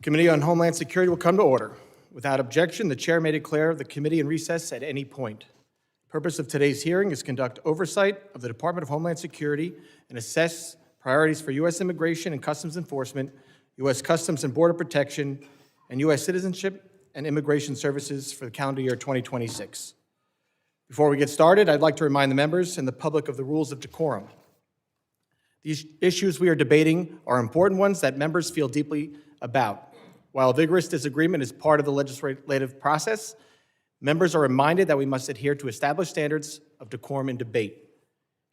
Committee on Homeland Security will come to order. Without objection, the chair may declare the committee in recess at any point. The purpose of today's hearing is to conduct oversight of the Department of Homeland Security and assess priorities for U.S. Immigration and Customs Enforcement, U.S. Customs and Border Protection, and U.S. Citizenship and Immigration Services for the calendar year 2026. Before we get started, I'd like to remind the members and the public of the rules of decorum. These issues we are debating are important ones that members feel deeply about. While vigorous disagreement is part of the legislative process, members are reminded that we must adhere to established standards of decorum in debate.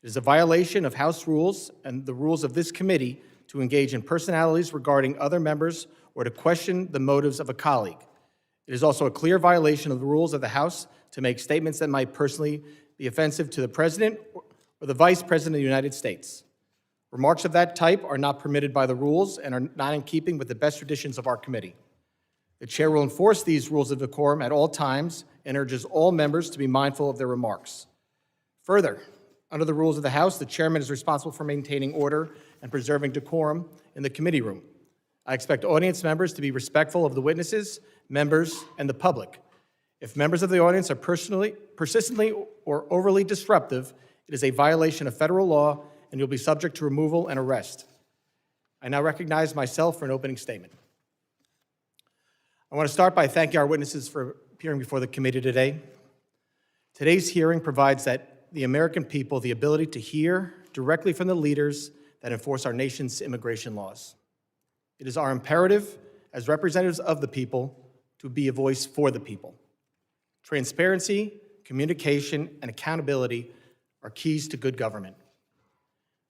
It is a violation of House rules and the rules of this committee to engage in personalities regarding other members or to question the motives of a colleague. It is also a clear violation of the rules of the House to make statements that might personally be offensive to the President or the Vice President of the United States. Remarks of that type are not permitted by the rules and are not in keeping with the best traditions of our committee. The chair will enforce these rules of decorum at all times and urges all members to be mindful of their remarks. Further, under the rules of the House, the chairman is responsible for maintaining order and preserving decorum in the committee room. I expect audience members to be respectful of the witnesses, members, and the public. If members of the audience are persistently or overly disruptive, it is a violation of federal law and you'll be subject to removal and arrest. I now recognize myself for an opening statement. I want to start by thanking our witnesses for appearing before the committee today. Today's hearing provides the American people the ability to hear directly from the leaders that enforce our nation's immigration laws. It is our imperative as representatives of the people to be a voice for the people. Transparency, communication, and accountability are keys to good government.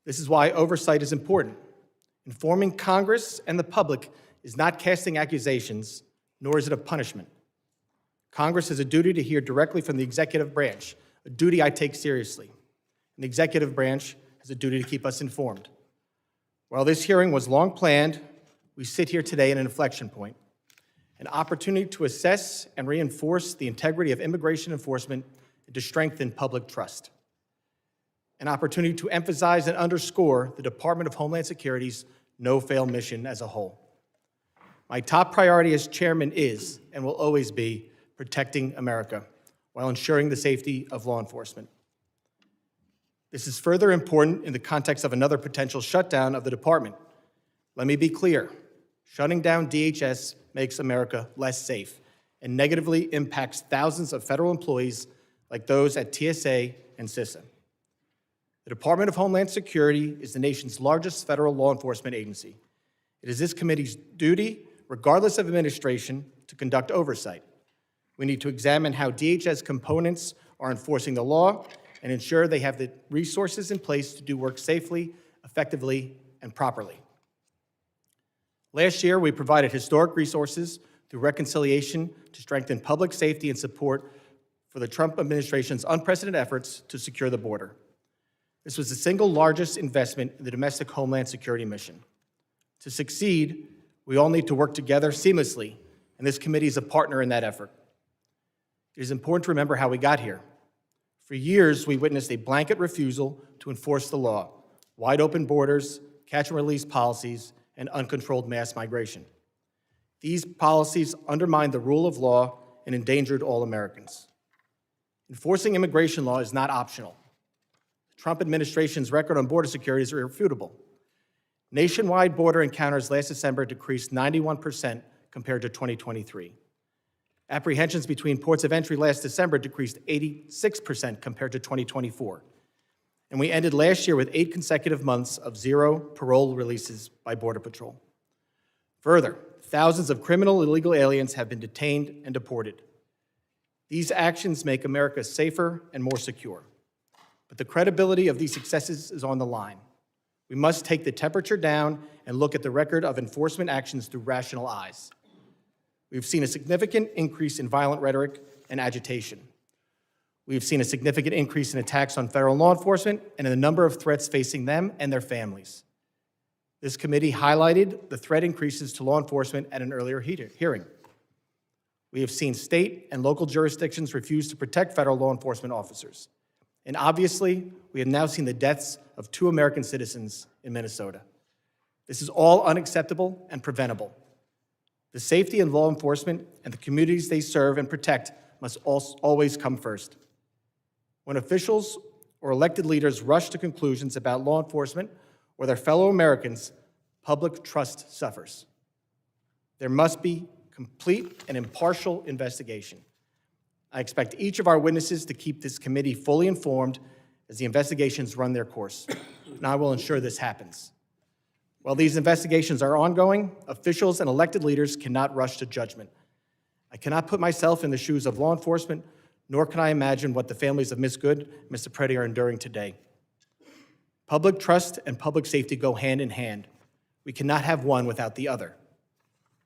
This is why oversight is important. Informing Congress and the public is not casting accusations, nor is it a punishment. Congress has a duty to hear directly from the executive branch, a duty I take seriously. And the executive branch has a duty to keep us informed. While this hearing was long planned, we sit here today at an inflection point, an opportunity to assess and reinforce the integrity of immigration enforcement and to strengthen public trust. An opportunity to emphasize and underscore the Department of Homeland Security's no-fail mission as a whole. My top priority as chairman is, and will always be, protecting America while ensuring the safety of law enforcement. This is further important in the context of another potential shutdown of the department. Let me be clear, shutting down DHS makes America less safe and negatively impacts thousands of federal employees like those at TSA and CISA. The Department of Homeland Security is the nation's largest federal law enforcement agency. It is this committee's duty, regardless of administration, to conduct oversight. We need to examine how DHS components are enforcing the law and ensure they have the resources in place to do work safely, effectively, and properly. Last year, we provided historic resources through reconciliation to strengthen public safety and support for the Trump administration's unprecedented efforts to secure the border. This was the single largest investment in the domestic Homeland Security mission. To succeed, we all need to work together seamlessly, and this committee is a partner in that effort. It is important to remember how we got here. For years, we witnessed a blanket refusal to enforce the law, wide open borders, catch and release policies, and uncontrolled mass migration. These policies undermined the rule of law and endangered all Americans. Enforcing immigration law is not optional. The Trump administration's record on border security is irrefutable. Nationwide border encounters last December decreased 91% compared to 2023. Apprehensions between ports of entry last December decreased 86% compared to 2024. And we ended last year with 8 consecutive months of 0 parole releases by Border Patrol. Further, thousands of criminal illegal aliens have been detained and deported. These actions make America safer and more secure. But the credibility of these successes is on the line. We must take the temperature down and look at the record of enforcement actions through rational eyes. We've seen a significant increase in violent rhetoric and agitation. We've seen a significant increase in attacks on federal law enforcement and in the number of threats facing them and their families. This committee highlighted the threat increases to law enforcement at an earlier hearing. We have seen state and local jurisdictions refuse to protect federal law enforcement officers. And obviously, we have now seen the deaths of 2 American citizens in Minnesota. This is all unacceptable and preventable. The safety of law enforcement and the communities they serve and protect must always come first. When officials or elected leaders rush to conclusions about law enforcement or their fellow Americans, public trust suffers. There must be complete and impartial investigation. I expect each of our witnesses to keep this committee fully informed as the investigations run their course, and I will ensure this happens. While these investigations are ongoing, officials and elected leaders cannot rush to judgment. I cannot put myself in the shoes of law enforcement, nor can I imagine what the families of Ms. Good and Mr. Preddy are enduring today. Public trust and public safety go hand in hand. We cannot have one without the other.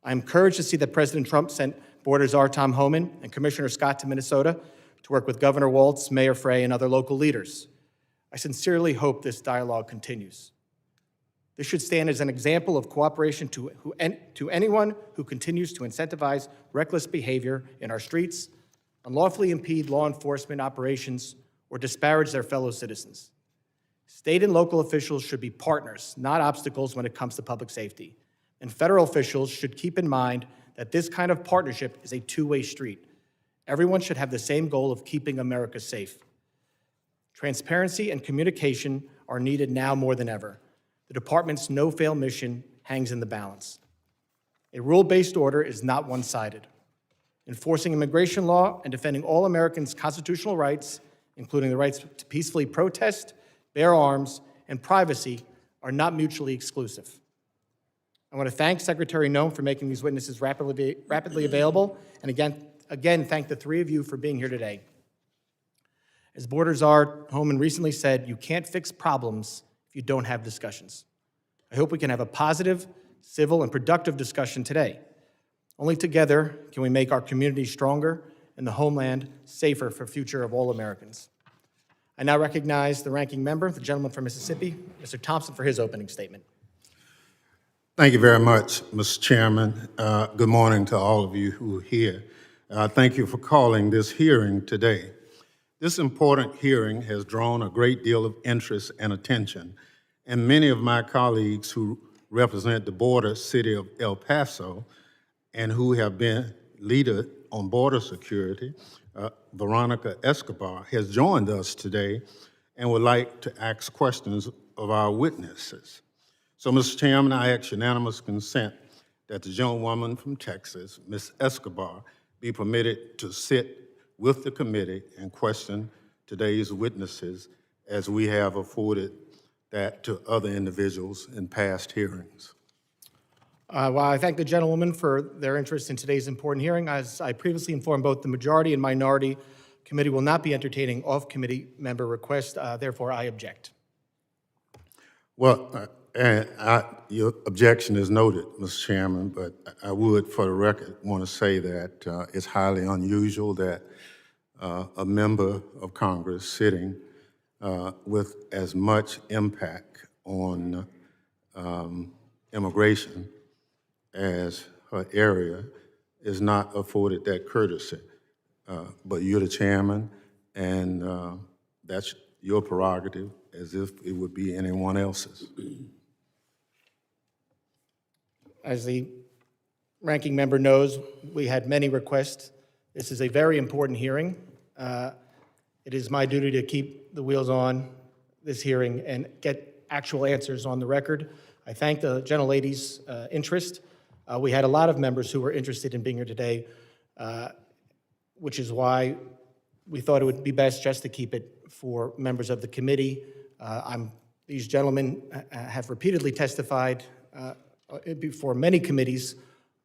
I am encouraged to see that President Trump sent Border Czar Tom Homan and Commissioner Scott to Minnesota to work with Governor Walz, Mayor Frey, and other local leaders. I sincerely hope this dialogue continues. This should stand as an example of cooperation to anyone who continues to incentivize reckless behavior in our streets, unlawfully impede law enforcement operations, or disparage their fellow citizens. State and local officials should be partners, not obstacles when it comes to public safety. And federal officials should keep in mind that this kind of partnership is a two-way street. Everyone should have the same goal of keeping America safe. Transparency and communication are needed now more than ever. The department's no-fail mission hangs in the balance. A rule-based order is not one-sided. Enforcing immigration law and defending all Americans' constitutional rights, including the rights to peacefully protest, bear arms, and privacy, are not mutually exclusive. I want to thank Secretary Noem for making these witnesses rapidly available, and again, thank the three of you for being here today. As Border Czar Homan recently said, you can't fix problems if you don't have discussions. I hope we can have a positive, civil, and productive discussion today. Only together can we make our community stronger and the homeland safer for the future of all Americans. I now recognize the ranking member, the gentleman from Mississippi, Mr. Thompson, for his opening statement. Thank you very much, Mr. Chairman. Good morning to all of you who are here. Thank you for calling this hearing today. This important hearing has drawn a great deal of interest and attention, and many of my colleagues who represent the border city of El Paso and who have been leader on border security, Veronica Escobar, has joined us today and would like to ask questions of our witnesses. So, Mr. Chairman, I ask unanimous consent that the gentlewoman from Texas, Ms. Escobar, be permitted to sit with the committee and question today's witnesses as we have afforded that to other individuals in past hearings. Well, I thank the gentlewoman for their interest in today's important hearing. As I previously informed both the majority and minority, committee will not be entertaining off-committee member requests. Therefore, I object. Well, your objection is noted, Mr. Chairman, but I would, for the record, want to say that it's highly unusual that a member of Congress sitting with as much impact on immigration as her area is not afforded that courtesy. But you're the chairman, and that's your prerogative, as if it would be anyone else's. As the ranking member knows, we had many requests. This is a very important hearing. It is my duty to keep the wheels on this hearing and get actual answers on the record. I thank the gentlelady's interest. We had a lot of members who were interested in being here today, which is why we thought it would be best just to keep it for members of the committee. These gentlemen have repeatedly testified before many committees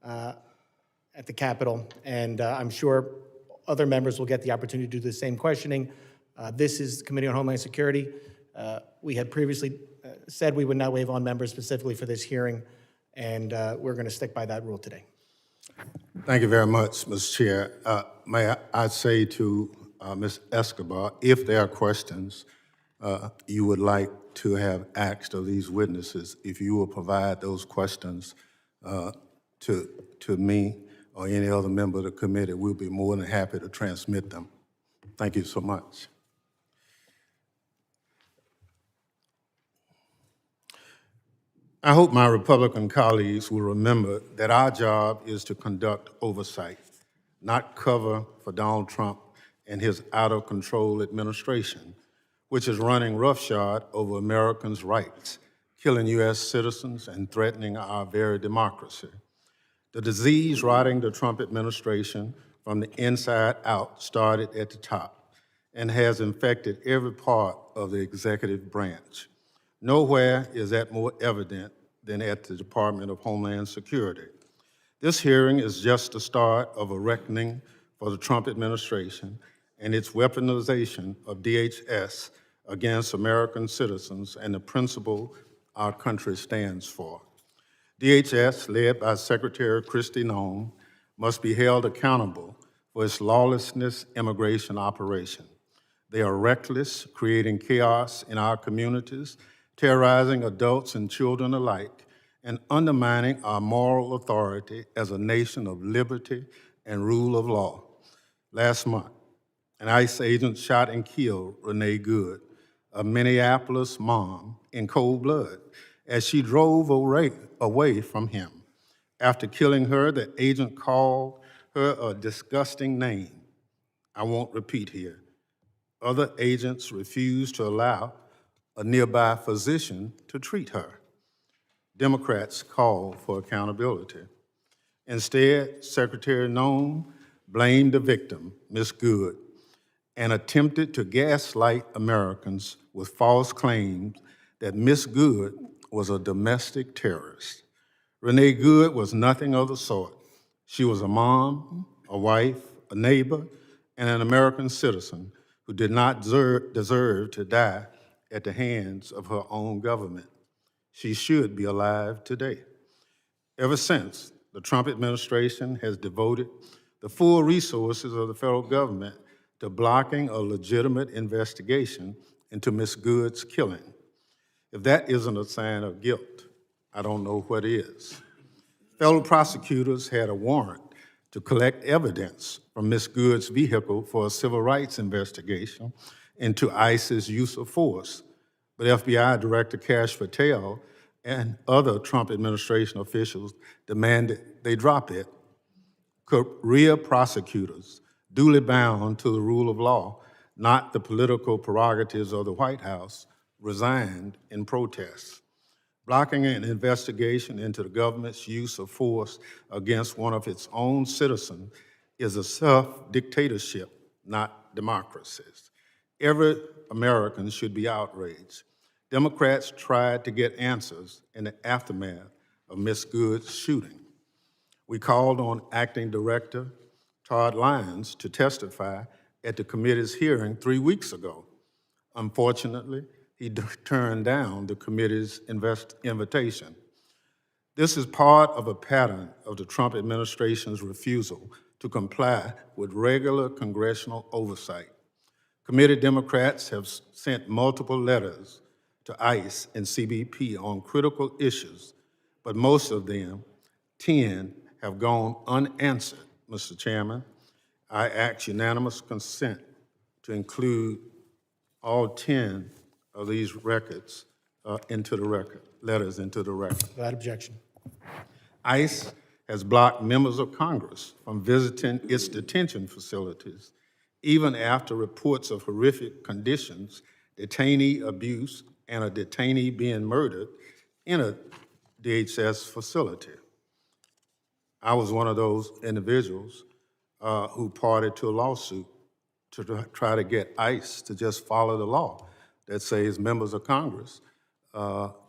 at the Capitol, and I'm sure other members will get the opportunity to do the same questioning. This is the Committee on Homeland Security. We had previously said we would not waive on members specifically for this hearing, and we're going to stick by that rule today. Thank you very much, Mr. Chair. May I say to Ms. Escobar, if there are questions you would like to have asked of these witnesses, if you will provide those questions to me or any other member of the committee, we'll be more than happy to transmit them. Thank you so much. I hope my Republican colleagues will remember that our job is to conduct oversight, not cover for Donald Trump and his out-of-control administration, which is running roughshod over Americans' rights, killing U.S. citizens and threatening our very democracy. The disease rotting the Trump administration from the inside out started at the top and has infected every part of the executive branch. Nowhere is that more evident than at the Department of Homeland Security. This hearing is just the start of a reckoning for the Trump administration and its weaponization of DHS against American citizens and the principle our country stands for. DHS, led by Secretary Kristi Noem, must be held accountable for its lawlessness immigration operation. They are reckless, creating chaos in our communities, terrorizing adults and children alike, and undermining our moral authority as a nation of liberty and rule of law. Last month, an ICE agent shot and killed Renee Good, a Minneapolis mom, in cold blood as she drove away from him. After killing her, the agent called her a disgusting name. I won't repeat here. Other agents refused to allow a nearby physician to treat her. Democrats called for accountability. Instead, Secretary Noem blamed the victim, Ms. Good, and attempted to gaslight Americans with false claims that Ms. Good was a domestic terrorist. Renee Good was nothing of the sort. She was a mom, a wife, a neighbor, and an American citizen who did not deserve to die at the hands of her own government. She should be alive today. Ever since, the Trump administration has devoted the full resources of the federal government to blocking a legitimate investigation into Ms. Good's killing. If that isn't a sign of guilt, I don't know what is. Federal prosecutors had a warrant to collect evidence from Ms. Good's vehicle for a civil rights investigation into ICE's use of force, but FBI Director Kash Patel and other Trump administration officials demanded they drop it. Career prosecutors, duly bound to the rule of law, not the political prerogatives of the White House, resigned in protest. Blocking an investigation into the government's use of force against one of its own citizens is a self-dictatorship, not democracies. Every American should be outraged. Democrats tried to get answers in the aftermath of Ms. Good's shooting. We called on Acting Director Todd Lyons to testify at the committee's hearing 3 weeks ago. Unfortunately, he turned down the committee's invitation. This is part of a pattern of the Trump administration's refusal to comply with regular congressional oversight. Committee Democrats have sent multiple letters to ICE and CBP on critical issues, but most of them, 10, have gone unanswered, Mr. Chairman. I ask unanimous consent to include all 10 of these records into the record, letters into the record. Without objection. ICE has blocked members of Congress from visiting its detention facilities, even after reports of horrific conditions, detainee abuse, and a detainee being murdered in a DHS facility. I was one of those individuals who parted to a lawsuit to try to get ICE to just follow the law that says members of Congress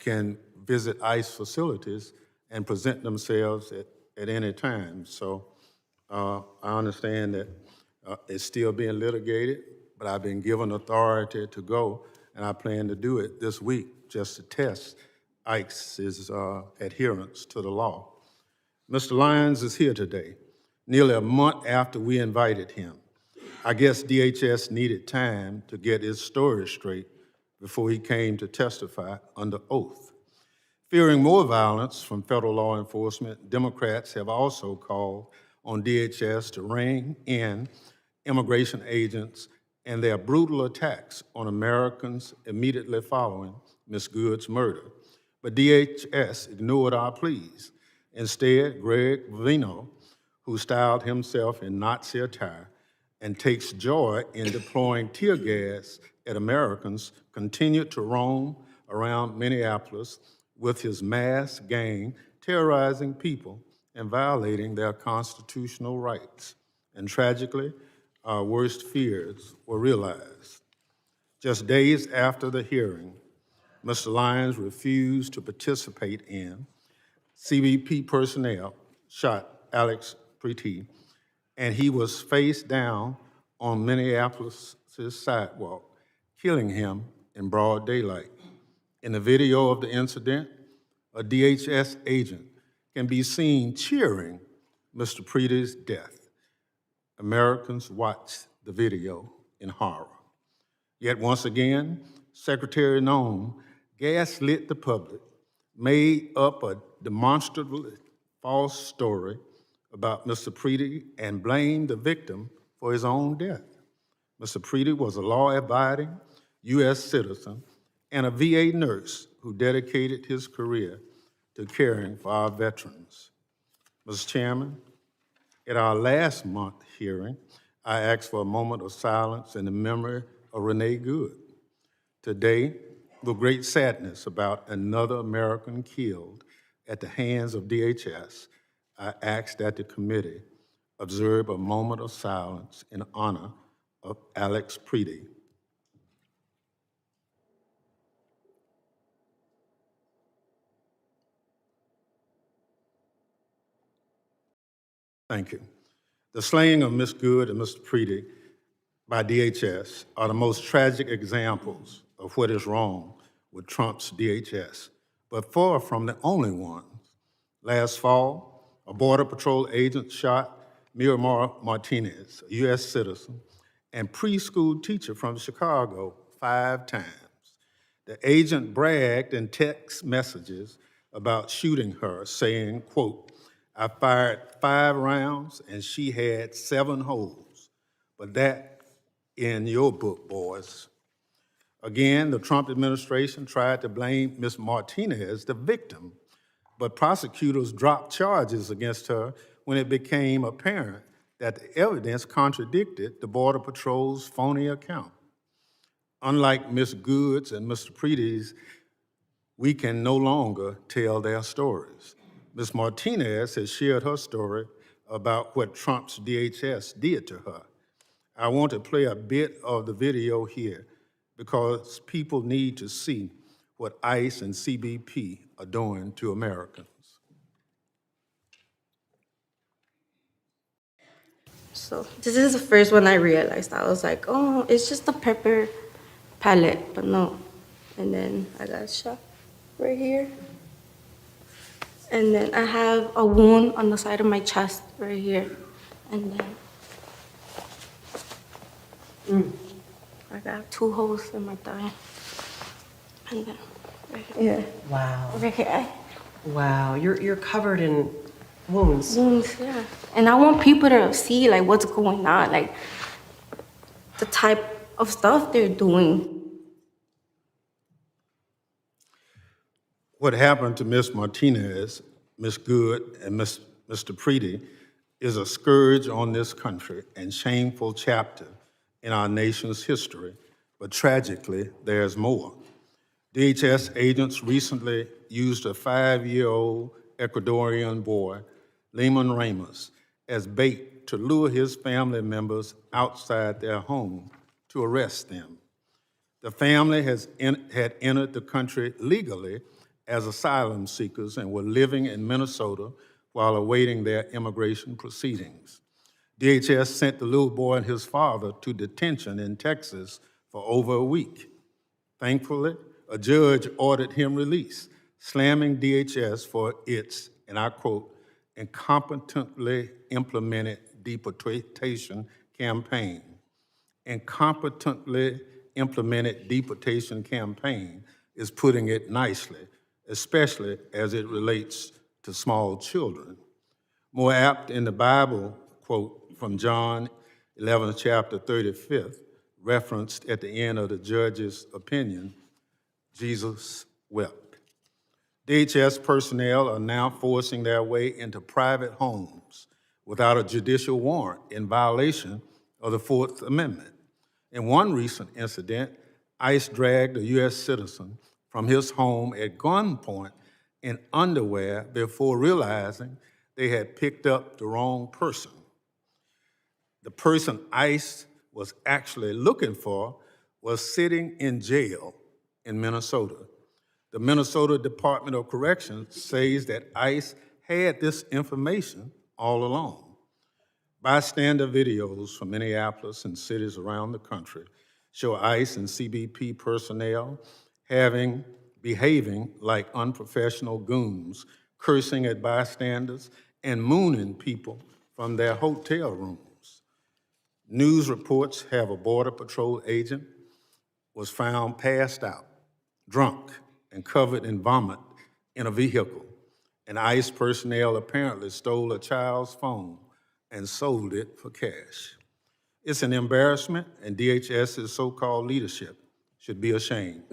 can visit ICE facilities and present themselves at any time. So I understand that it's still being litigated, but I've been given authority to go, and I plan to do it this week just to test ICE's adherence to the law. Mr. Lyons is here today, nearly a month after we invited him. I guess DHS needed time to get his story straight before he came to testify under oath. Fearing more violence from federal law enforcement, Democrats have also called on DHS to rein in immigration agents and their brutal attacks on Americans immediately following Ms. Good's murder. but DHS ignored our pleas. Instead, Greg Vino, who styled himself in Nazi attire and takes joy in deploying tear gas at Americans, continued to roam around Minneapolis with his masked gang, terrorizing people and violating their constitutional rights. And tragically, our worst fears were realized. Just days after the hearing, Mr. Lyons refused to participate in. CBP personnel shot Alex Preety, and he was face down on Minneapolis' sidewalk, killing him in broad daylight. In the video of the incident, a DHS agent can be seen cheering Mr. Preety's death. Americans watched the video in horror. Yet once again, Secretary Nome gaslit the public, made up a demonstrably false story about Mr. Preety and blamed the victim for his own death. Mr. Preety was a law-abiding U.S. citizen and a VA nurse who dedicated his career to caring for our veterans. Mr. Chairman, at our last month hearing, I asked for a moment of silence in the memory of Renee Good. Today, with great sadness about another American killed at the hands of DHS, I ask that the committee observe a moment of silence in honor of Alex Preety. Thank you. The slaying of Ms. Good and Mr. Preety by DHS are the most tragic examples of what is wrong with Trump's DHS, but far from the only ones. Last fall, a Border Patrol agent shot Miramar Martinez, a U.S. citizen, and preschool teacher from Chicago 5 times. The agent bragged in text messages about shooting her, saying, quote, "I fired 5 rounds and she had 7 holes, but that in your book, boys." Again, the Trump administration tried to blame Ms. Martinez, the victim, but prosecutors dropped charges against her when it became apparent that the evidence contradicted the Border Patrol's phony account. Unlike Ms. Good's and Mr. Preety's, we can no longer tell their stories. Ms. Martinez has shared her story about what Trump's DHS did to her. I want to play a bit of the video here because people need to see what ICE and CBP are doing to Americans. So this is the first one I realized. I was like, oh, it's just a pepper palette, but no. And then I got shot right here. And then I have a wound on the side of my chest right here. And then I got 2 holes in my thigh. And then right here. Wow. Right here. Wow. You're covered in wounds. Wounds, yeah. And I want people to see like what's going on, like the type of stuff they're doing. What happened to Ms. Martinez, Ms. Good, and Mr. Preety is a scourge on this country and shameful chapter in our nation's history, but tragically, there's more. DHS agents recently used a 5-year-old Ecuadorian boy, Lehman Ramos, as bait to lure his family members outside their home to arrest them. The family had entered the country legally as asylum seekers and were living in Minnesota while awaiting their immigration proceedings. DHS sent the little boy and his father to detention in Texas for over a week. Thankfully, a judge ordered him released, slamming DHS for its, and I quote, "incompetently implemented deportation campaign." Incompetently implemented deportation campaign is putting it nicely, especially as it relates to small children. More apt in the Bible, quote from John 11, chapter 35th, referenced at the end of the judge's opinion, Jesus wept. DHS personnel are now forcing their way into private homes without a judicial warrant in violation of the Fourth Amendment. In one recent incident, ICE dragged a U.S. citizen from his home at gunpoint in underwear before realizing they had picked up the wrong person. The person ICE was actually looking for was sitting in jail in Minnesota. The Minnesota Department of Corrections says that ICE had this information all along. Bystander videos from Minneapolis and cities around the country show ICE and CBP personnel behaving like unprofessional goons, cursing at bystanders and mooning people from their hotel rooms. News reports have a Border Patrol agent was found passed out, drunk, and covered in vomit in a vehicle. And ICE personnel apparently stole a child's phone and sold it for cash. It's an embarrassment, and DHS's so-called leadership should be ashamed,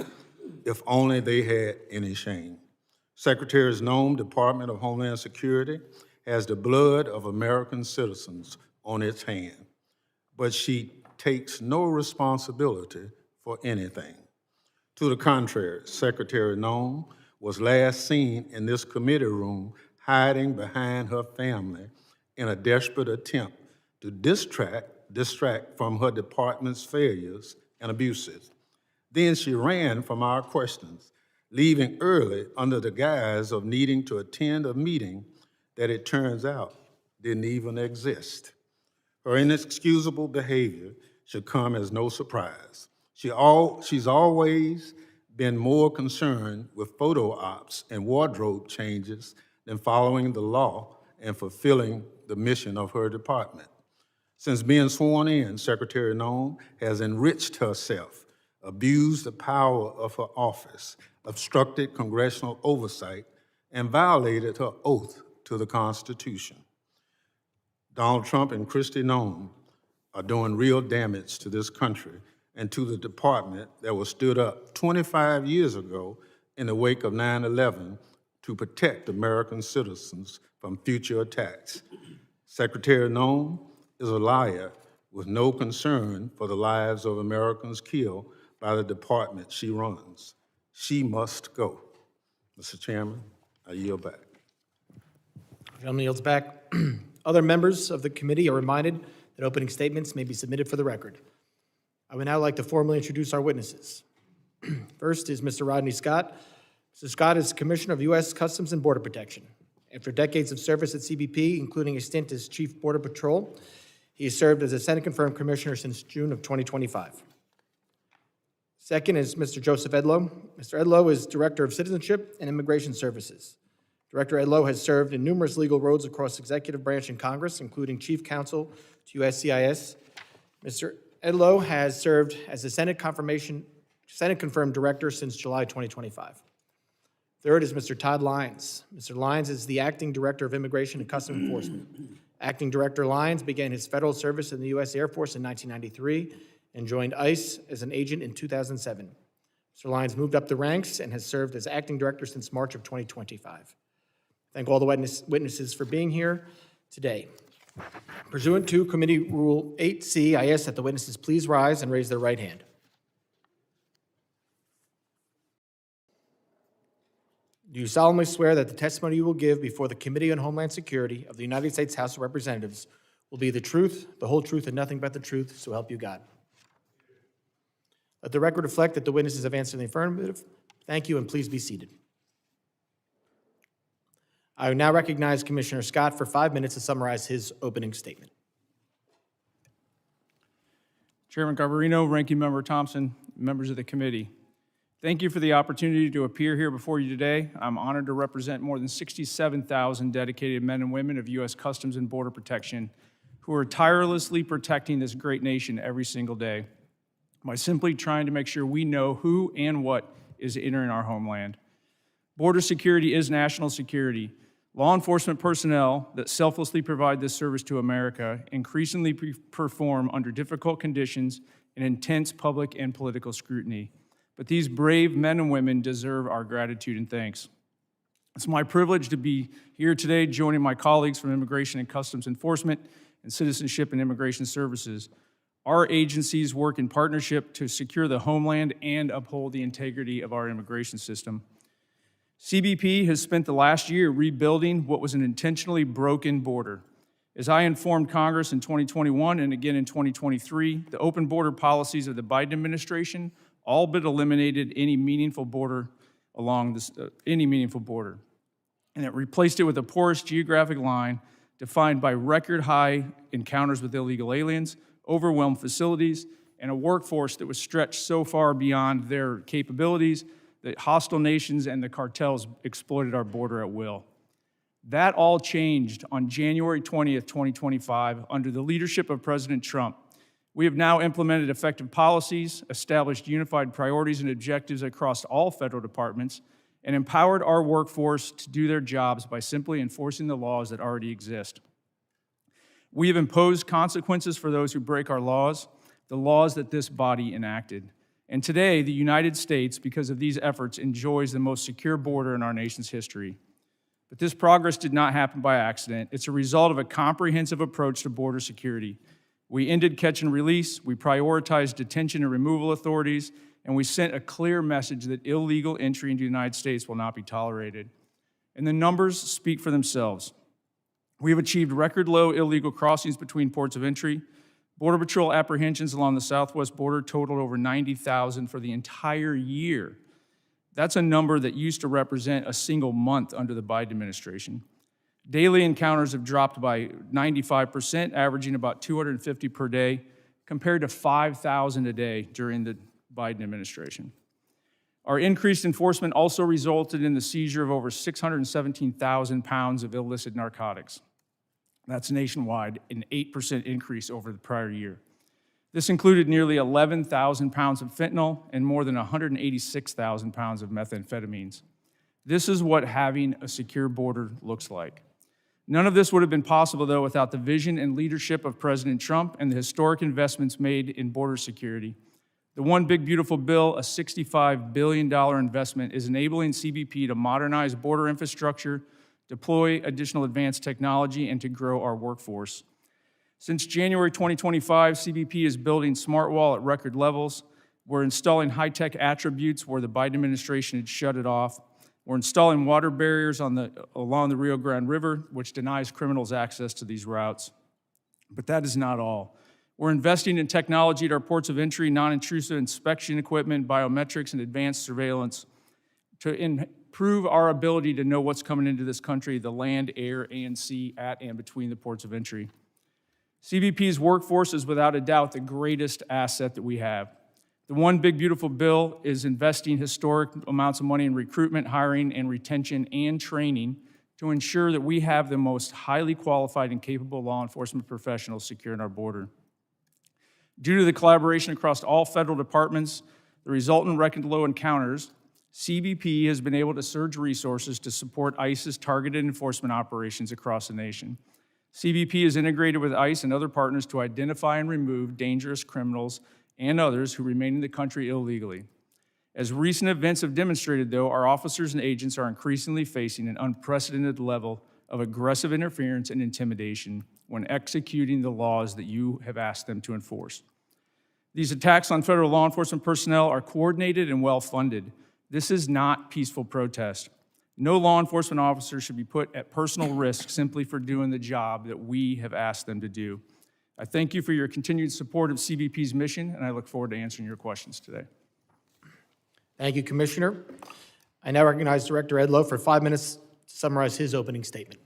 if only they had any shame. Secretary Noem, Department of Homeland Security, has the blood of American citizens on its hand, but she takes no responsibility for anything. To the contrary, Secretary Noem was last seen in this committee room hiding behind her family in a desperate attempt to distract from her department's failures and abuses. Then she ran from our questions, leaving early under the guise of needing to attend a meeting that it turns out didn't even exist. Her inexcusable behavior should come as no surprise. She's always been more concerned with photo ops and wardrobe changes than following the law and fulfilling the mission of her department. Since being sworn in, Secretary Noem has enriched herself, abused the power of her office, obstructed congressional oversight, and violated her oath to the Constitution. Donald Trump and Kristi Noem are doing real damage to this country and to the department that was stood up 25 years ago in the wake of 9/11 to protect American citizens from future attacks. Secretary Noem is a liar with no concern for the lives of Americans killed by the department she runs. She must go. Mr. Chairman, I yield back. Gentleman yields back. Other members of the committee are reminded that opening statements may be submitted for the record. I would now like to formally introduce our witnesses. First is Mr. Rodney Scott. Mr. Scott is Commissioner of U.S. Customs and Border Protection. After decades of service at CBP, including a stint as Chief Border Patrol, he has served as a Senate-confirmed commissioner since June of 2025. Second is Mr. Joseph Edlow. Mr. Edlow is Director of Citizenship and Immigration Services. Director Edlow has served in numerous legal roles across executive branch and Congress, including Chief Counsel to USCIS. Mr. Edlow has served as a Senate-confirmed director since July 2025. Third is Mr. Todd Lyons. Mr. Lyons is the Acting Director of Immigration and Customs Enforcement. Acting Director Lyons began his federal service in the U.S. Air Force in 1993 and joined ICE as an agent in 2007. Mr. Lyons moved up the ranks and has served as Acting Director since March of 2025. Thank all the witnesses for being here today. Pursuant to Committee Rule 8C, I ask that the witnesses please rise and raise their right hand. Do you solemnly swear that the testimony you will give before the Committee on Homeland Security of the United States House of Representatives will be the truth, the whole truth, and nothing but the truth, so help you God? Let the record reflect that the witnesses have answered in the affirmative. Thank you, and please be seated. I now recognize Commissioner Scott for 5 minutes to summarize his opening statement. Chairman Garbarino, Ranking Member Thompson, members of the committee. Thank you for the opportunity to appear here before you today. I'm honored to represent more than 67,000 dedicated men and women of U.S. Customs and Border Protection who are tirelessly protecting this great nation every single day by simply trying to make sure we know who and what is entering our homeland. Border security is national security. Law enforcement personnel that selflessly provide this service to America increasingly perform under difficult conditions and intense public and political scrutiny. But these brave men and women deserve our gratitude and thanks. It's my privilege to be here today joining my colleagues from Immigration and Customs Enforcement and Citizenship and Immigration Services. Our agencies work in partnership to secure the homeland and uphold the integrity of our immigration system. CBP has spent the last year rebuilding what was an intentionally broken border. As I informed Congress in 2021 and again in 2023, the open border policies of the Biden administration all but eliminated any meaningful border and it replaced it with a porous geographic line defined by record-high encounters with illegal aliens, overwhelmed facilities, and a workforce that was stretched so far beyond their capabilities that hostile nations and the cartels exploited our border at will. That all changed on January 20th, 2025, under the leadership of President Trump. We have now implemented effective policies, established unified priorities and objectives across all federal departments, and empowered our workforce to do their jobs by simply enforcing the laws that already exist. We have imposed consequences for those who break our laws, the laws that this body enacted. And today, the United States, because of these efforts, enjoys the most secure border in our nation's history. But this progress did not happen by accident. It's a result of a comprehensive approach to border security. We ended catch and release, we prioritized detention and removal authorities, and we sent a clear message that illegal entry into the United States will not be tolerated. And the numbers speak for themselves. We have achieved record low illegal crossings between ports of entry. Border Patrol apprehensions along the southwest border totaled over 90,000 for the entire year. That's a number that used to represent a single month under the Biden administration. Daily encounters have dropped by 95%, averaging about 250 per day, compared to 5,000 a day during the Biden administration. Our increased enforcement also resulted in the seizure of over 617,000 pounds of illicit narcotics. That's nationwide, an 8% increase over the prior year. This included nearly 11,000 pounds of fentanyl and more than 186,000 pounds of methamphetamines. This is what having a secure border looks like. None of this would have been possible, though, without the vision and leadership of President Trump and the historic investments made in border security. The One Big Beautiful Bill, a $65 billion investment, is enabling CBP to modernize border infrastructure, deploy additional advanced technology, and to grow our workforce. Since January 2025, CBP is building Smart Wall at record levels. We're installing high-tech attributes where the Biden administration had shut it off. We're installing water barriers along the Rio Grande River, which denies criminals access to these routes. But that is not all. We're investing in technology at our ports of entry, non-intrusive inspection equipment, biometrics, and advanced surveillance to improve our ability to know what's coming into this country, the land, air, and sea, at and between the ports of entry. CBP's workforce is without a doubt the greatest asset that we have. The One Big Beautiful Bill is investing historic amounts of money in recruitment, hiring, and retention and training to ensure that we have the most highly qualified and capable law enforcement professionals securing our border. Due to the collaboration across all federal departments, the resultant record low encounters, CBP has been able to surge resources to support ICE's targeted enforcement operations across the nation. CBP is integrated with ICE and other partners to identify and remove dangerous criminals and others who remain in the country illegally. As recent events have demonstrated, though, our officers and agents are increasingly facing an unprecedented level of aggressive interference and intimidation when executing the laws that you have asked them to enforce. These attacks on federal law enforcement personnel are coordinated and well-funded. This is not peaceful protest. No law enforcement officer should be put at personal risk simply for doing the job that we have asked them to do. I thank you for your continued support of CBP's mission, and I look forward to answering your questions today. Thank you, Commissioner. I now recognize Director Edlow for 5 minutes to summarize his opening statement.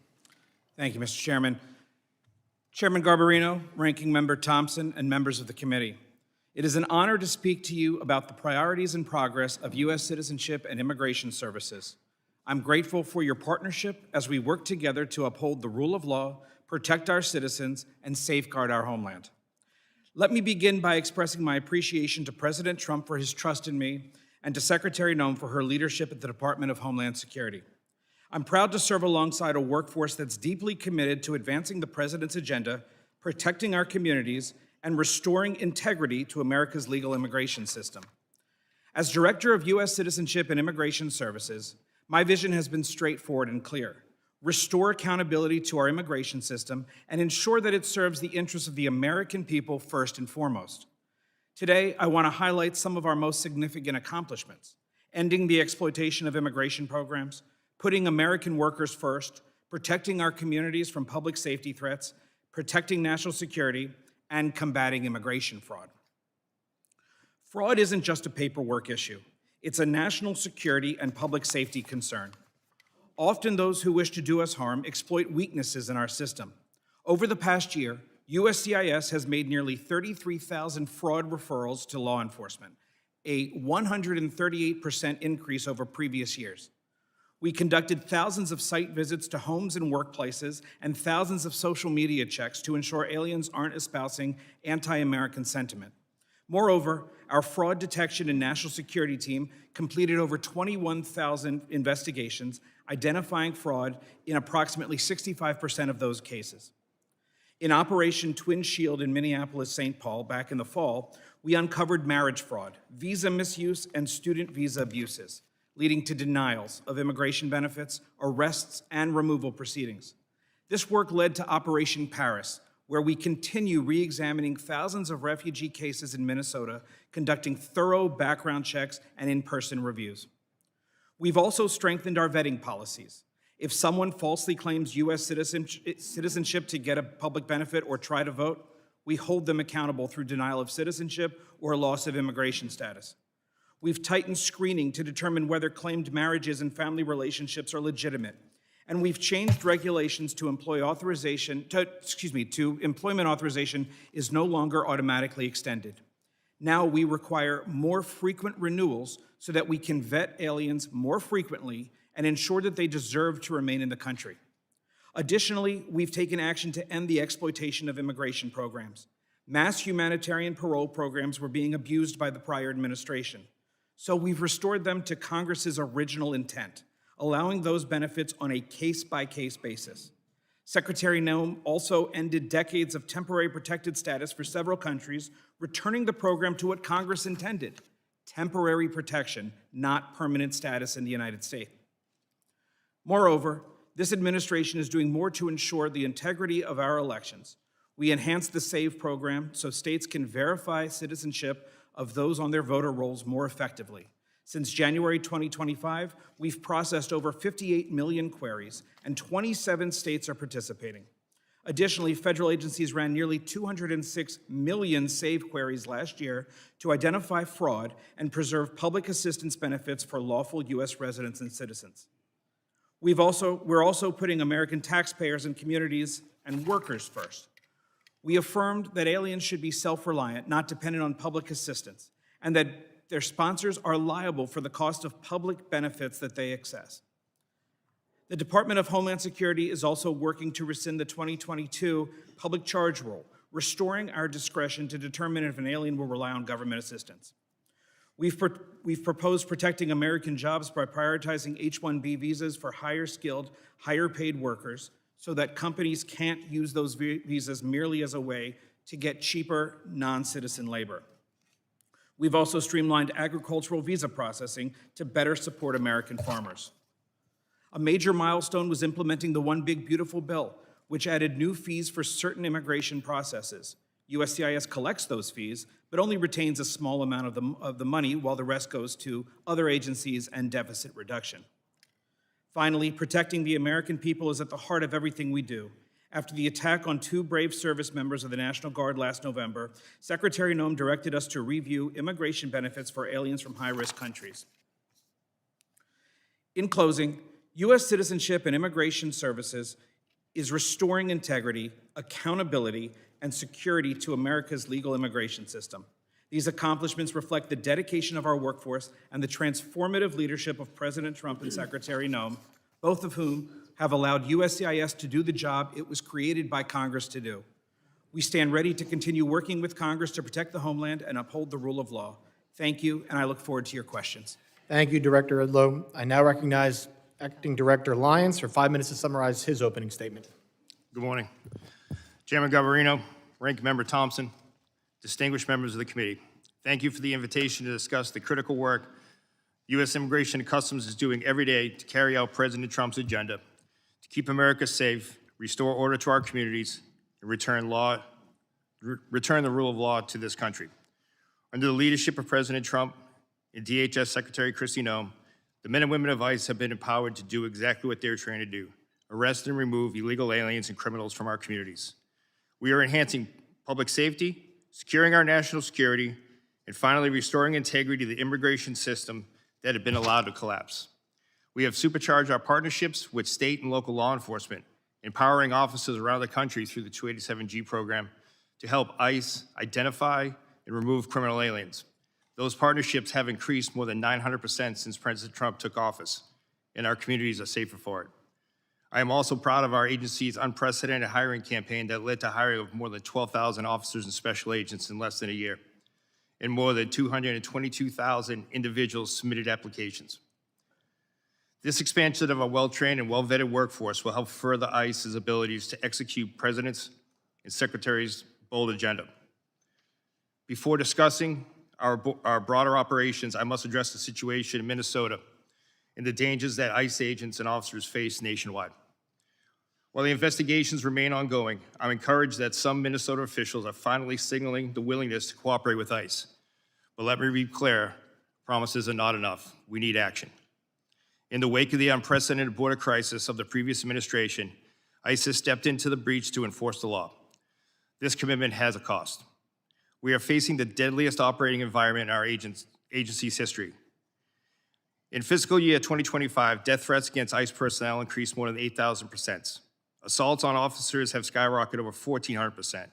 Thank you, Mr. Chairman. Chairman Garbarino, Ranking Member Thompson, and members of the committee, it is an honor to speak to you about the priorities and progress of U.S. Citizenship and Immigration Services. I'm grateful for your partnership as we work together to uphold the rule of law, protect our citizens, and safeguard our homeland. Let me begin by expressing my appreciation to President Trump for his trust in me and to Secretary Noem for her leadership at the Department of Homeland Security. I'm proud to serve alongside a workforce that's deeply committed to advancing the President's agenda, protecting our communities, and restoring integrity to America's legal immigration system. As Director of U.S. Citizenship and Immigration Services, My vision has been straightforward and clear. Restore accountability to our immigration system and ensure that it serves the interests of the American people first and foremost. Today, I want to highlight some of our most significant accomplishments: ending the exploitation of immigration programs, putting American workers first, protecting our communities from public safety threats, protecting national security, and combating immigration fraud. Fraud isn't just a paperwork issue. It's a national security and public safety concern. Often those who wish to do us harm exploit weaknesses in our system. Over the past year, USCIS has made nearly 33,000 fraud referrals to law enforcement, a 138% increase over previous years. We conducted thousands of site visits to homes and workplaces and thousands of social media checks to ensure aliens aren't espousing anti-American sentiment. Moreover, our fraud detection and national security team completed over 21,000 investigations, identifying fraud in approximately 65% of those cases. In Operation Twin Shield in Minneapolis-St. Paul back in the fall, we uncovered marriage fraud, visa misuse, and student visa abuses, leading to denials of immigration benefits, arrests, and removal proceedings. This work led to Operation Paris, where we continue re-examining thousands of refugee cases in Minnesota, conducting thorough background checks and in-person reviews. We've also strengthened our vetting policies. If someone falsely claims U.S. citizenship to get a public benefit or try to vote, we hold them accountable through denial of citizenship or loss of immigration status. We've tightened screening to determine whether claimed marriages and family relationships are legitimate. And we've changed regulations to employment authorization is no longer automatically extended. Now we require more frequent renewals so that we can vet aliens more frequently and ensure that they deserve to remain in the country. Additionally, we've taken action to end the exploitation of immigration programs. Mass humanitarian parole programs were being abused by the prior administration. So we've restored them to Congress's original intent, allowing those benefits on a case-by-case basis. Secretary Noem also ended decades of temporary protected status for several countries, returning the program to what Congress intended: temporary protection, not permanent status in the United States. Moreover, this administration is doing more to ensure the integrity of our elections. We enhanced the SAVE program so states can verify citizenship of those on their voter rolls more effectively. Since January 2025, we've processed over 58 million queries, and 27 states are participating. Additionally, federal agencies ran nearly 206 million SAVE queries last year to identify fraud and preserve public assistance benefits for lawful U.S. residents and citizens. We're also putting American taxpayers and communities and workers first. We affirmed that aliens should be self-reliant, not dependent on public assistance, and that their sponsors are liable for the cost of public benefits that they access. The Department of Homeland Security is also working to rescind the 2022 public charge rule, restoring our discretion to determine if an alien will rely on government assistance. We've proposed protecting American jobs by prioritizing H-1B visas for higher-skilled, higher-paid workers so that companies can't use those visas merely as a way to get cheaper non-citizen labor. We've also streamlined agricultural visa processing to better support American farmers. A major milestone was implementing the One Big Beautiful Bill, which added new fees for certain immigration processes. USCIS collects those fees, but only retains a small amount of the money, while the rest goes to other agencies and deficit reduction. Finally, protecting the American people is at the heart of everything we do. After the attack on 2 brave service members of the National Guard last November, Secretary Noem directed us to review immigration benefits for aliens from high-risk countries. In closing, U.S. Citizenship and Immigration Services is restoring integrity, accountability, and security to America's legal immigration system. These accomplishments reflect the dedication of our workforce and the transformative leadership of President Trump and Secretary Noem, both of whom have allowed USCIS to do the job it was created by Congress to do. We stand ready to continue working with Congress to protect the homeland and uphold the rule of law. Thank you, and I look forward to your questions. Thank you, Director Edlow. I now recognize Acting Director Lyons for 5 minutes to summarize his opening statement. Good morning. Chairman Garbarino, Ranking Member Thompson, distinguished members of the committee, thank you for the invitation to discuss the critical work U.S. Immigration and Customs is doing every day to carry out President Trump's agenda to keep America safe, restore order to our communities, and return the rule of law to this country. Under the leadership of President Trump and DHS Secretary Kristi Noem, the men and women of ICE have been empowered to do exactly what they're trained to do: arrest and remove illegal aliens and criminals from our communities. We are enhancing public safety, securing our national security, and finally restoring integrity to the immigration system that had been allowed to collapse. We have supercharged our partnerships with state and local law enforcement, empowering officers around the country through the 287G program to help ICE identify and remove criminal aliens. Those partnerships have increased more than 900% since President Trump took office, and our communities are safer for it. I am also proud of our agency's unprecedented hiring campaign that led to hiring of more than 12,000 officers and special agents in less than a year, and more than 222,000 individuals submitted applications. This expansion of a well-trained and well-vetted workforce will help further ICE's abilities to execute President's and Secretary's bold agenda. Before discussing our broader operations, I must address the situation in Minnesota and the dangers that ICE agents and officers face nationwide. While the investigations remain ongoing, I'm encouraged that some Minnesota officials are finally signaling the willingness to cooperate with ICE. But let me be clear, promises are not enough. We need action. In the wake of the unprecedented border crisis of the previous administration, ICE has stepped into the breach to enforce the law. This commitment has a cost. We are facing the deadliest operating environment in our agency's history. In fiscal year 2025, death threats against ICE personnel increased more than 8,000%. Assaults on officers have skyrocketed over 1,400%.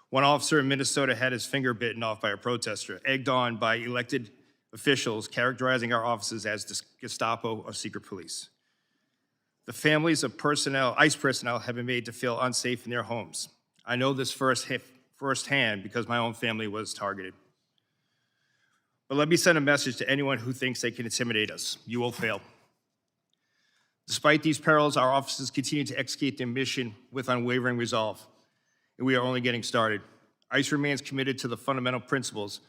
One officer in Minnesota had his finger bitten off by a protester, egged on by elected officials characterizing our officers as the Gestapo of secret police. The families of ICE personnel have been made to feel unsafe in their homes. I know this firsthand because my own family was targeted. But let me send a message to anyone who thinks they can intimidate us. You will fail. Despite these perils, our officers continue to execute their mission with unwavering resolve, and we are only getting started. ICE remains committed to the fundamental principles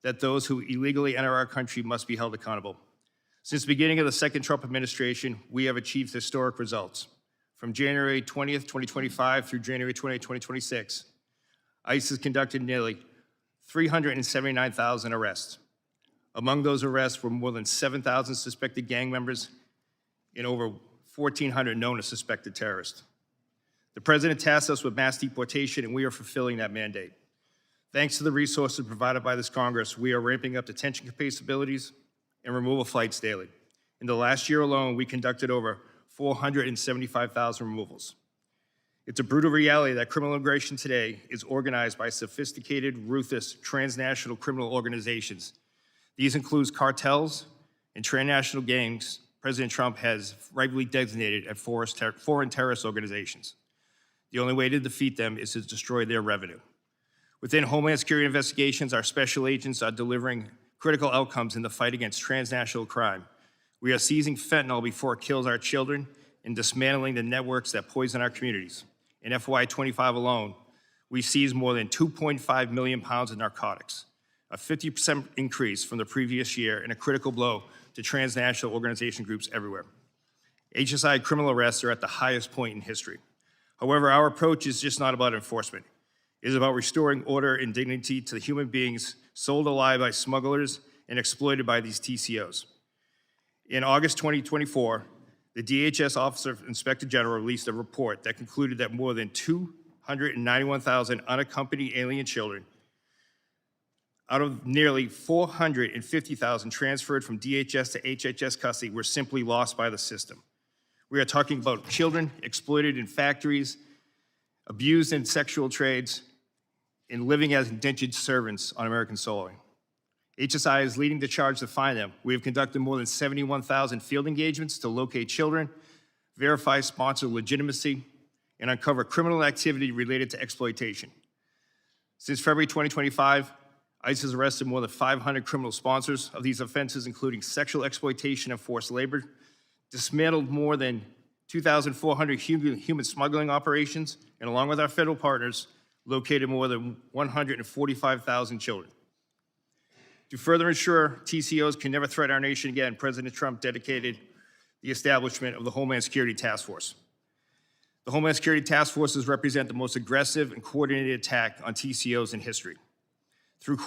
that those who illegally enter our country must be held accountable. Since the beginning of the second Trump administration, we have achieved historic results. From January 20th, 2025 through January 20th, 2026, ICE has conducted nearly 379,000 arrests. Among those arrests were more than 7,000 suspected gang members and over 1,400 known as suspected terrorists. The President tasked us with mass deportation, and we are fulfilling that mandate. Thanks to the resources provided by this Congress, we are ramping up detention capabilities and removal flights daily. In the last year alone, we conducted over 475,000 removals. It's a brutal reality that criminal immigration today is organized by sophisticated, ruthless, transnational criminal organizations. These include cartels and transnational gangs President Trump has rightly designated as foreign terrorist organizations. The only way to defeat them is to destroy their revenue. Within Homeland Security investigations, our special agents are delivering critical outcomes in the fight against transnational crime. We are seizing fentanyl before it kills our children and dismantling the networks that poison our communities. In FY25 alone, we seized more than 2.5 million pounds of narcotics, a 50% increase from the previous year and a critical blow to transnational organization groups everywhere. HSI criminal arrests are at the highest point in history. However, our approach is just not about enforcement. It is about restoring order and dignity to the human beings sold alive by smugglers and exploited by these TCOs. In August 2024, the DHS Office of Inspector General released a report that concluded that more than 291,000 unaccompanied alien children out of nearly 450,000 transferred from DHS to HHS custody were simply lost by the system. We are talking about children exploited in factories, abused in sexual trades, and living as indentured servants on American soil. HSI is leading the charge to find them. We have conducted more than 71,000 field engagements to locate children, verify sponsor legitimacy, and uncover criminal activity related to exploitation. Since February 2025, ICE has arrested more than 500 criminal sponsors of these offenses, including sexual exploitation and forced labor, dismantled more than 2,400 human smuggling operations, and along with our federal partners, located more than 145,000 children. To further ensure TCOs can never threaten our nation again, President Trump dedicated the establishment of the Homeland Security Task Force. The Homeland Security Task Forces represent the most aggressive and coordinated attack on TCOs in history. Through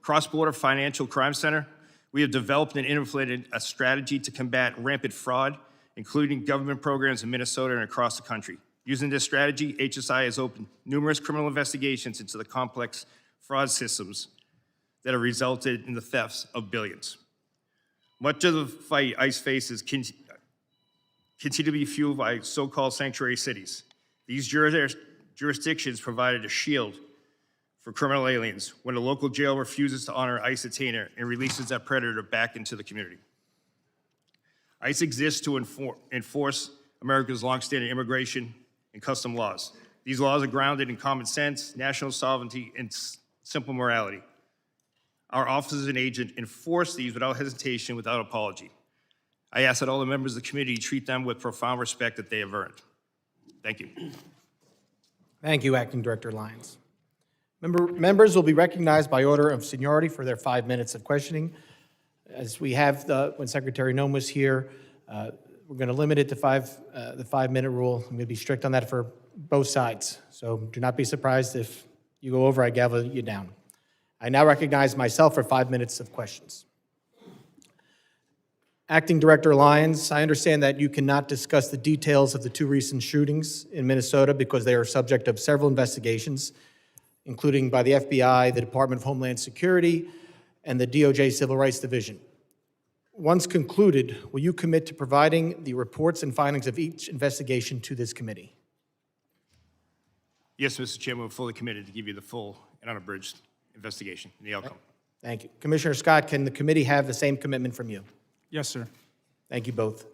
Cross-Border Financial Crime Center, we have developed and implemented a strategy to combat rampant fraud, including government programs in Minnesota and across the country. Using this strategy, HSI has opened numerous criminal investigations into the complex fraud systems that have resulted in the thefts of billions. Much of the fight ICE faces continue to be fueled by so-called sanctuary cities. These jurisdictions provided a shield for criminal aliens when a local jail refuses to honor ICE detainer and releases that predator back into the community. ICE exists to enforce America's longstanding immigration and custom laws. These laws are grounded in common sense, national sovereignty, and simple morality. Our officers and agents enforce these without hesitation, without apology. I ask that all the members of the committee treat them with profound respect that they have earned. Thank you. Thank you, Acting Director Lyons. Members will be recognized by order of seniority for their 5 minutes of questioning. As we have when Secretary Noem was here, we're going to limit it to the 5-minute rule. I'm going to be strict on that for both sides. So do not be surprised if you go over, I gavel you down. I now recognize myself for 5 minutes of questions. Acting Director Lyons, I understand that you cannot discuss the details of the 2 recent shootings in Minnesota because they are subject of several investigations, including by the FBI, the Department of Homeland Security, and the DOJ Civil Rights Division. Once concluded, will you commit to providing the reports and findings of each investigation to this committee? Yes, Mr. Chairman, we're fully committed to give you the full and unabridged investigation and the outcome. Thank you. Commissioner Scott, can the committee have the same commitment from you? Yes, sir. Thank you both.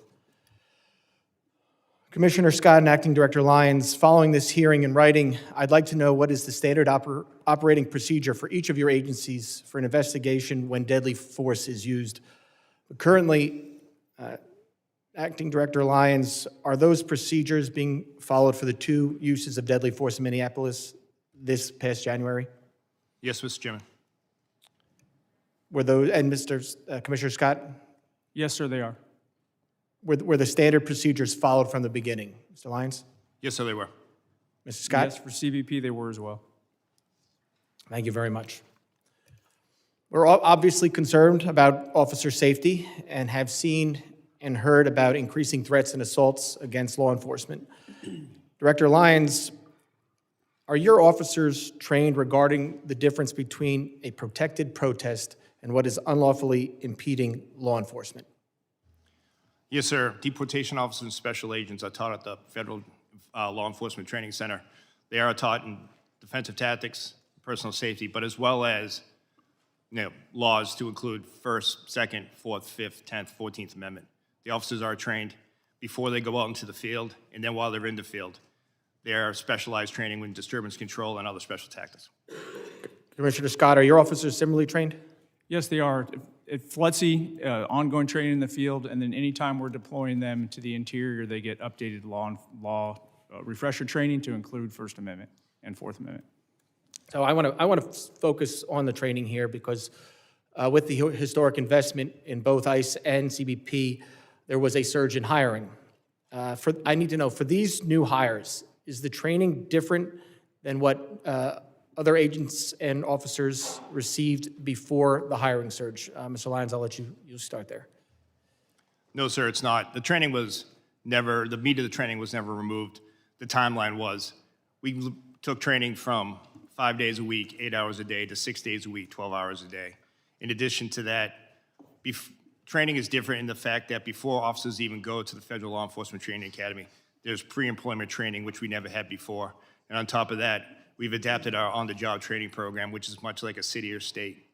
Commissioner Scott and Acting Director Lyons, following this hearing in writing, I'd like to know what is the standard operating procedure for each of your agencies for an investigation when deadly force is used. Currently, Acting Director Lyons, are those procedures being followed for the 2 uses of deadly force in Minneapolis this past January? Yes, Mr. Chairman. Were those, and Commissioner Scott? Yes, sir, they are. Were the standard procedures followed from the beginning? Mr. Lyons? Yes, sir, they were. Mr. Scott? Yes, for CBP, they were as well. Thank you very much. We're all obviously concerned about officer safety and have seen and heard about increasing threats and assaults against law enforcement. Director Lyons, are your officers trained regarding the difference between a protected protest and what is unlawfully impeding law enforcement? Yes, sir. Deportation officers and special agents are taught at the Federal Law Enforcement Training Center. They are taught in defensive tactics, personal safety, but as well as laws to include First, Second, Fourth, Fifth, 10th, 14th Amendment. The officers are trained before they go out into the field, and then while they're in the field. They are specialized training in disturbance control and other special tactics. Commissioner Scott, are your officers similarly trained? Yes, they are. At FLETC, ongoing training in the field, and then anytime we're deploying them to the interior, they get updated law refresher training to include First Amendment and Fourth Amendment. So I want to focus on the training here because with the historic investment in both ICE and CBP, there was a surge in hiring. I need to know, for these new hires, is the training different than what other agents and officers received before the hiring surge? Mr. Lyons, I'll let you start there. No, sir, it's not. The training was never, the meat of the training was never removed. The timeline was. We took training from 5 days a week, 8 hours a day, to 6 days a week, 12 hours a day. In addition to that, training is different in the fact that before officers even go to the Federal Law Enforcement Training Academy, there's pre-employment training, which we never had before. And on top of that, we've adapted our on-the-job training program, which is much like a city or state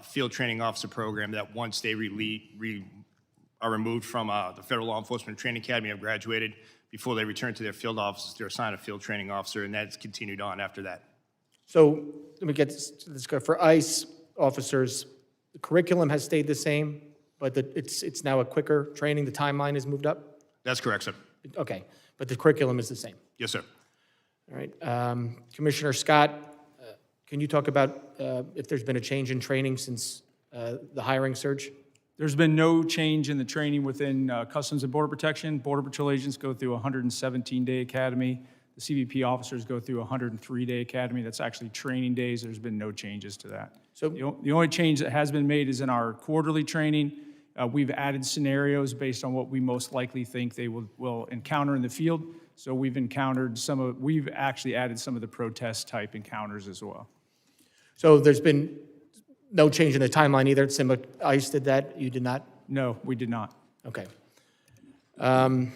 field training officer program that once they are removed from the Federal Law Enforcement Training Academy, have graduated, before they return to their field offices, they're assigned a field training officer, and that's continued on after that. So let me get this go. For ICE officers, the curriculum has stayed the same, but it's now a quicker training. The timeline has moved up? That's correct, sir. Okay, but the curriculum is the same. Yes, sir. All right. Commissioner Scott, can you talk about if there's been a change in training since the hiring surge? There's been no change in the training within Customs and Border Protection. Border Patrol agents go through a 117-day academy. The CBP officers go through a 103-day academy. That's actually training days. There's been no changes to that. So- The only change that has been made is in our quarterly training. We've added scenarios based on what we most likely think they will encounter in the field. So we've actually added some of the protest type encounters as well. So there's been no change in the timeline either? Similar, ICE did that, you did not? No, we did not. Okay. And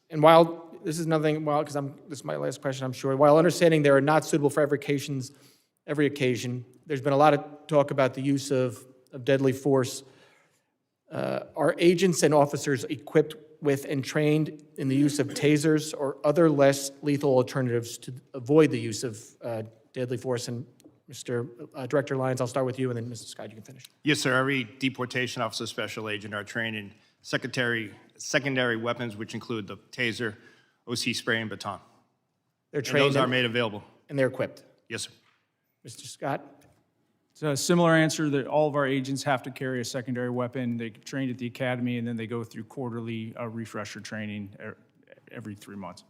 while, this is nothing, well, because this is my last question, I'm sure. While understanding they are not suitable for every occasion, there's been a lot of talk about the use of deadly force. Are agents and officers equipped with and trained in the use of tasers or other less lethal alternatives to avoid the use of deadly force? And Mr. Director Lyons, I'll start with you, and then Mr. Scott, you can finish. Yes, sir. Every deportation officer special agent are trained in secondary weapons, which include the taser, OC spray, and baton. They're And trained those are made available. and they're equipped. Yes, sir. Mr. Scott? It's a similar answer that all of our agents have to carry a secondary weapon. They trained at the academy, and then they go through quarterly refresher training every 3 months.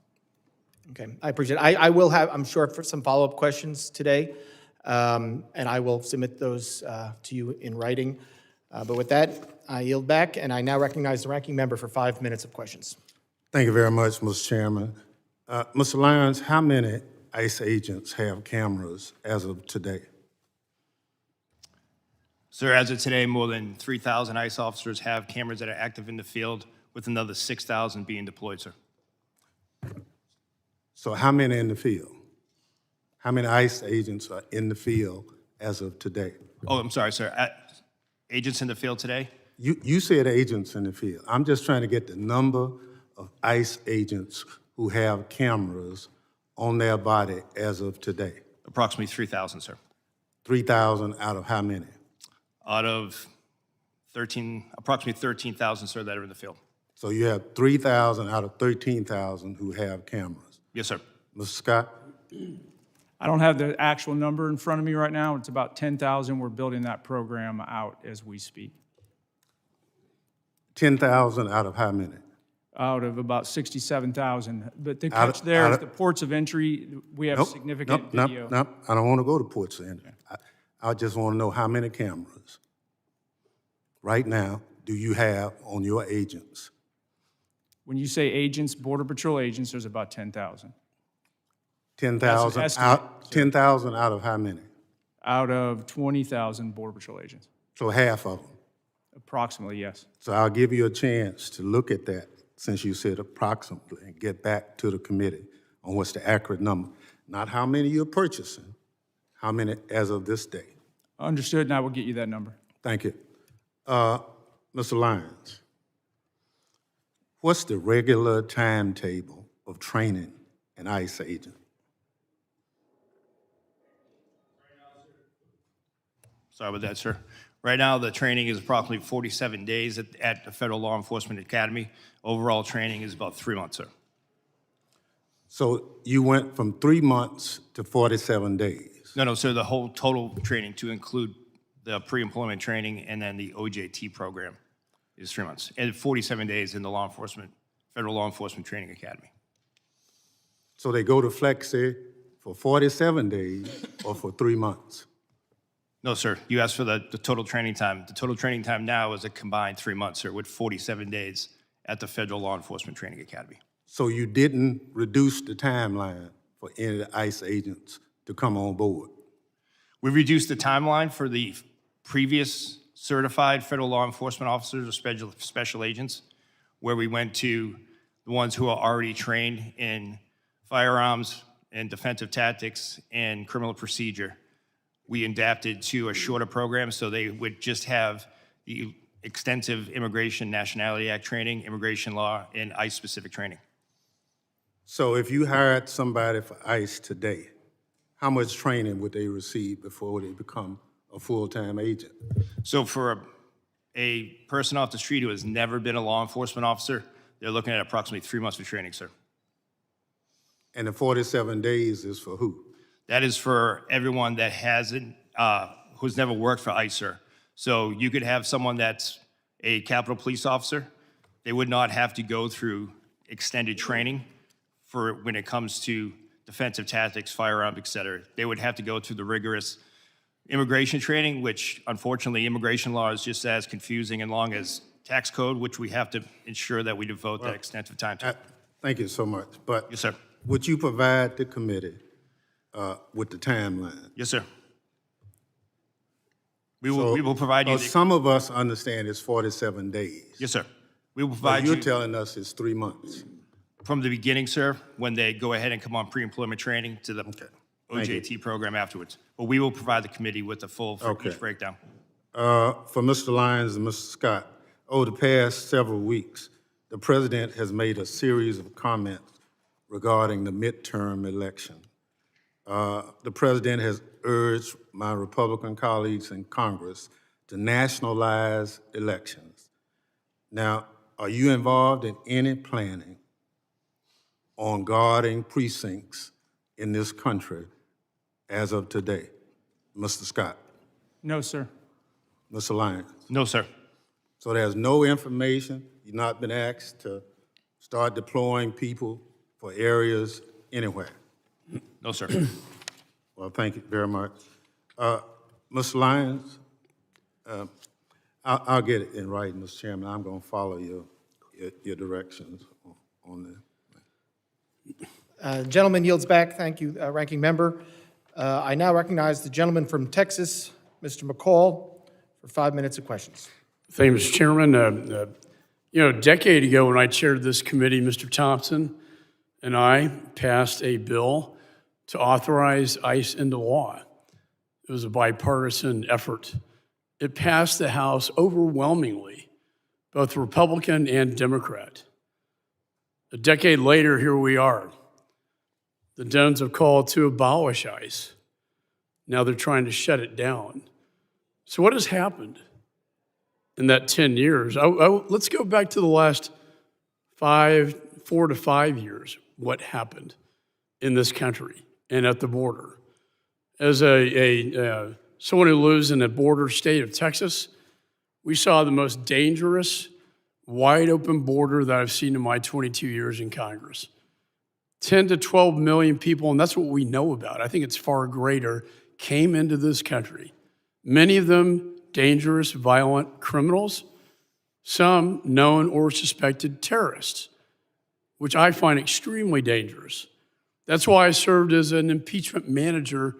Okay, I appreciate it. I will have, I'm sure, for some follow-up questions today, and I will submit those to you in writing. But with that, I yield back, and I now recognize the ranking member for 5 minutes of questions. Thank you very much, Mr. Chairman. Mr. Lyons, how many ICE agents have cameras as of today? Sir, as of today, more than 3,000 ICE officers have cameras that are active in the field, with another 6,000 being deployed, sir. So how many in the field? How many ICE agents are in the field as of today? Oh, I'm sorry, sir. Agents in the field today? You said agents in the field. I'm just trying to get the number of ICE agents who have cameras on their body as of today. Approximately 3,000, sir. 3,000 out of how many? Out of approximately 13,000, sir, that are in the field. So you have 3,000 out of 13,000 who have cameras. Yes, sir. Mr. Scott? I don't have the actual number in front of me right now. It's about 10,000. We're building that program out as we speak. 10,000 out of how many? Out of about 67,000. But the Out of- catch there out is of- the ports of entry, we have significant video. Nope. I don't want to go to ports of entry. I just want to know how many cameras right now do you have on your agents? When you say agents, Border Patrol agents, there's about 10,000. 10,000 That's an estimate, out, 10,000 out of how many? Out of 20,000 Border Patrol agents. So half of them. Approximately, yes. So I'll give you a chance to look at that, since you said approximately, and get back to the committee on what's the accurate number. Not how many you're purchasing, how many as of this day. Understood, and I will get you that number. Thank you. Mr. Lyons, what's the regular timetable of training an ICE agent? Sorry about that, sir. Right now, the training is approximately 47 days at the Federal Law Enforcement Academy. Overall training is about 3 months, sir. So you went from 3 months to 47 days. No, sir, the whole total training to include the pre-employment training and then the OJT program is 3 months. And 47 days in the Federal Law Enforcement Training Academy. So they go to Flexi for 47 days or for 3 months? No, sir, you asked for the total training time. The total training time now is a combined 3 months, sir, with 47 days at the Federal Law Enforcement Training Academy. So you didn't reduce the timeline for any of the ICE agents to come on board? We reduced the timeline for the previous certified federal law enforcement officers or special agents, where we went to the ones who are already trained in firearms and defensive tactics and criminal procedure. We adapted to a shorter program so they would just have the extensive Immigration Nationality Act training, immigration law, and ICE-specific training. So if you hired somebody for ICE today, how much training would they receive before they become a full-time agent? So for a person off the street who has never been a law enforcement officer, they're looking at approximately 3 months of training, sir. And the 47 days is for who? That is for everyone that hasn't, who's never worked for ICE, sir. So you could have someone that's a Capitol Police officer. They would not have to go through extended training for when it comes to defensive tactics, firearms, et cetera. They would have to go through the rigorous immigration training, which unfortunately immigration law is just as confusing and long as tax code, which we have to ensure that we devote that extensive time to. Thank you so much. But Yes, sir. would you provide the committee with the timeline? Yes, sir. We will provide you. Some of us understand it's 47 days. Yes, sir. We will But provide you're you telling us it's 3 months. from the beginning, sir, when they go ahead and come on pre-employment training to the Thank you. OJT program afterwards. But we will provide the committee with the full Okay. each breakdown. For Mr. Lyons and Mr. Scott, over the past several weeks, the president has made a series of comments regarding the midterm election. The president has urged my Republican colleagues in Congress to nationalize elections. Now, are you involved in any planning on guarding precincts in this country as of today? Mr. Scott, No, sir. Mr. Lyons. No, sir. So there's no information, you've not been asked to start deploying people for areas anywhere? No, sir. Well, thank you very much. Mr. Lyons, I'll get it in writing, Mr. Chairman. I'm going to follow your directions on this. Gentleman yields back. Thank you, Ranking Member. I now recognize the gentleman from Texas, Mr. McCall, for 5 minutes of questions. Thank you, Mr. Chairman. A decade ago when I chaired this committee, Mr. Thompson and I passed a bill to authorize ICE into law. It was a bipartisan effort. It passed the House overwhelmingly, both Republican and Democrat. A decade later, here we are. The Dems have called to abolish ICE. Now they're trying to shut it down. So what has happened in that 10 years? Let's go back to the last 4 to 5 years. What happened in this country and at the border? As someone who lives in the border state of Texas, we saw the most dangerous, wide open border that I've seen in my 22 years in Congress. 10 to 12 million people, and that's what we know about. I think it's far greater, came into this country. Many of them dangerous, violent criminals, some known or suspected terrorists, which I find extremely dangerous. That's why I served as an impeachment manager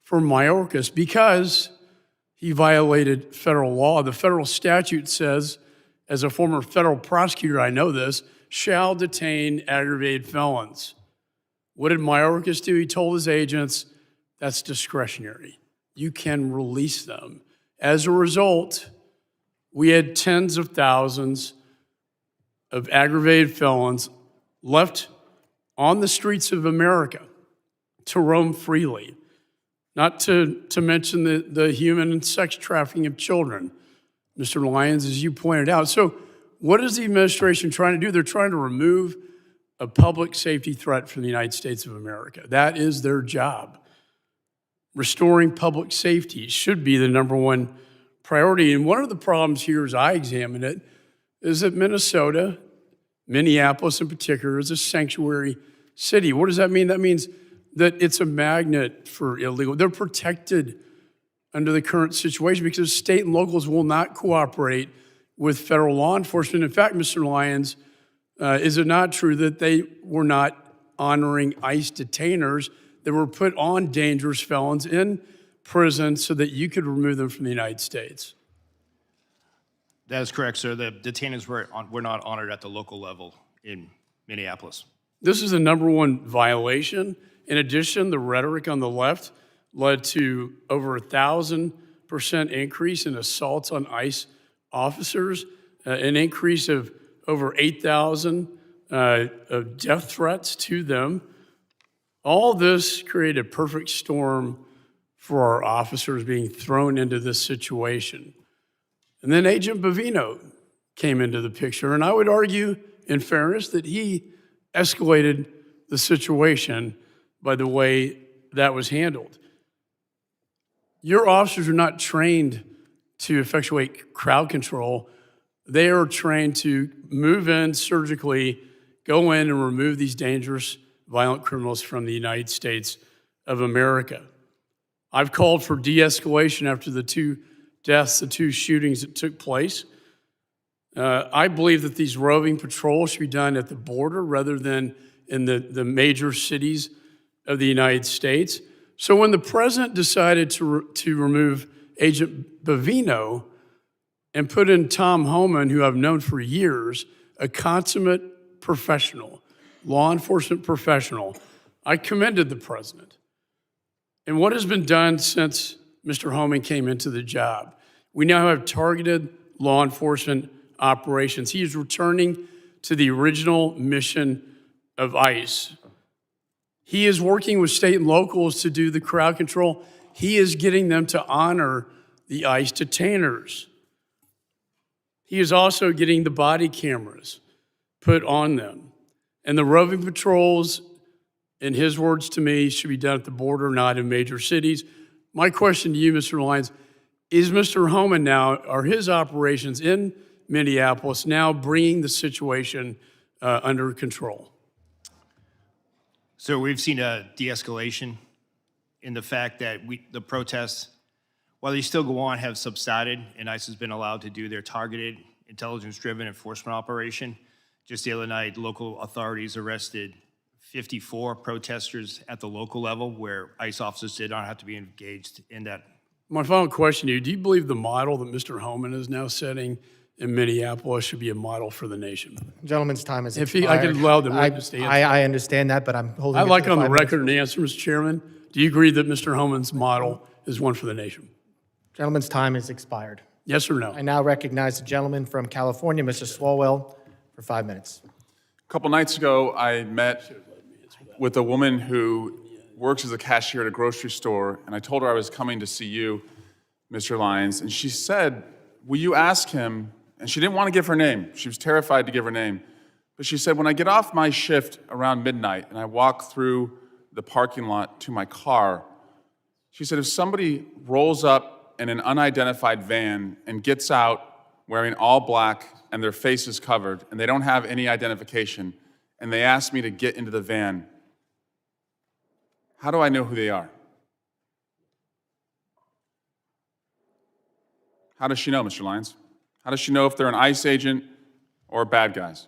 for Mayorkas, because he violated federal law. The federal statute says, as a former federal prosecutor, I know this, shall detain aggravated felons. What did Mayorkas do? He told his agents, that's discretionary. You can release them. As a result, we had tens of thousands of aggravated felons left on the streets of America to roam freely, not to mention the human and sex trafficking of children, Mr. Lyons, as you pointed out. So what is the administration trying to do? They're trying to remove a public safety threat from the United States of America. That is their job. Restoring public safety should be the number one priority. And one of the problems here, as I examine it, is that Minnesota, Minneapolis in particular, is a sanctuary city. What does that mean? That means that it's a magnet for illegal. They're protected under the current situation because state and locals will not cooperate with federal law enforcement. In fact, Mr. Lyons, is it not true that they were not honoring ICE detainers that were put on dangerous felons in prison so that you could remove them from the United States? That is correct, sir. The detainees were not honored at the local level in Minneapolis. This is the number one violation. In addition, the rhetoric on the left led to over 1,000% increase in assaults on ICE officers, an increase of over 8,000 of death threats to them. All this created a perfect storm for our officers being thrown into this situation. And then Agent Bovino came into the picture, and I would argue, in fairness, that he escalated the situation by the way that was handled. Your officers are not trained to effectuate crowd control. They are trained to move in surgically, go in and remove these dangerous, violent criminals from the United States of America. I've called for de-escalation after the two deaths, the two shootings that took place. I believe that these roving patrols should be done at the border rather than in the major cities of the United States. So when the president decided to remove Agent Bavino and put in Tom Homan, who I've known for years, a consummate professional, law enforcement professional, I commended the president. And what has been done since Mr. Homan came into the job? We now have targeted law enforcement operations. He is returning to the original mission of ICE. He is working with state and locals to do the crowd control. He is getting them to honor the ICE detainers. He is also getting the body cameras put on them. And the roving patrols, in his words to me, should be done at the border, not in major cities. My question to you, Mr. Lyons, is Mr. Homan now, are his operations in Minneapolis now bringing the situation under control? So we've seen a de-escalation in the fact that the protests, while they still go on, have subsided, and ICE has been allowed to do their targeted, intelligence-driven enforcement operation. Just the other night, local authorities arrested 54 protesters at the local level where ICE officers did not have to be engaged in that. My final question to you, do you believe the model that Mr. Homan is now setting in Minneapolis should be a model for the nation? Gentleman's time has If expired. I could allow the witness to answer. I understand that, but I'm holding I'd it like to on the 5 minutes. record an answer, Mr. Chairman. Do you agree that Mr. Homan's model is one for the nation? Gentleman's time has expired. Yes or no? I now recognize the gentleman from California, Mr. Swalwell, for 5 minutes. A couple nights ago, I met with a woman who works as a cashier at a grocery store, and I told her I was coming to see you, Mr. Lyons, and she said, will you ask him, and she didn't want to give her name. She was terrified to give her name. But she said, when I get off my shift around midnight and I walk through the parking lot to my car, she said, if somebody rolls up in an unidentified van and gets out wearing all black and their face is covered and they don't have any identification and they ask me to get into the van, how do I know who they are? How does she know, Mr. Lyons? How does she know if they're an ICE agent or bad guys?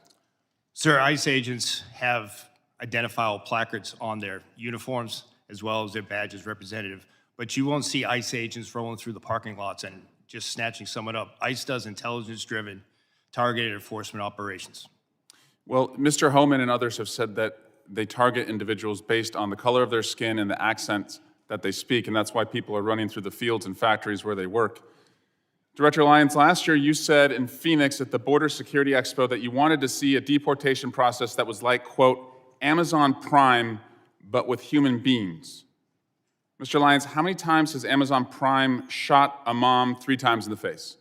Sir, ICE agents have identifiable placards on their uniforms as well as their badges representative, but you won't see ICE agents rolling through the parking lots and just snatching someone up. ICE does intelligence-driven, targeted enforcement operations. Well, Mr. Homan and others have said that they target individuals based on the color of their skin and the accents that they speak, and that's why people are running through the fields and factories where they work. Director Lyons, last year you said in Phoenix at the Border Security Expo that you wanted to see a deportation process that was like, quote, Amazon Prime, but with human beings. Mr. Lyons, how many times has Amazon Prime shot a mom 3 times in the face?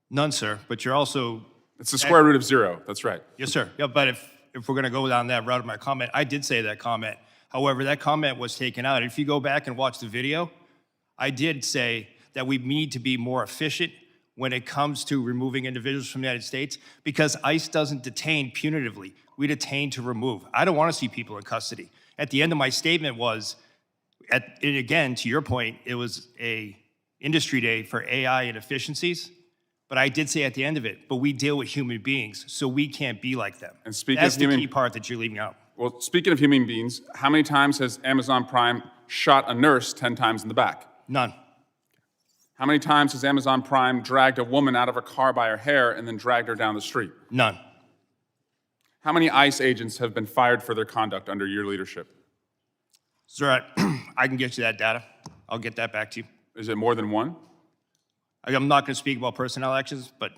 None, sir, but you're also... It's the square root of 0, that's right. Yes, sir. Yeah, but if we're going to go down that route of my comment, I did say that comment. However, that comment was taken out. If you go back and watch the video, I did say that we need to be more efficient when it comes to removing individuals from the United States because ICE doesn't detain punitively. We detain to remove. I don't want to see people in custody. At the end of my statement was, and again, to your point, it was a industry day for AI and efficiencies, but I did say at the end of it, but we deal with human beings, so we can't be like them. And speaking That's of the human- key part that you're leaving out. Well, speaking of human beings, how many times has Amazon Prime shot a nurse 10 times in the back? None. How many times has Amazon Prime dragged a woman out of her car by her hair and then dragged her down the street? None. How many ICE agents have been fired for their conduct under your leadership? Sir, I can get you that data. I'll get that back to you. Is it more than 1? I'm not going to speak about personnel actions, but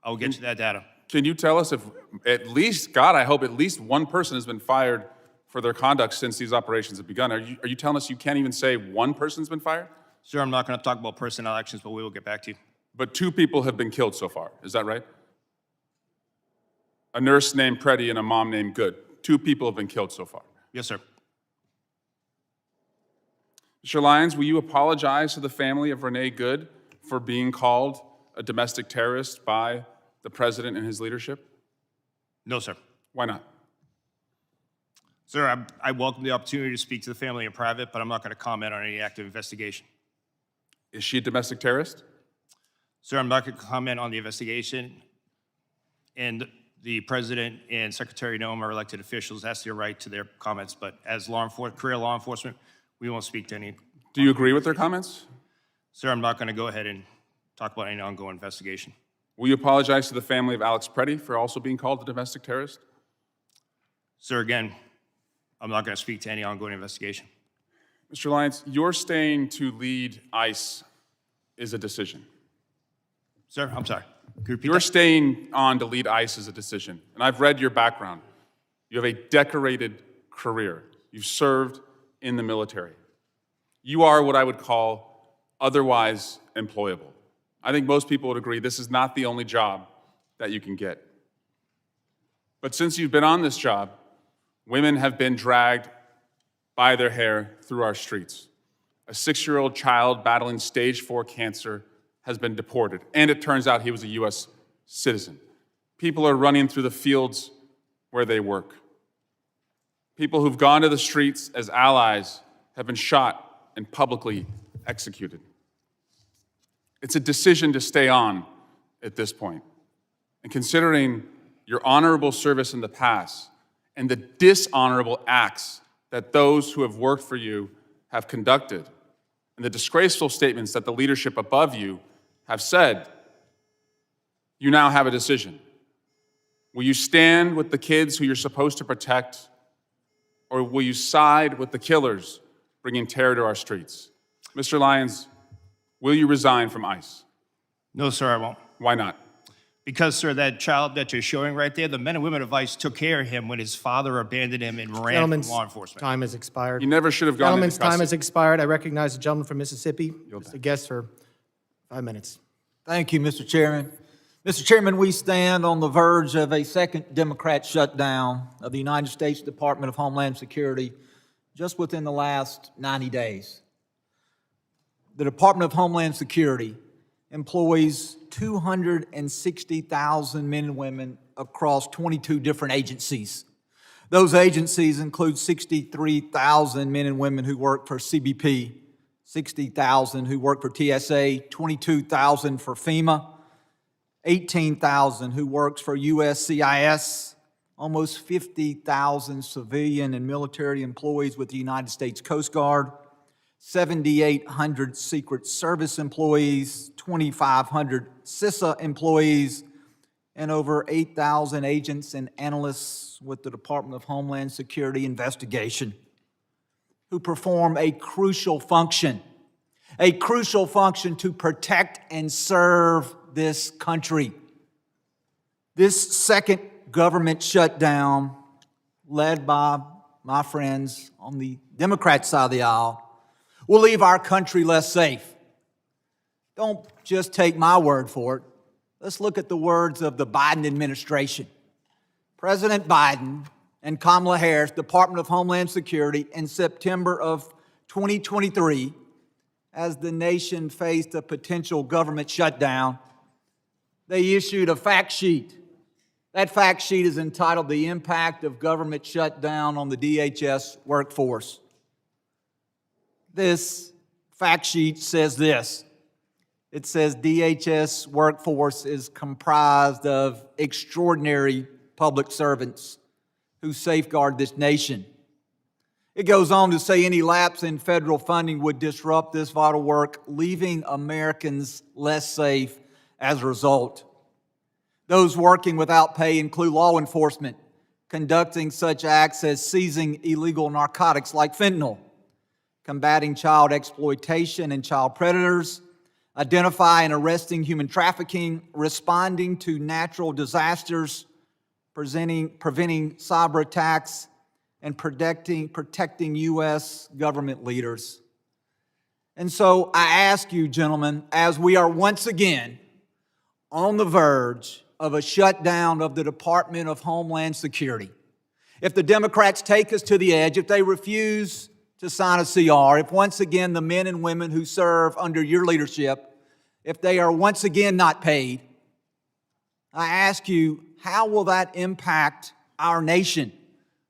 I'll get you that data. Can you tell us if at least, God, I hope at least 1 person has been fired for their conduct since these operations have begun? Are you telling us you can't even say 1 person's been fired? Sir, I'm not going to talk about personnel actions, but we will get back to you. But 2 people have been killed so far, is that right? A nurse named Preddy and a mom named Good. 2 people have been killed so far. Yes, sir. Mr. Lyons, will you apologize to the family of Renee Good for being called a domestic terrorist by the president and his leadership? No, sir. Why not? Sir, I welcome the opportunity to speak to the family in private, but I'm not going to comment on any active investigation. Is she a domestic terrorist? Sir, I'm not going to comment on the investigation, and the President and Secretary Noem are elected officials. That's their right to their comments, but as career law enforcement, we won't speak to any. Do you agree with their comments? Sir, I'm not going to go ahead and talk about any ongoing investigation. Will you apologize to the family of Alex Preddy for also being called a domestic terrorist? Sir, again, I'm not going to speak to any ongoing investigation. Mr. Lyons, your staying to lead ICE is a decision. Sir, I'm sorry. Could you repeat Your that? staying on to lead ICE is a decision. And I've read your background. You have a decorated career. You've served in the military. You are what I would call otherwise employable. I think most people would agree this is not the only job that you can get. But since you've been on this job, women have been dragged by their hair through our streets. A 6-year-old child battling stage 4 cancer has been deported, and it turns out he was a U.S. citizen. People are running through the fields where they work. People who've gone to the streets as allies have been shot and publicly executed. It's a decision to stay on at this point. And considering your honorable service in the past and the dishonorable acts that those who have worked for you have conducted, and the disgraceful statements that the leadership above you have said, you now have a decision. Will you stand with the kids who you're supposed to protect, or will you side with the killers bringing terror to our streets? Mr. Lyons, will you resign from ICE? No, sir, I won't. Why not? Because, sir, that child that you're showing right there, the men and women of ICE took care of him when his father abandoned him and ran from Gentlemen's law enforcement. time has expired. You never should have gone into Gentleman's time custody. has expired. I recognize the gentleman from Mississippi, Mr. Guest, for 5 minutes. Thank you, Mr. Chairman. Mr. Chairman, we stand on the verge of a second Democrat shutdown of the United States Department of Homeland Security just within the last 90 days. The Department of Homeland Security employs 260,000 men and women across 22 different agencies. Those agencies include 63,000 men and women who work for CBP, 60,000 who work for TSA, 22,000 for FEMA, 18,000 who works for USCIS, almost 50,000 civilian and military employees with the United States Coast Guard, 7,800 Secret Service employees, 2,500 CISA employees, and over 8,000 agents and analysts with the Department of Homeland Security investigation who perform a crucial function to protect and serve this country. This second government shutdown, led by my friends on the Democrat side of the aisle, will leave our country less safe. Don't just take my word for it. Let's look at the words of the Biden administration. President Biden and Kamala Harris, Department of Homeland Security, in September of 2023, as the nation faced a potential government shutdown, they issued a fact sheet. That fact sheet is entitled The Impact of Government Shutdown on the DHS Workforce. This fact sheet says this. It says DHS workforce is comprised of extraordinary public servants who safeguard this nation. It goes on to say any lapse in federal funding would disrupt this vital work, leaving Americans less safe as a result. Those working without pay include law enforcement, conducting such acts as seizing illegal narcotics like fentanyl, combating child exploitation and child predators, identifying and arresting human trafficking, responding to natural disasters, preventing cyber attacks, and protecting U.S. government leaders. And so I ask you, gentlemen, as we are once again on the verge of a shutdown of the Department of Homeland Security, if the Democrats take us to the edge, if they refuse to sign a CR, if once again the men and women who serve under your leadership, if they are once again not paid, I ask you, how will that impact our nation?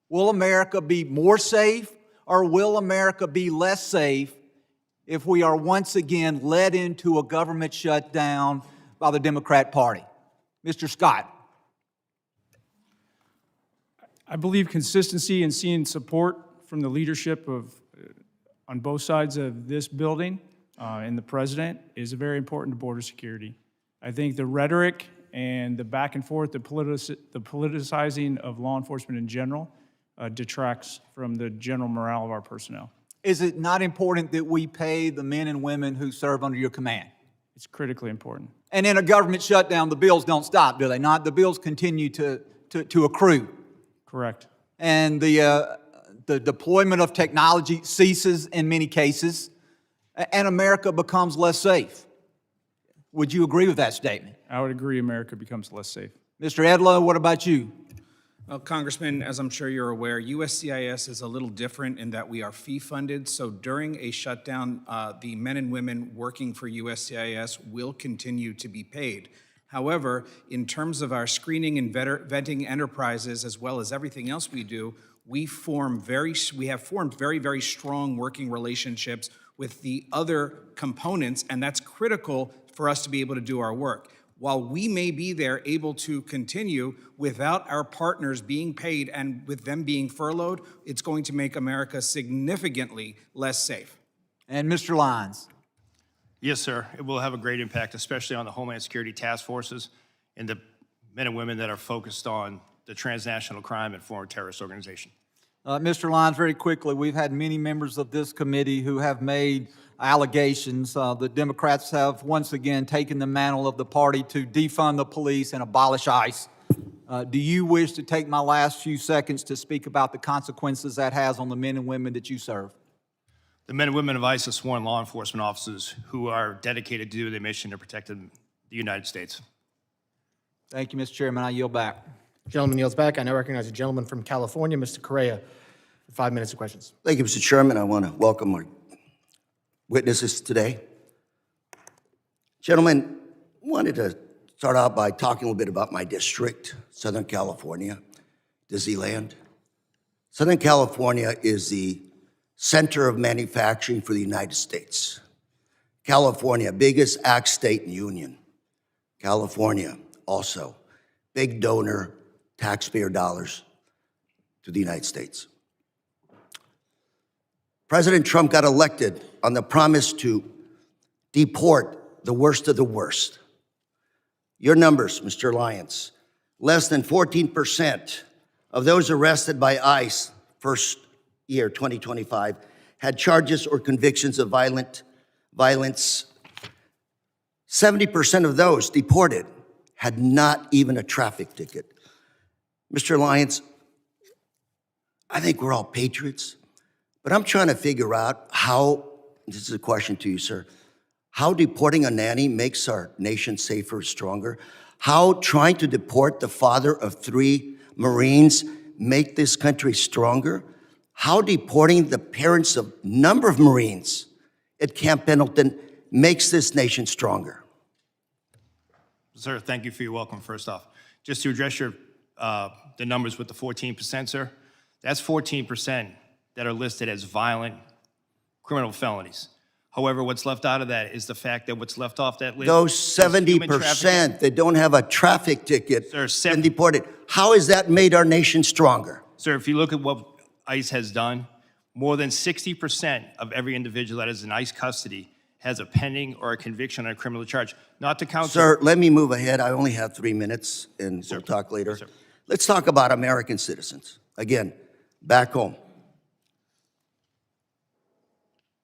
Will America be more safe, or will America be less safe if we are once again led into a government shutdown by the Democrat Party? Mr. Scott. I believe consistency and seeing support from the leadership of, on both sides of this building and the president is very important to border security. I think the rhetoric and the back and forth, the politicizing of law enforcement in general detracts from the general morale of our personnel. Is it not important that we pay the men and women who serve under your command? It's critically important. And in a government shutdown, the bills don't stop, do they not? The bills continue to accrue. Correct. And the deployment of technology ceases in many cases, and America becomes less safe. Would you agree with that statement? I would agree America becomes less safe. Mr. Edlow, what about you? Well, Congressman, as I'm sure you're aware, USCIS is a little different in that we are fee-funded. So during a shutdown, the men and women working for USCIS will continue to be paid. However, in terms of our screening and vetting enterprises, as well as everything else we do, we have formed very, very strong working relationships with the other components, and that's critical for us to be able to do our work. While we may be there able to continue without our partners being paid and with them being furloughed, it's going to make America significantly less safe. And Mr. Lyons. Yes, sir. It will have a great impact, especially on the Homeland Security task forces and the men and women that are focused on the transnational crime and foreign terrorist organization. Mr. Lyons, very quickly, we've had many members of this committee who have made allegations. The Democrats have once again taken the mantle of the party to defund the police and abolish ICE. Do you wish to take my last few seconds to speak about the consequences that has on the men and women that you serve? The men and women of ICE are sworn law enforcement officers who are dedicated to do their mission to protect the United States. Thank you, Mr. Chairman. I yield back. Gentleman yields back. I now recognize a gentleman from California, Mr. Correa, for 5 minutes of questions. Thank you, Mr. Chairman. I want to welcome our witnesses today. Gentlemen, wanted to start out by talking a little bit about my district, Southern California, Disneyland. Southern California is the center of manufacturing for the United States. California, biggest ag state in the Union. California, also, big donor, taxpayer dollars to the United States. President Trump got elected on the promise to deport the worst of the worst. Your numbers, Mr. Lyons, less than 14% of those arrested by ICE first year, 2025, had charges or convictions of violence. 70% of those deported had not even a traffic ticket. Mr. Lyons, I think we're all patriots, but I'm trying to figure out how, this is a question to you, sir, how deporting a nanny makes our nation safer, stronger, how trying to deport the father of 3 Marines make this country stronger, how deporting the parents of a number of Marines at Camp Pendleton makes this nation stronger. Sir, thank you for your welcome, first off. Just to address your, the numbers with the 14%, sir, that's 14% that are listed as violent criminal felonies. However, what's left out of that is the fact that what's left off that list. Those is human 70% that don't have a traffic ticket Sir, and deported, how has that made our nation stronger? Sir, if you look at what ICE has done, more than 60% of every individual that is in ICE custody has a pending or a conviction on a criminal charge. Not to count. Sir, let me move ahead. I only have 3 minutes, and we'll talk later. Yes, sir. Let's talk about American citizens. Again, back home.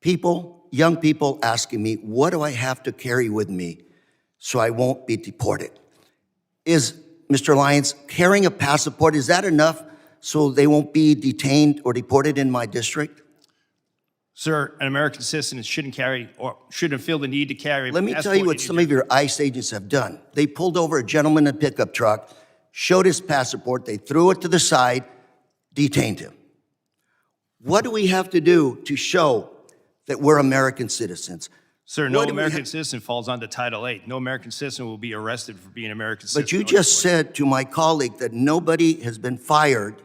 People, young people asking me, what do I have to carry with me so I won't be deported? Is, Mr. Lyons, carrying a passport, is that enough so they won't be detained or deported in my district? Sir, an American citizen shouldn't carry or shouldn't feel the need to carry. Let me tell you what some of your ICE agents have done. They pulled over a gentleman in a pickup truck, showed his passport, they threw it to the side, detained him. What do we have to do to show that we're American citizens? Sir, no What do we American ha- citizen falls under Title VIII. No American citizen will be arrested for being an American citizen. But you just said to my colleague that nobody has been fired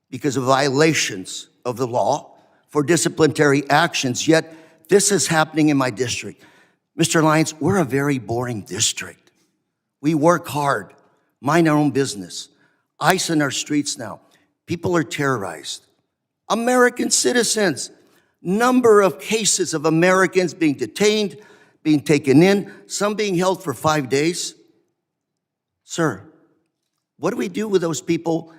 because of violations of the law for disciplinary actions, yet this is happening in my district. Mr. Lyons, we're a very boring district. We work hard, mind our own business. ICE in our streets now. People are terrorized. American citizens. Number of cases of Americans being detained, being taken in, some being held for 5 days. Sir, what do we do with those people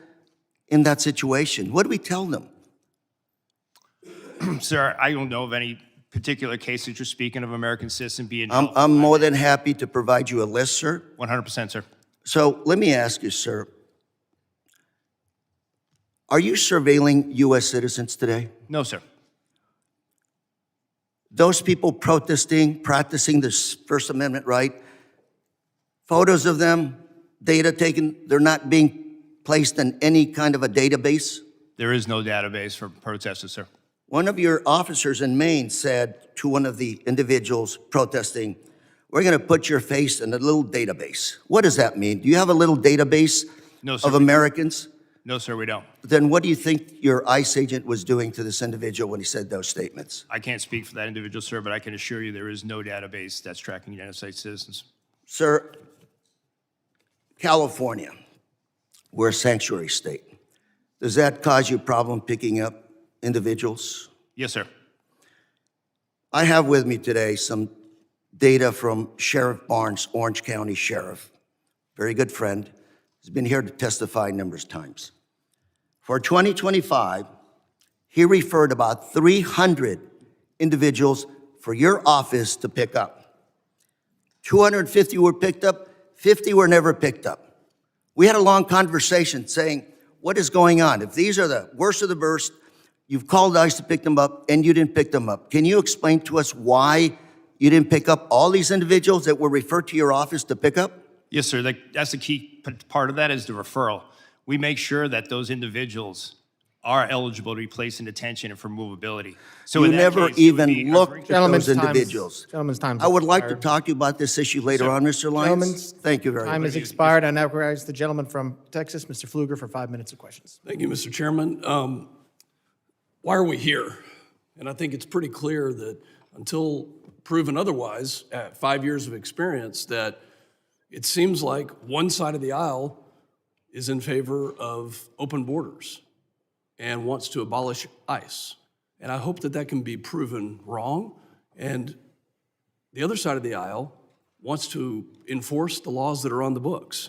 in that situation? What do we tell them? Sir, I don't know of any particular case that you're speaking of American citizen being held. I'm more than happy to provide you a list, sir. 100%, sir. So let me ask you, sir, are you surveilling U.S. citizens today? No, sir. Those people protesting, practicing this First Amendment right, photos of them, data taken, they're not being placed in any kind of a database? There is no database for protesters, sir. One of your officers in Maine said to one of the individuals protesting, we're going to put your face in a little database. What does that mean? Do you have a little database No, sir. of Americans? No, sir, we don't. Then what do you think your ICE agent was doing to this individual when he said those statements? I can't speak for that individual, sir, but I can assure you there is no database that's tracking United States citizens. Sir, California, we're a sanctuary state. Does that cause you a problem picking up individuals? Yes, sir. I have with me today some data from Sheriff Barnes, Orange County Sheriff, very good friend. He's been here to testify numerous times. For 2025, he referred about 300 individuals for your office to pick up. 250 were picked up, 50 were never picked up. We had a long conversation saying, what is going on? If these are the worst of the worst, you've called ICE to pick them up and you didn't pick them up. Can you explain to us why you didn't pick up all these individuals that were referred to your office to pick up? Yes, sir. That's the key part of that is the referral. We make sure that those individuals are eligible to be placed in detention and for movability. So You in that never case, it would even be looked at Gentleman's those time's- individuals. Gentleman's time's I would like to expired. talk to you about this issue later on, Mr. Lyons. Gentleman's Thank you very Time much. has expired. I now recognize the gentleman from Texas, Mr. Pfluger, for 5 minutes of questions. Thank you, Mr. Chairman. Why are we here? And I think it's pretty clear that until proven otherwise, at 5 years of experience, that it seems like one side of the aisle is in favor of open borders and wants to abolish ICE. And I hope that that can be proven wrong. And the other side of the aisle wants to enforce the laws that are on the books.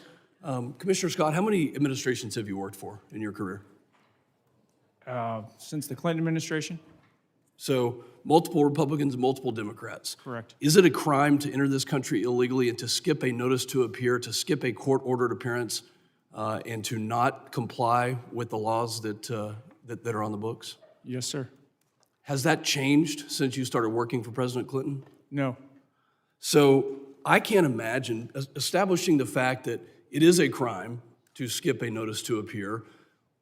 Commissioner Scott, how many administrations have you worked for in your career? Since the Clinton administration? So multiple Republicans and multiple Democrats. Correct. Is it a crime to enter this country illegally and to skip a notice to appear, to skip a court-ordered appearance, and to not comply with the laws that are on the books? Yes, sir. Has that changed since you started working for President Clinton? No. So I can't imagine establishing the fact that it is a crime to skip a notice to appear.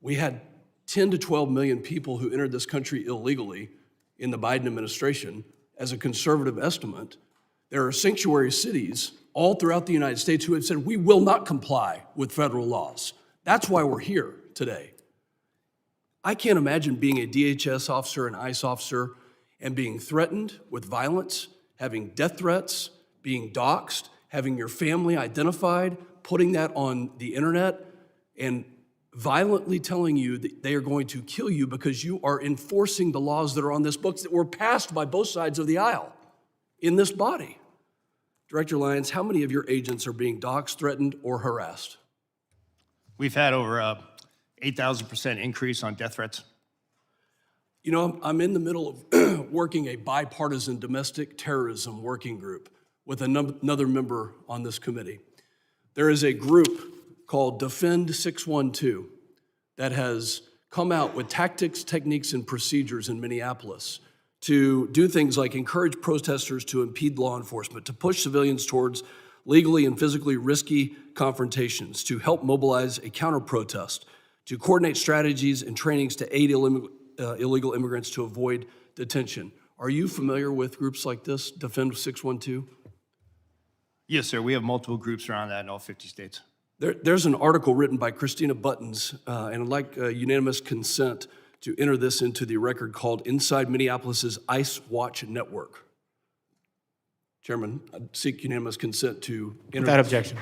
We had 10 to 12 million people who entered this country illegally in the Biden administration. As a conservative estimate, there are sanctuary cities all throughout the United States who have said, we will not comply with federal laws. That's why we're here today. I can't imagine being a DHS officer, an ICE officer, and being threatened with violence, having death threats, being doxxed, having your family identified, putting that on the internet, and violently telling you that they are going to kill you because you are enforcing the laws that are on this book that were passed by both sides of the aisle in this body. Director Lyons, how many of your agents are being doxxed, threatened, or harassed? We've had over 8,000% increase on death threats. You know, I'm in the middle of working a bipartisan domestic terrorism working group with another member on this committee. There is a group called Defend 612 that has come out with tactics, techniques, and procedures in Minneapolis to do things like encourage protesters to impede law enforcement, to push civilians towards legally and physically risky confrontations, to help mobilize a counter-protest, to coordinate strategies and trainings to aid illegal immigrants to avoid detention. Are you familiar with groups like this, Defend 612? Yes, sir. We have multiple groups around that in all 50 states. There's an article written by Christina Buttons, and I'd like unanimous consent to enter this into the record called Inside Minneapolis's ICE Watch Network. Chairman, I seek unanimous consent to enter. Without objection.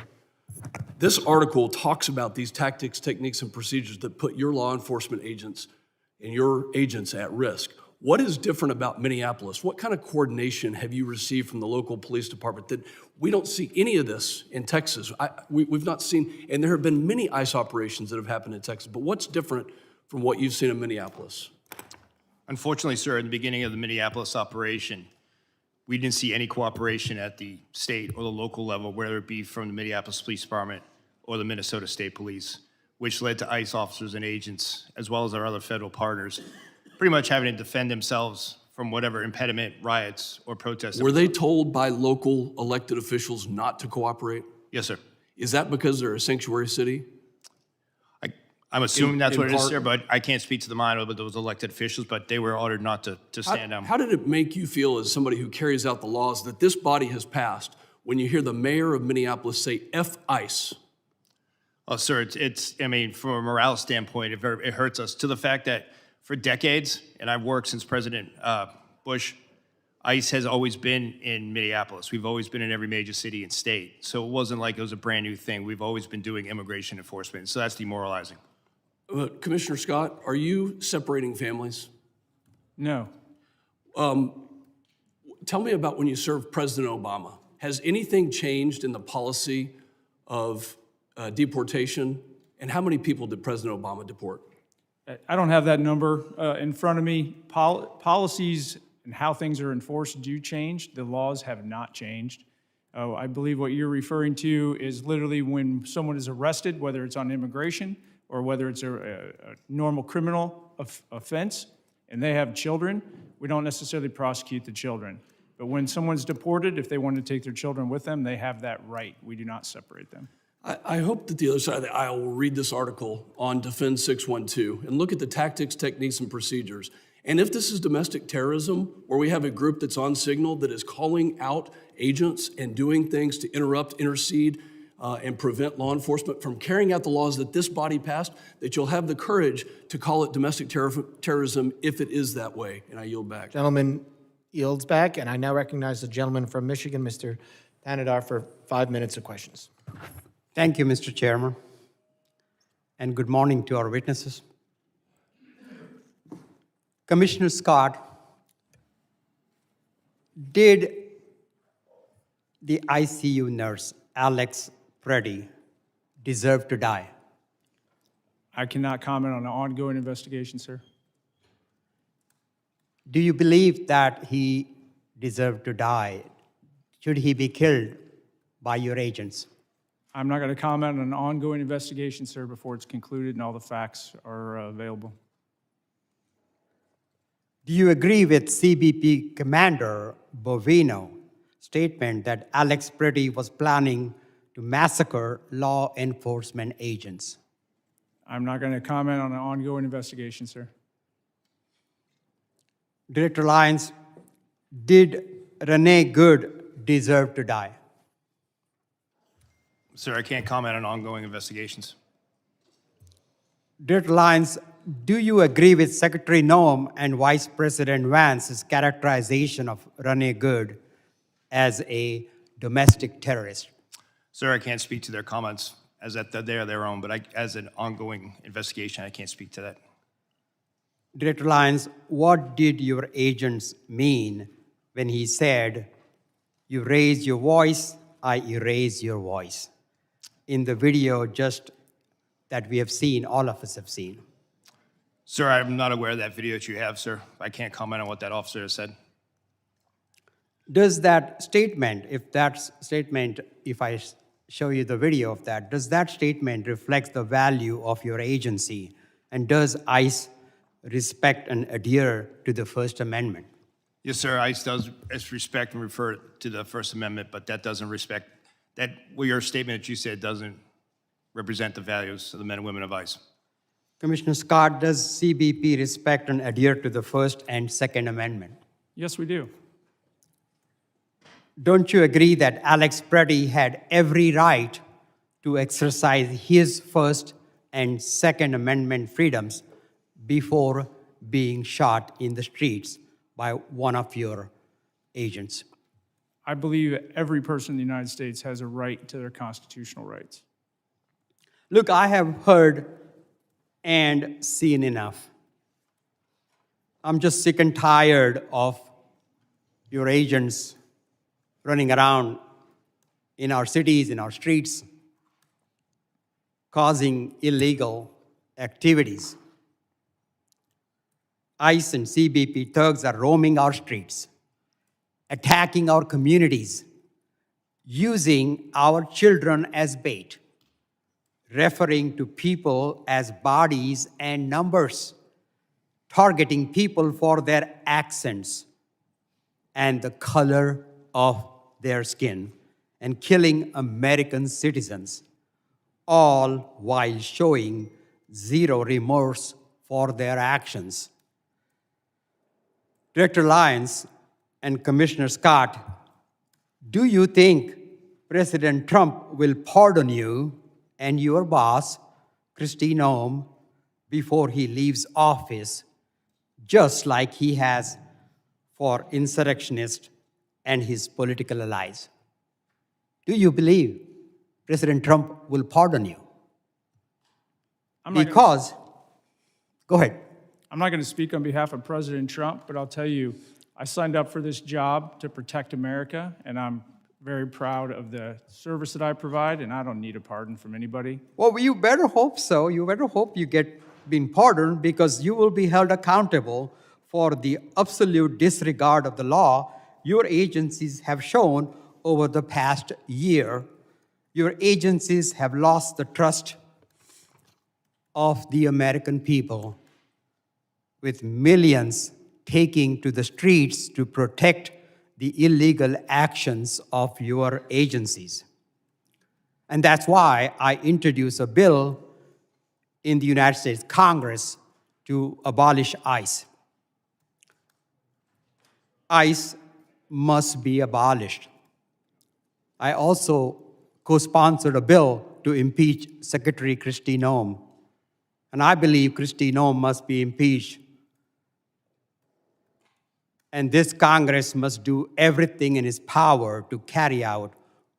This article talks about these tactics, techniques, and procedures that put your law enforcement agents and your agents at risk. What is different about Minneapolis? What kind of coordination have you received from the local police department that we don't see any of this in Texas? We've not seen, and there have been many ICE operations that have happened in Texas, but what's different from what you've seen in Minneapolis? Unfortunately, sir, in the beginning of the Minneapolis operation, we didn't see any cooperation at the state or the local level, whether it be from the Minneapolis Police Department or the Minnesota State Police, which led to ICE officers and agents, as well as our other federal partners, pretty much having to defend themselves from whatever impediment, riots, or protests. Were they told by local elected officials not to cooperate? Yes, sir. Is that because they're a sanctuary city? I'm assuming that's in what it is, part- sir, but I can't speak to the mind of those elected officials, but they were ordered not to stand down. How did it make you feel as somebody who carries out the laws that this body has passed when you hear the mayor of Minneapolis say F ICE? Well, sir, I mean, from a morale standpoint, it hurts us to the fact that for decades, and I've worked since President Bush, ICE has always been in Minneapolis. We've always been in every major city and state. So it wasn't like it was a brand new thing. We've always been doing immigration enforcement. So that's demoralizing. Commissioner Scott, are you separating families? No. Tell me about when you served President Obama. Has anything changed in the policy of deportation? And how many people did President Obama deport? I don't have that number in front of me. Policies and how things are enforced do change. The laws have not changed. I believe what you're referring to is literally when someone is arrested, whether it's on immigration or whether it's a normal criminal offense, and they have children, we don't necessarily prosecute the children. But when someone's deported, if they want to take their children with them, they have that right. We do not separate them. I hope that the other side of the aisle will read this article on Defend 612 and look at the tactics, techniques, and procedures. And if this is domestic terrorism, where we have a group that's on signal that is calling out agents and doing things to interrupt, intercede, and prevent law enforcement from carrying out the laws that this body passed, that you'll have the courage to call it domestic terrorism if it is that way. And I yield back. Gentleman yields back, and I now recognize the gentleman from Michigan, Mr. Tanadar, for 5 minutes of questions. Thank you, Mr. Chairman, and good morning to our witnesses. Commissioner Scott, did the ICU nurse, Alex Preddy, deserve to die? I cannot comment on an ongoing investigation, sir. Do you believe that he deserved to die? Should he be killed by your agents? I'm not going to comment on an ongoing investigation, sir, before it's concluded and all the facts are available. Do you agree with CBP Commander Bovino's statement that Alex Preddy was planning to massacre law enforcement agents? I'm not going to comment on an ongoing investigation, sir. Director Lyons, did Renee Good deserve to die? Sir, I can't comment on ongoing investigations. Director Lyons, do you agree with Secretary Noem and Vice President Vance's characterization of Renee Good as a domestic terrorist? Sir, I can't speak to their comments as that they are their own, but as an ongoing investigation, I can't speak to that. Director Lyons, what did your agents mean when he said, "You raise your voice, I erase your voice"? In the video just that we have seen, all of us have seen. Sir, I'm not aware of that video that you have, sir. I can't comment on what that officer has said. Does that statement, if I show you the video of that, does that statement reflect the value of your agency? And does ICE respect and adhere to the First Amendment? Yes, sir, ICE does respect and refer to the First Amendment, but that doesn't respect, your statement that you said doesn't represent the values of the men and women of ICE. Commissioner Scott, does CBP respect and adhere to the First and Second Amendment? Yes, we do. Don't you agree that Alex Preddy had every right to exercise his First and Second Amendment freedoms before being shot in the streets by one of your agents? I believe that every person in the United States has a right to their constitutional rights. Look, I have heard and seen enough. I'm just sick and tired of your agents running around in our cities, in our streets, causing illegal activities. ICE and CBP thugs are roaming our streets, attacking our communities, using our children as bait, referring to people as bodies and numbers, targeting people for their accents and the color of their skin, and killing American citizens, all while showing zero remorse for their actions. Director Lyons and Commissioner Scott, do you think President Trump will pardon you and your boss, Kristi Noem, before he leaves office, just like he has for insurrectionists and his political allies? Do you believe President Trump will pardon you? Because, go ahead. I'm not going to speak on behalf of President Trump, but I'll tell you, I signed up for this job to protect America, and I'm very proud of the service that I provide, and I don't need a pardon from anybody. Well, you better hope so. You better hope you get been pardoned, because you will be held accountable for the absolute disregard of the law your agencies have shown over the past year. Your agencies have lost the trust of the American people, with millions taking to the streets to protect the illegal actions of your agencies. And that's why I introduced a bill in the United States Congress to abolish ICE. ICE must be abolished. I also co-sponsored a bill to impeach Secretary Kristi Noem. And I believe Kristi Noem must be impeached. And this Congress must do everything in its power to carry out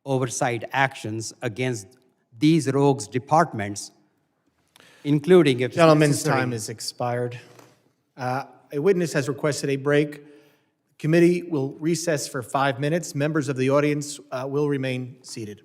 oversight actions against these rogues departments, including, if Gentleman's necessary, time has expired. A witness has requested a break. Committee will recess for 5 minutes. Members of the audience will remain seated.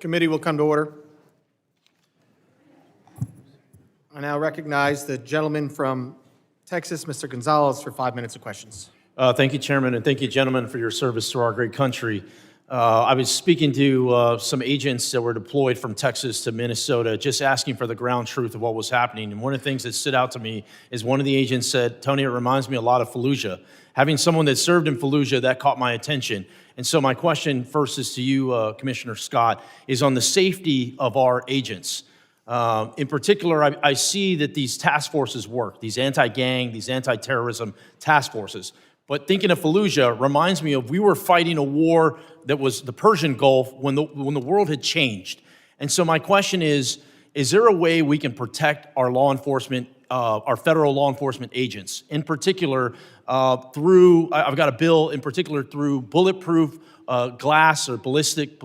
Committee will come to order. I now recognize the gentleman from Texas, Mr. Gonzalez, for 5 minutes of questions. Thank you, Chairman, and thank you, gentlemen, for your service to our great country. I was speaking to some agents that were deployed from Texas to Minnesota, just asking for the ground truth of what was happening. And one of the things that stood out to me is one of the agents said, "Tony, it reminds me a lot of Fallujah." Having someone that served in Fallujah, that caught my attention. And so my question first is to you, Commissioner Scott, is on the safety of our agents. In particular, I see that these task forces work, these anti-gang, these anti-terrorism task forces. But thinking of Fallujah reminds me of we were fighting a war that was the Persian Gulf when the world had changed. And so my question is there a way we can protect our law enforcement, our federal law enforcement agents, in particular through, I've got a bill in particular through bulletproof glass or ballistic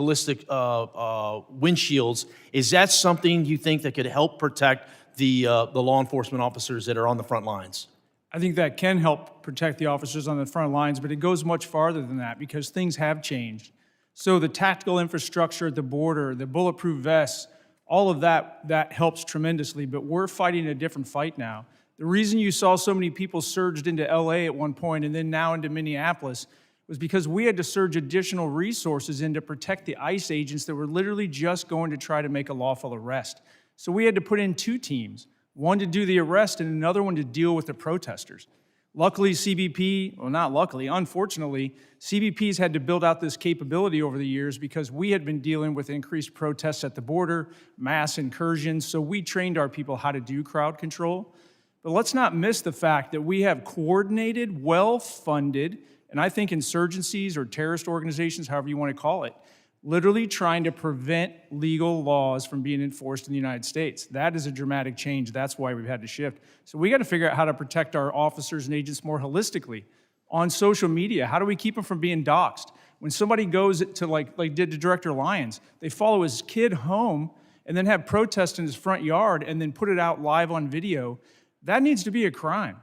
windshields. Is that something you think that could help protect the law enforcement officers that are on the front lines? I think that can help protect the officers on the front lines, but it goes much farther than that because things have changed. So the tactical infrastructure at the border, the bulletproof vests, all of that helps tremendously, but we're fighting a different fight now. The reason you saw so many people surged into LA at one point and then now into Minneapolis was because we had to surge additional resources in to protect the ICE agents that were literally just going to try to make a lawful arrest. So we had to put in two teams, one to do the arrest and another one to deal with the protesters. Luckily, CBP, well, not luckily, unfortunately, CBP's had to build out this capability over the years because we had been dealing with increased protests at the border, mass incursions, so we trained our people how to do crowd control. But let's not miss the fact that we have coordinated, well-funded, and I think insurgencies or terrorist organizations, however you want to call it, literally trying to prevent legal laws from being enforced in the United States. That is a dramatic change. That's why we've had to shift. So we got to figure out how to protect our officers and agents more holistically. On social media, how do we keep them from being doxxed? When somebody goes to, like did to Director Lyons, they follow his kid home and then have protests in his front yard and then put it out live on video. That needs to be a crime.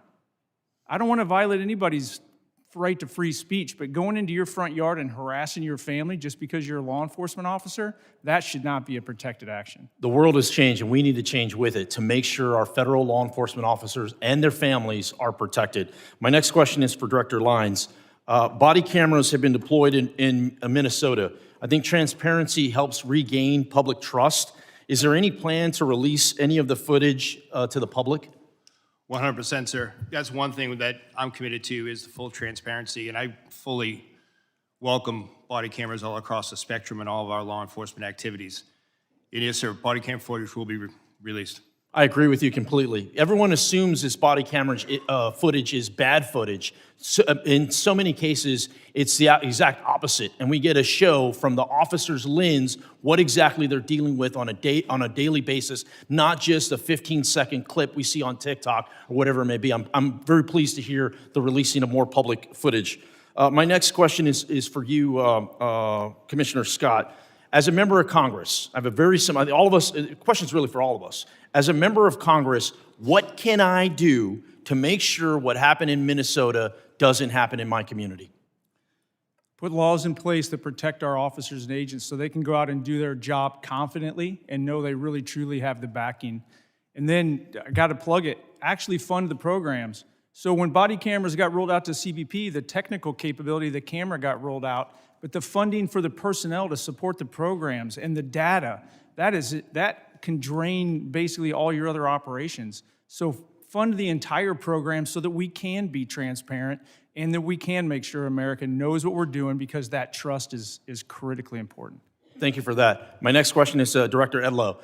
I don't want to violate anybody's right to free speech, but going into your front yard and harassing your family just because you're a law enforcement officer, that should not be a protected action. The world has changed, and we need to change with it to make sure our federal law enforcement officers and their families are protected. My next question is for Director Lyons. Body cameras have been deployed in Minnesota. I think transparency helps regain public trust. Is there any plan to release any of the footage to the public? 100%, sir. That's one thing that I'm committed to is the full transparency, and I fully welcome body cameras all across the spectrum in all of our law enforcement activities. And yes, sir, body cam footage will be released. I agree with you completely. Everyone assumes this body camera footage is bad footage. So, in so many cases, it's the exact opposite, and we get a show from the officer's lens what exactly they're dealing with on a daily basis, not just a 15-second clip we see on TikTok or whatever it may be. I'm very pleased to hear the releasing of more public footage. My next question is for you, Commissioner Scott. As a member of Congress, I have a very similar, all of us, the question's really for all of us. As a member of Congress, what can I do to make sure what happened in Minnesota doesn't happen in my community? Put laws in place that protect our officers and agents so they can go out and do their job confidently and know they really truly have the backing. And then, I gotta plug it, actually fund the programs. So when body cameras got rolled out to CBP, the technical capability of the camera got rolled out, but the funding for the personnel to support the programs and the data, that can drain basically all your other operations. So fund the entire program so that we can be transparent and that we can make sure America knows what we're doing because that trust is critically important. Thank you for that. My next question is Director Edlow.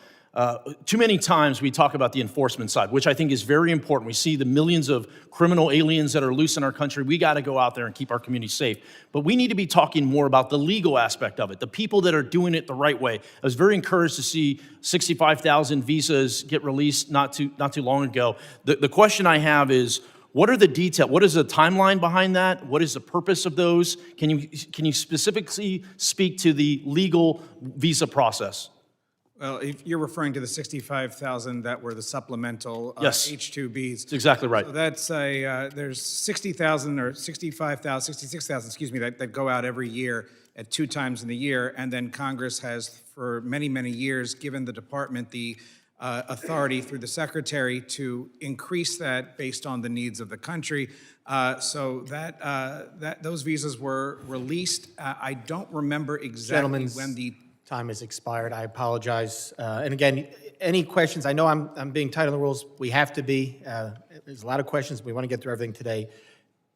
Too many times we talk about the enforcement side, which I think is very important. We see the millions of criminal aliens that are loose in our country. We got to go out there and keep our community safe. But we need to be talking more about the legal aspect of it, the people that are doing it the right way. I was very encouraged to see 65,000 visas get released not too long ago. The question I have is, what are the details? What is the timeline behind that? What is the purpose of those? Can you specifically speak to the legal visa process? Well, if you're referring to the 65,000 that were the supplemental Yes. H-2Bs. That's exactly right. So that's there's 60,000 or 65,000, 66,000, excuse me, that go out every year at 2 times in the year. And then Congress has, for many, many years, given the department the authority through the secretary to increase that based on the needs of the country. So those visas were released. I don't remember exactly Gentlemen's when the time has expired. I apologize. And again, any questions? I know I'm being tight on the rules. We have to be. There's a lot of questions. We want to get through everything today.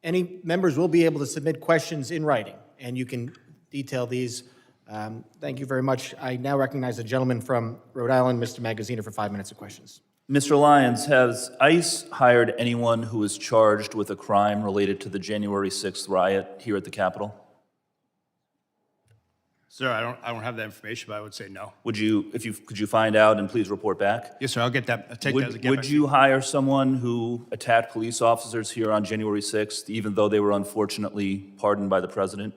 Any members will be able to submit questions in writing, and you can detail these. Thank you very much. I now recognize the gentleman from Rhode Island, Mr. Magaziner, for 5 minutes of questions. Mr. Lyons, has ICE hired anyone who is charged with a crime related to the January 6th riot here at the Capitol? Sir, I don't have that information, but I would say no. Could you find out and please report back? Yes, sir, I'll get that, I'll take that as a get Would back. you hire someone who attacked police officers here on January 6th, even though they were unfortunately pardoned by the president?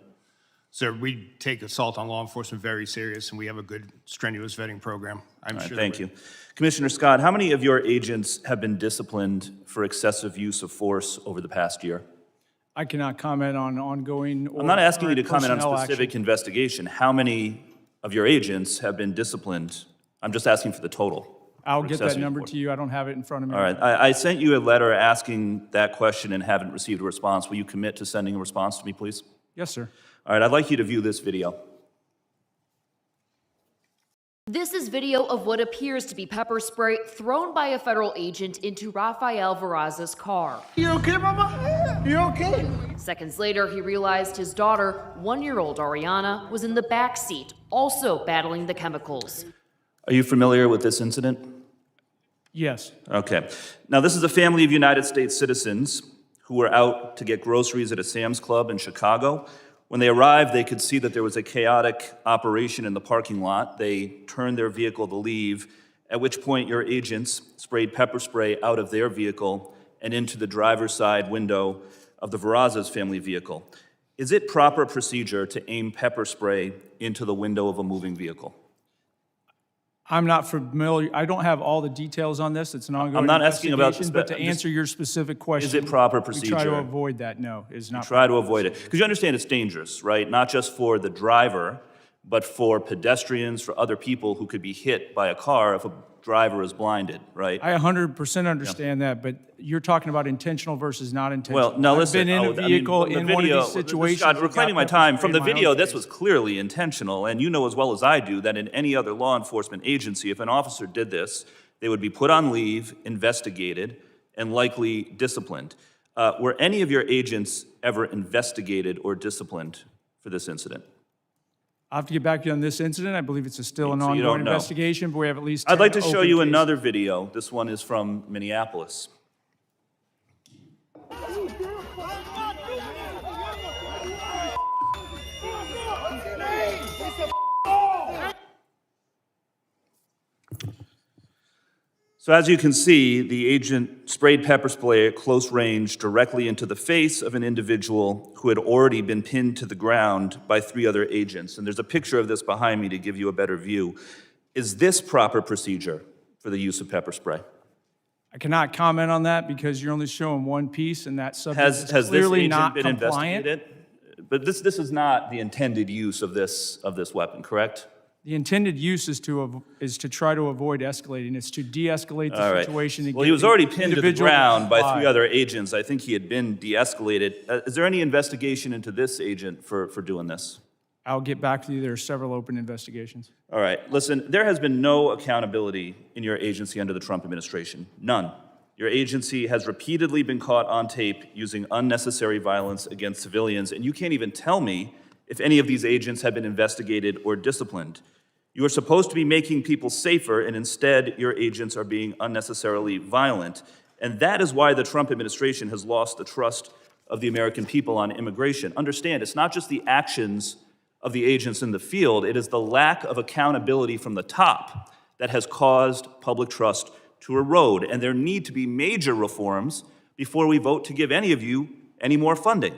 Sir, we take assault on law enforcement very serious, and we have a good, strenuous vetting program. I'm All right, sure. thank you. Commissioner Scott, how many of your agents have been disciplined for excessive use of force over the past year? I cannot comment on ongoing or I'm not asking you to current comment on personnel specific action. investigation. How many of your agents have been disciplined? I'm just asking for the total. I'll for get that excessive number force. to you. I don't have it in front of me. All right, I sent you a letter asking that question and haven't received a response. Will you commit to sending a response to me, please? Yes, sir. All right, I'd like you to view this video. This is video of what appears to be pepper spray thrown by a federal agent into Rafael Verraz's car. You okay, Mama? You okay? Seconds later, he realized his daughter, 1-year-old Ariana, was in the back seat, also battling the chemicals. Are you familiar with this incident? Yes. Okay. Now, this is a family of United States citizens who were out to get groceries at a Sam's Club in Chicago. When they arrived, they could see that there was a chaotic operation in the parking lot. They turned their vehicle to leave, at which point your agents sprayed pepper spray out of their vehicle and into the driver's side window of the Verraz's family vehicle. Is it proper procedure to aim pepper spray into the window of a moving vehicle? I'm not familiar. I don't have all the details on this. It's an ongoing I'm not asking about investigation, the but to I'm just- answer your specific question, Is it proper we try to procedure? avoid that. No, it's not. Try to avoid it. Because you understand it's dangerous, right? Not just for the driver, but for pedestrians, for other people who could be hit by a car if a driver is blinded, right? I 100% understand that, but you're talking about intentional versus not intentional. Well, now listen. I've been in a vehicle from the in one of video- these situations. Scott, and reclaiming got my pepper time. spray From the in my video, own this face. was clearly intentional, and you know as well as I do that in any other law enforcement agency, if an officer did this, they would be put on leave, investigated, and likely disciplined. Were any of your agents ever investigated or disciplined for this incident? I'll have to get back to you on this incident. I believe it's still an So you don't ongoing know. investigation, but we have at least I'd like 10 to show open you cases. another video. This one is from Minneapolis. So as you can see, the agent sprayed pepper spray at close range directly into the face of an individual who had already been pinned to the ground by 3 other agents. And there's a picture of this behind me to give you a better view. Is this proper procedure for the use of pepper spray? I cannot comment on that because you're only showing one piece, and that subject Has is this clearly agent not been compliant. investigated? But this is not the intended use of this weapon, correct? The intended use is to try to avoid escalating. It's to de-escalate All the right. situation. And Well, get he was the already pinned to the individual ground by comply. 3 other agents. I think he had been de-escalated. Is there any investigation into this agent for doing this? I'll get back to you. There are several open investigations. All right, listen, there has been no accountability in your agency under the Trump administration. None. Your agency has repeatedly been caught on tape using unnecessary violence against civilians, and you can't even tell me if any of these agents have been investigated or disciplined. You are supposed to be making people safer, and instead, your agents are being unnecessarily violent. And that is why the Trump administration has lost the trust of the American people on immigration. Understand, it's not just the actions of the agents in the field, it is the lack of accountability from the top that has caused public trust to erode. And there need to be major reforms before we vote to give any of you any more funding.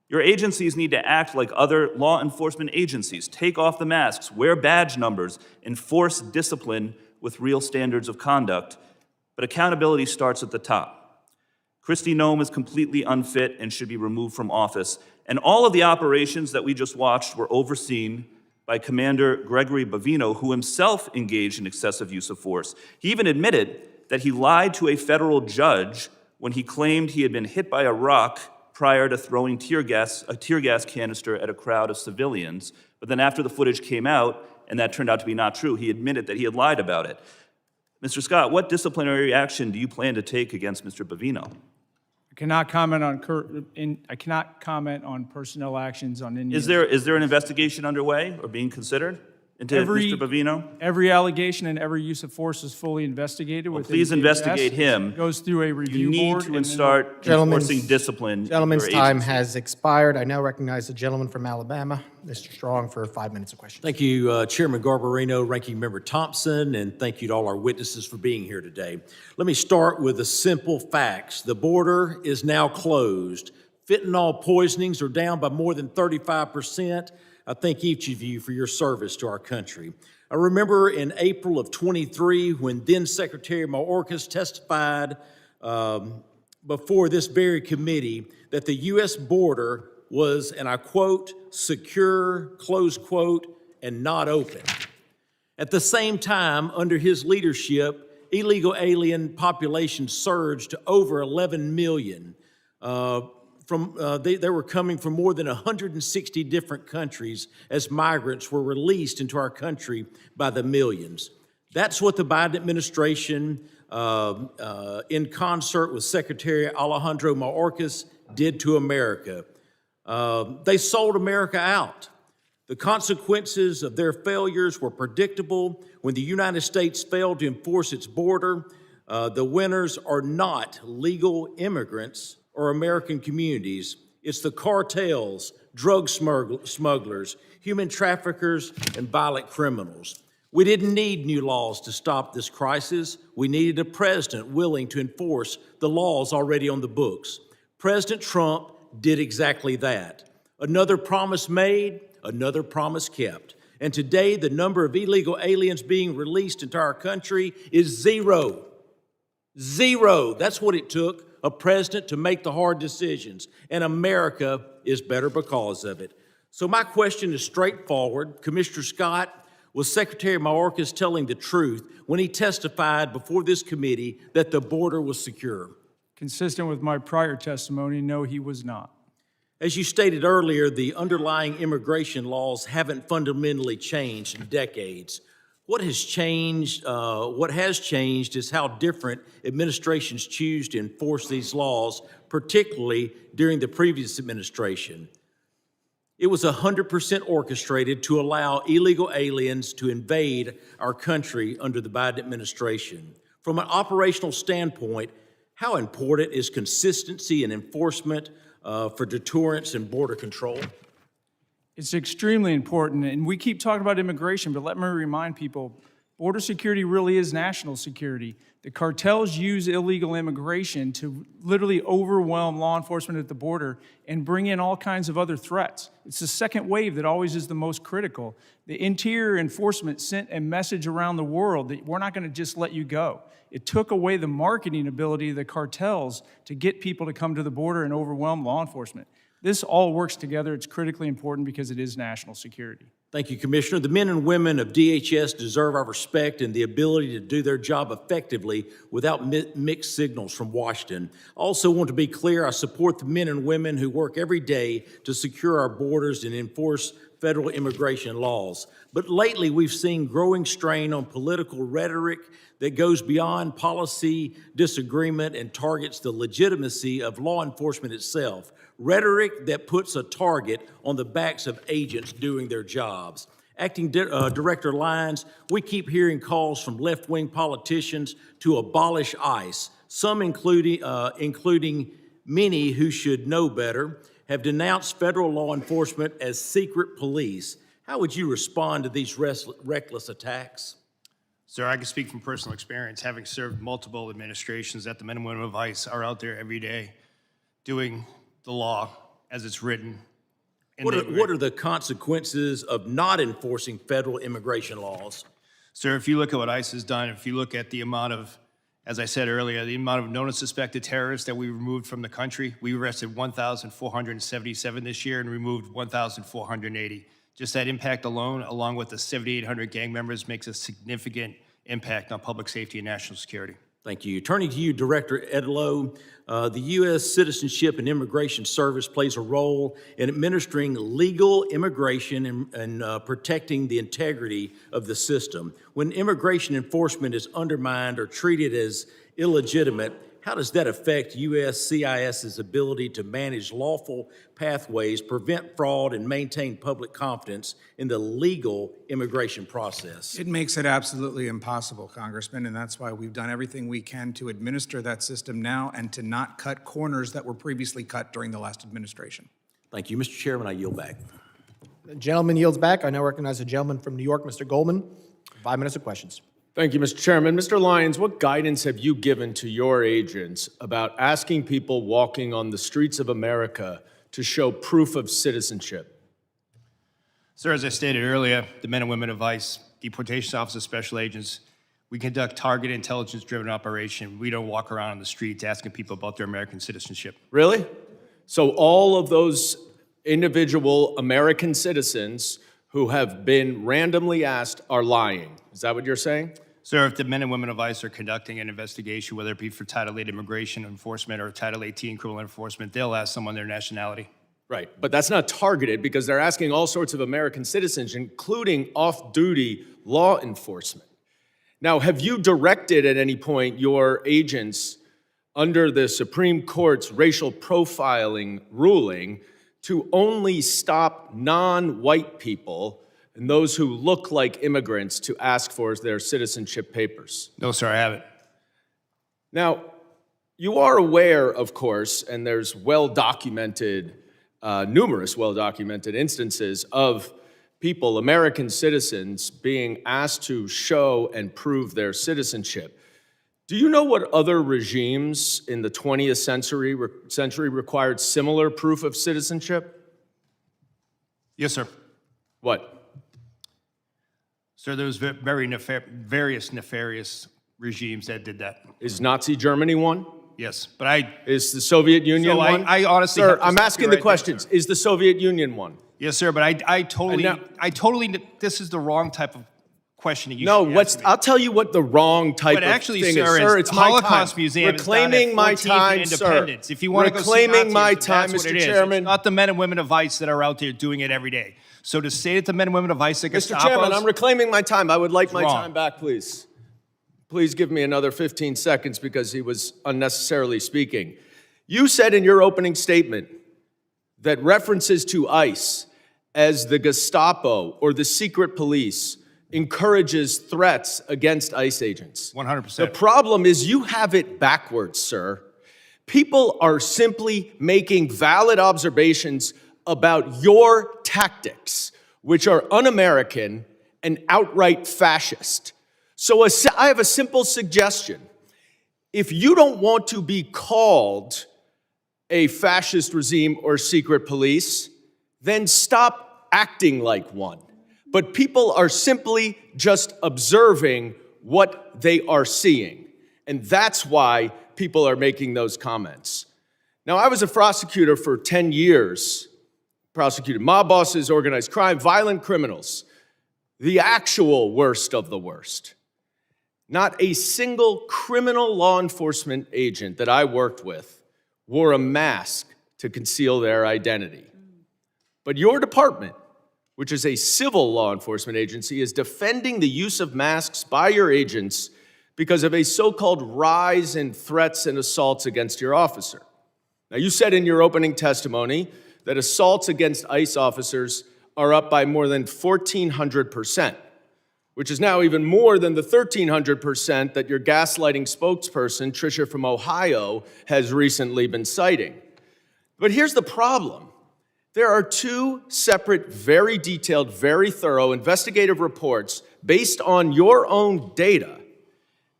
Your agencies need to act like other law enforcement agencies. Take off the masks, wear badge numbers, enforce discipline with real standards of conduct. But accountability starts at the top. Kristi Noem is completely unfit and should be removed from office. And all of the operations that we just watched were overseen by Commander Gregory Bavino, who himself engaged in excessive use of force. He even admitted that he lied to a federal judge when he claimed he had been hit by a rock prior to throwing a tear gas canister at a crowd of civilians. But then after the footage came out, and that turned out to be not true, he admitted that he had lied about it. Mr. Scott, what disciplinary action do you plan to take against Mr. Bavino? I cannot comment on personnel actions on any. Is there an investigation underway or being considered into Mr. Bavino? Every allegation and every use of force is fully investigated. Well, within please DHS. investigate him. It goes through a review You need board. to and then start enforcing discipline. in Gentleman's your time agency. has expired. I now recognize the gentleman from Alabama, Mr. Strong, for 5 minutes of questions. Thank you, Chairman Garbarino, Ranking Member Thompson, and thank you to all our witnesses for being here today. Let me start with the simple facts. The border is now closed. Fentanyl poisonings are down by more than 35%. I thank each of you for your service to our country. I remember in April of 23 when then Secretary Mayorkas testified before this very committee that the U.S. border was, and I quote, secure, close quote, and not open. At the same time, under his leadership, illegal alien population surged to over 11 million. They were coming from more than 160 different countries as migrants were released into our country by the millions. That's what the Biden administration, in concert with Secretary Alejandro Mayorkas, did to America. They sold America out. The consequences of their failures were predictable. When the United States failed to enforce its border, the winners are not legal immigrants or American communities. It's the cartels, drug smugglers, human traffickers, and violent criminals. We didn't need new laws to stop this crisis. We needed a president willing to enforce the laws already on the books. President Trump did exactly that. Another promise made, another promise kept. And today, the number of illegal aliens being released into our country is zero. Zero. That's what it took a president to make the hard decisions, and America is better because of it. So my question is straightforward. Commissioner Scott, was Secretary Mayorkas telling the truth when he testified before this committee that the border was secure? Consistent with my prior testimony, no, he was not. As you stated earlier, the underlying immigration laws haven't fundamentally changed in decades. What has changed is how different administrations choose to enforce these laws, particularly during the previous administration. It was 100% orchestrated to allow illegal aliens to invade our country under the Biden administration. From an operational standpoint, how important is consistency and enforcement for deterrence and border control? It's extremely important, and we keep talking about immigration, but let me remind people, border security really is national security. The cartels use illegal immigration to literally overwhelm law enforcement at the border and bring in all kinds of other threats. It's the second wave that always is the most critical. The Interior Enforcement sent a message around the world that we're not going to just let you go. It took away the marketing ability of the cartels to get people to come to the border and overwhelm law enforcement. This all works together. It's critically important because it is national security. Thank you, Commissioner. The men and women of DHS deserve our respect and the ability to do their job effectively without mixed signals from Washington. I also want to be clear, I support the men and women who work every day to secure our borders and enforce federal immigration laws. But lately, we've seen growing strain on political rhetoric that goes beyond policy disagreement and targets the legitimacy of law enforcement itself. Rhetoric that puts a target on the backs of agents doing their jobs. Acting Director Lyons, we keep hearing calls from left-wing politicians to abolish ICE. Some, including many who should know better, have denounced federal law enforcement as secret police. How would you respond to these reckless attacks? Sir, I can speak from personal experience, having served multiple administrations, that the men and women of ICE are out there every day doing the law as it's written. What are the consequences of not enforcing federal immigration laws? Sir, if you look at what ICE has done, if you look at the amount of, as I said earlier, the amount of known and suspected terrorists that we removed from the country, we arrested 1,477 this year and removed 1,480. Just that impact alone, along with the 7,800 gang members, makes a significant impact on public safety and national security. Thank you. Turning to you, Director Edlow, the U.S. Citizenship and Immigration Service plays a role in administering legal immigration and protecting the integrity of the system. When immigration enforcement is undermined or treated as illegitimate, how does that affect USCIS's ability to manage lawful pathways, prevent fraud, and maintain public confidence in the legal immigration process? It makes it absolutely impossible, Congressman, and that's why we've done everything we can to administer that system now and to not cut corners that were previously cut during the last administration. Thank you. Mr. Chairman, I yield back. The gentleman yields back. I now recognize the gentleman from New York, Mr. Goldman. 5 minutes of questions. Thank you, Mr. Chairman. Mr. Lyons, what guidance have you given to your agents about asking people walking on the streets of America to show proof of citizenship? Sir, as I stated earlier, the men and women of ICE, deportation officers, special agents, we conduct targeted intelligence-driven operation. We don't walk around on the streets asking people about their American citizenship. Really? So all of those individual American citizens who have been randomly asked are lying. Is that what you're saying? Sir, if the men and women of ICE are conducting an investigation, whether it be for Title VIII immigration enforcement or Title 18 criminal enforcement, they'll ask someone their nationality. Right, but that's not targeted because they're asking all sorts of American citizens, including off-duty law enforcement. Now, have you directed at any point your agents under the Supreme Court's racial profiling ruling to only stop non-white people and those who look like immigrants to ask for their citizenship papers? No, sir, I haven't. Now, you are aware, of course, and there's well-documented, numerous well-documented instances of people, American citizens, being asked to show and prove their citizenship. Do you know what other regimes in the 20th century required similar proof of citizenship? Yes, sir. What? Sir, there was various nefarious regimes that did that. Is Nazi Germany one? Yes, but Is the Soviet Union one? I honestly, Sir, have to I'm stop you asking the right questions. there, sir. Is the Soviet Union one? Yes, sir, but I totally, this is the wrong type of questioning. You No, should be what's? asking me. I'll tell you what the wrong type But of actually, thing sir, is. Sir, is it's the my Holocaust time. Museum is down Reclaiming at my 14th time, and sir. Independence. If you want to go see Reclaiming my Nazism, time, that's what Mr. it is. Chairman. It's not the men and women of ICE that are out there doing it every day. So to say that the men and women of ICE are Mr. Chairman, I'm reclaiming my time. I would like my wrong. time back, please. Please give me another 15 seconds because he was unnecessarily speaking. You said in your opening statement that references to ICE as the Gestapo or the secret police encourages threats against ICE agents. 100%. The problem is you have it backwards, sir. People are simply making valid observations about your tactics, which are un-American and outright fascist. So I have a simple suggestion. If you don't want to be called a fascist regime or secret police, then stop acting like one. But people are simply just observing what they are seeing. And that's why people are making those comments. Now, I was a prosecutor for 10 years, prosecuted mob bosses, organized crime, violent criminals, the actual worst of the worst. Not a single criminal law enforcement agent that I worked with wore a mask to conceal their identity. But your department, which is a civil law enforcement agency, is defending the use of masks by your agents because of a so-called rise in threats and assaults against your officer. Now, you said in your opening testimony that assaults against ICE officers are up by more than 1,400%, which is now even more than the 1,300% that your gaslighting spokesperson, Tricia from Ohio, has recently been citing. But here's the problem. There are two separate, very detailed, very thorough investigative reports based on your own data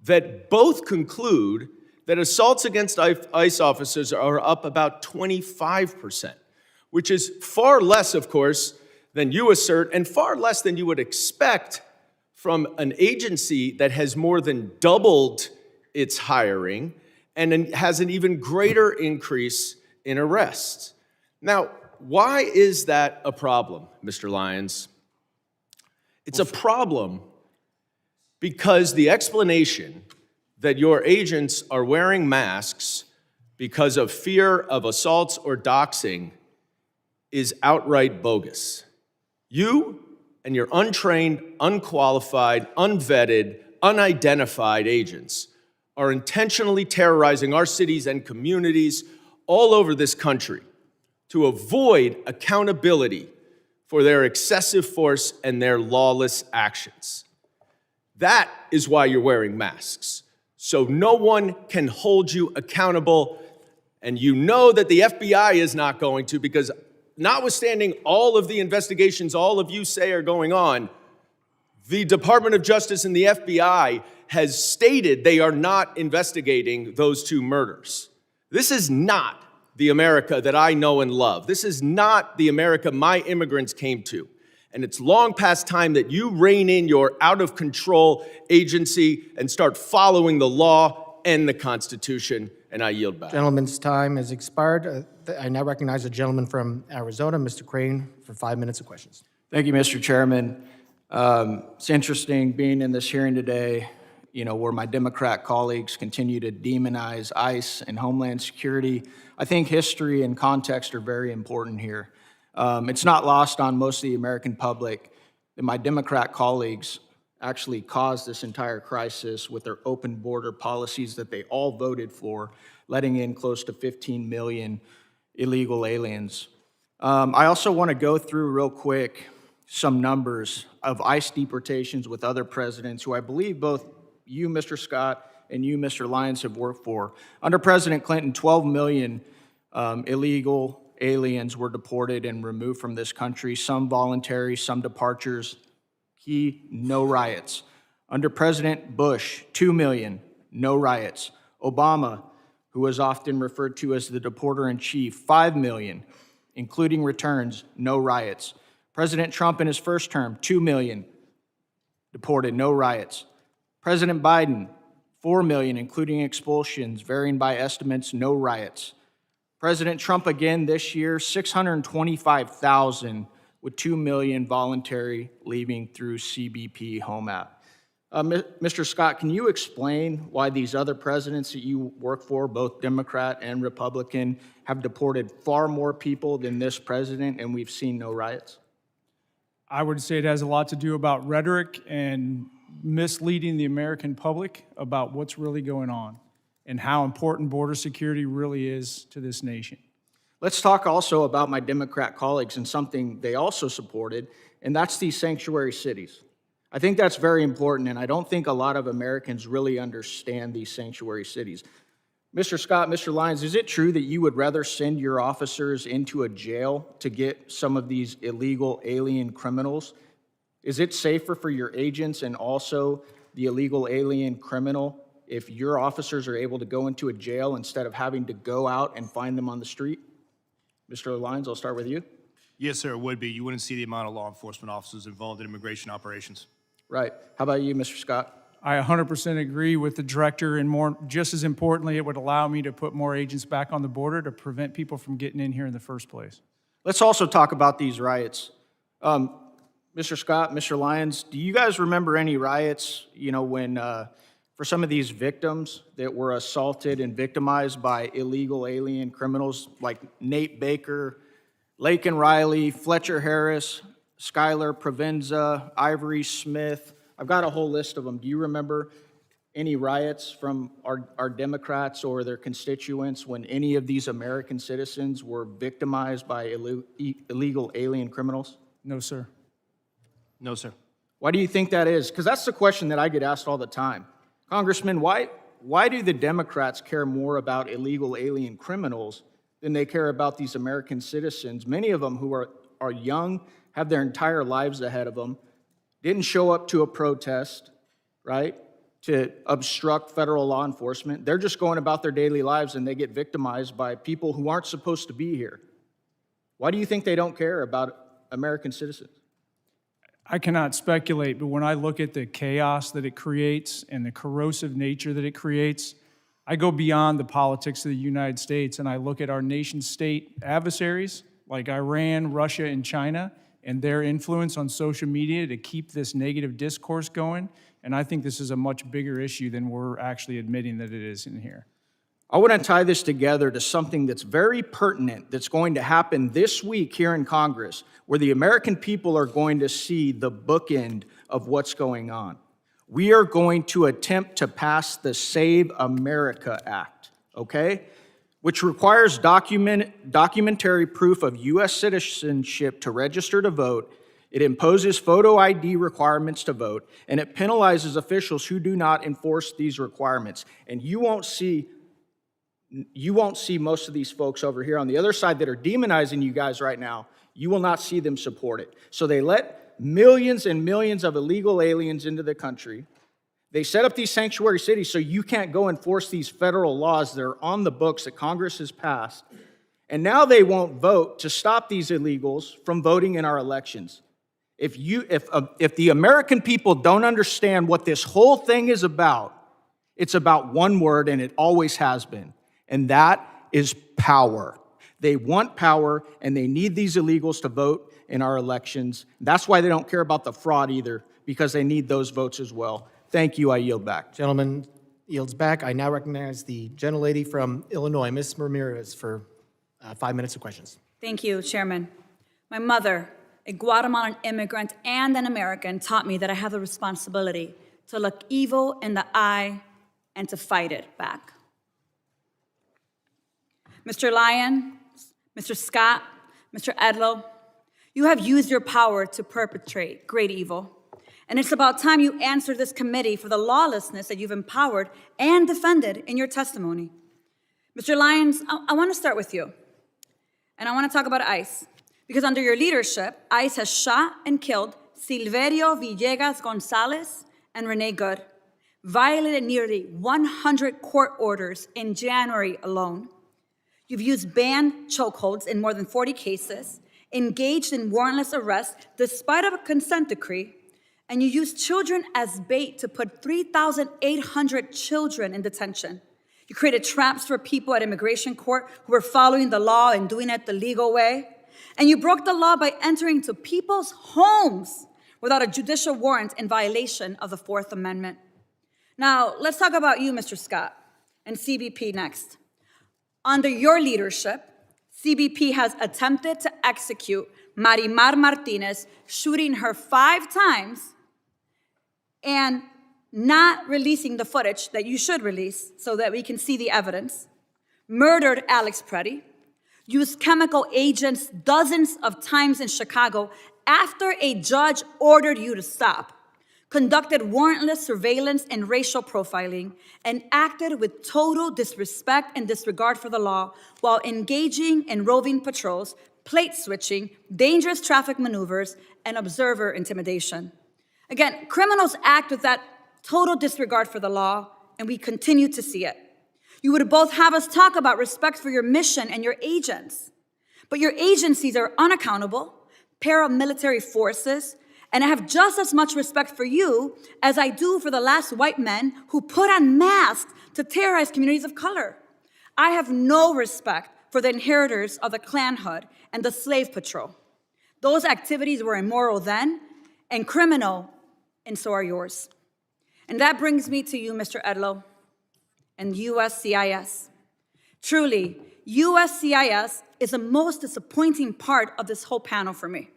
that both conclude that assaults against ICE officers are up about 25%, which is far less, of course, than you assert, and far less than you would expect from an agency that has more than doubled its hiring and has an even greater increase in arrests. Now, why is that a problem, Mr. Lyons? It's a problem because the explanation that your agents are wearing masks because of fear of assaults or doxing is outright bogus. You and your untrained, unqualified, unvetted, unidentified agents are intentionally terrorizing our cities and communities all over this country to avoid accountability for their excessive force and their lawless actions. That is why you're wearing masks, so no one can hold you accountable, and you know that the FBI is not going to, because notwithstanding all of the investigations all of you say are going on, the Department of Justice and the FBI has stated they are not investigating those two murders. This is not the America that I know and love. This is not the America my immigrants came to. And it's long past time that you rein in your out-of-control agency and start following the law and the Constitution, and I yield back. Gentleman's time has expired. I now recognize the gentleman from Arizona, Mr. Crane, for 5 minutes of questions. Thank you, Mr. Chairman. It's interesting being in this hearing today, where my Democrat colleagues continue to demonize ICE and Homeland Security. I think history and context are very important here. It's not lost on most of the American public that my Democrat colleagues actually caused this entire crisis with their open border policies that they all voted for, letting in close to 15 million illegal aliens. I also want to go through real quick some numbers of ICE deportations with other presidents who I believe both you, Mr. Scott, and you, Mr. Lyons, have worked for. Under President Clinton, 12 million illegal aliens were deported and removed from this country, some voluntary, some departures. Key, no riots. Under President Bush, 2 million, no riots. Obama, who was often referred to as the deporter-in-chief, 5 million, including returns, no riots. President Trump in his first term, 2 million deported, no riots. President Biden, 4 million, including expulsions, varying by estimates, no riots. President Trump again this year, 625,000 with 2 million voluntary leaving through CBP Home App. Mr. Scott, can you explain why these other presidents that you work for, both Democrat and Republican, have deported far more people than this president and we've seen no riots? I would say it has a lot to do about rhetoric and misleading the American public about what's really going on and how important border security really is to this nation. Let's talk also about my Democrat colleagues and something they also supported, and that's these sanctuary cities. I think that's very important, and I don't think a lot of Americans really understand these sanctuary cities. Mr. Scott, Mr. Lyons, is it true that you would rather send your officers into a jail to get some of these illegal alien criminals? Is it safer for your agents and also the illegal alien criminal if your officers are able to go into a jail instead of having to go out and find them on the street? Mr. Lyons, I'll start with you. Yes, sir, it would be. You wouldn't see the amount of law enforcement officers involved in immigration operations. Right. How about you, Mr. Scott? I 100% agree with the director, and just as importantly, it would allow me to put more agents back on the border to prevent people from getting in here in the first place. Let's also talk about these riots. Mr. Scott, Mr. Lyons, do you guys remember any riots, when for some of these victims that were assaulted and victimized by illegal alien criminals like Nate Baker, Laken Riley, Fletcher Harris, Skylar Provenza, Ivory Smith? I've got a whole list of them. Do you remember any riots from our Democrats or their constituents when any of these American citizens were victimized by illegal alien criminals? No, sir. No, sir. Why do you think that is? Because that's the question that I get asked all the time. Congressman, why do the Democrats care more about illegal alien criminals than they care about these American citizens, many of them who are young, have their entire lives ahead of them, didn't show up to a protest, right, to obstruct federal law enforcement. They're just going about their daily lives and they get victimized by people who aren't supposed to be here. Why do you think they don't care about American citizens? I cannot speculate, but when I look at the chaos that it creates and the corrosive nature that it creates, I go beyond the politics of the United States and I look at our nation-state adversaries like Iran, Russia, and China and their influence on social media to keep this negative discourse going. And I think this is a much bigger issue than we're actually admitting that it is in here. I want to tie this together to something that's very pertinent that's going to happen this week here in Congress, where the American people are going to see the bookend of what's going on. We are going to attempt to pass the Save America Act, okay? Which requires documentary proof of U.S. citizenship to register to vote. It imposes photo ID requirements to vote, and it penalizes officials who do not enforce these requirements. And you won't see most of these folks over here on the other side that are demonizing you guys right now. You will not see them support it. So they let millions and millions of illegal aliens into the country. They set up these sanctuary cities so you can't go enforce these federal laws that are on the books that Congress has passed. And now they won't vote to stop these illegals from voting in our elections. If the American people don't understand what this whole thing is about, it's about one word, and it always has been, and that is power. They want power, and they need these illegals to vote in our elections. That's why they don't care about the fraud either, because they need those votes as well. Thank you. I yield back. Gentleman yields back. I now recognize the gentlelady from Illinois, Ms. Ramirez, for 5 minutes of questions. Thank you, Chairman. My mother, a Guatemalan immigrant and an American, taught me that I have the responsibility to look evil in the eye and to fight it back. Mr. Lyons, Mr. Scott, Mr. Edlow, you have used your power to perpetrate great evil. And it's about time you answer this committee for the lawlessness that you've empowered and defended in your testimony. Mr. Lyons, I want to start with you. And I want to talk about ICE. Because under your leadership, ICE has shot and killed Silverio Villegas Gonzalez and Renee Good, violated nearly 100 court orders in January alone. You've used banned chokeholds in more than 40 cases, engaged in warrantless arrests despite of a consent decree, and you used children as bait to put 3,800 children in detention. You created traps for people at immigration court who were following the law and doing it the legal way. And you broke the law by entering into people's homes without a judicial warrant in violation of the Fourth Amendment. Now, let's talk about you, Mr. Scott, and CBP next. Under your leadership, CBP has attempted to execute Marimar Martinez, shooting her 5 times and not releasing the footage that you should release so that we can see the evidence, murdered Alex Preddy, used chemical agents dozens of times in Chicago after a judge ordered you to stop, conducted warrantless surveillance and racial profiling, and acted with total disrespect and disregard for the law while engaging in roving patrols, plate switching, dangerous traffic maneuvers, and observer intimidation. Again, criminals act with that total disregard for the law, and we continue to see it. You would both have us talk about respect for your mission and your agents, but your agencies are unaccountable, paramilitary forces, and I have just as much respect for you as I do for the last white men who put on masks to terrorize communities of color. I have no respect for the inheritors of the clanhood and the slave patrol. Those activities were immoral then and criminal, and so are yours. And that brings me to you, Mr. Edlow, and USCIS. Truly, USCIS is the most disappointing part of this whole panel for me.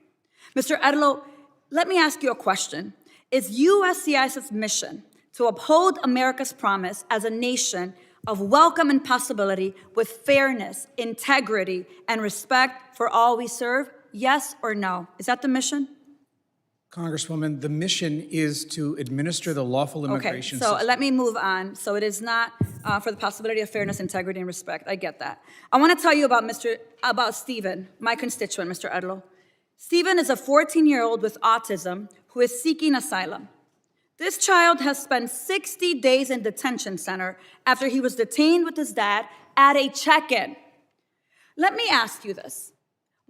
Mr. Edlow, let me ask you a question. Is USCIS's mission to uphold America's promise as a nation of welcome and possibility with fairness, integrity, and respect for all we serve? Yes or no? Is that the mission? Congresswoman, the mission is to administer the lawful immigration system. Okay, so let me move on. So it is not for the possibility of fairness, integrity, and respect. I get that. I want to tell you about Stephen, my constituent, Mr. Edlow. Stephen is a 14-year-old with autism who is seeking asylum. This child has spent 60 days in detention center after he was detained with his dad at a check-in. Let me ask you this.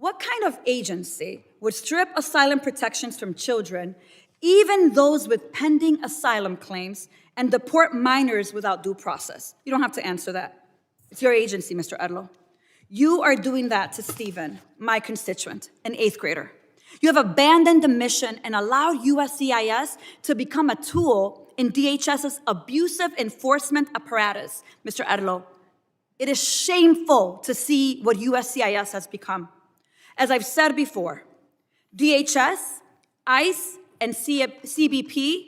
What kind of agency would strip asylum protections from children, even those with pending asylum claims, and deport minors without due process? You don't have to answer that. It's your agency, Mr. Edlow. You are doing that to Stephen, my constituent, an 8th grader. You have abandoned the mission and allowed USCIS to become a tool in DHS's abusive enforcement apparatus, Mr. Edlow. It is shameful to see what USCIS has become. As I've said before, DHS, ICE, and CBP,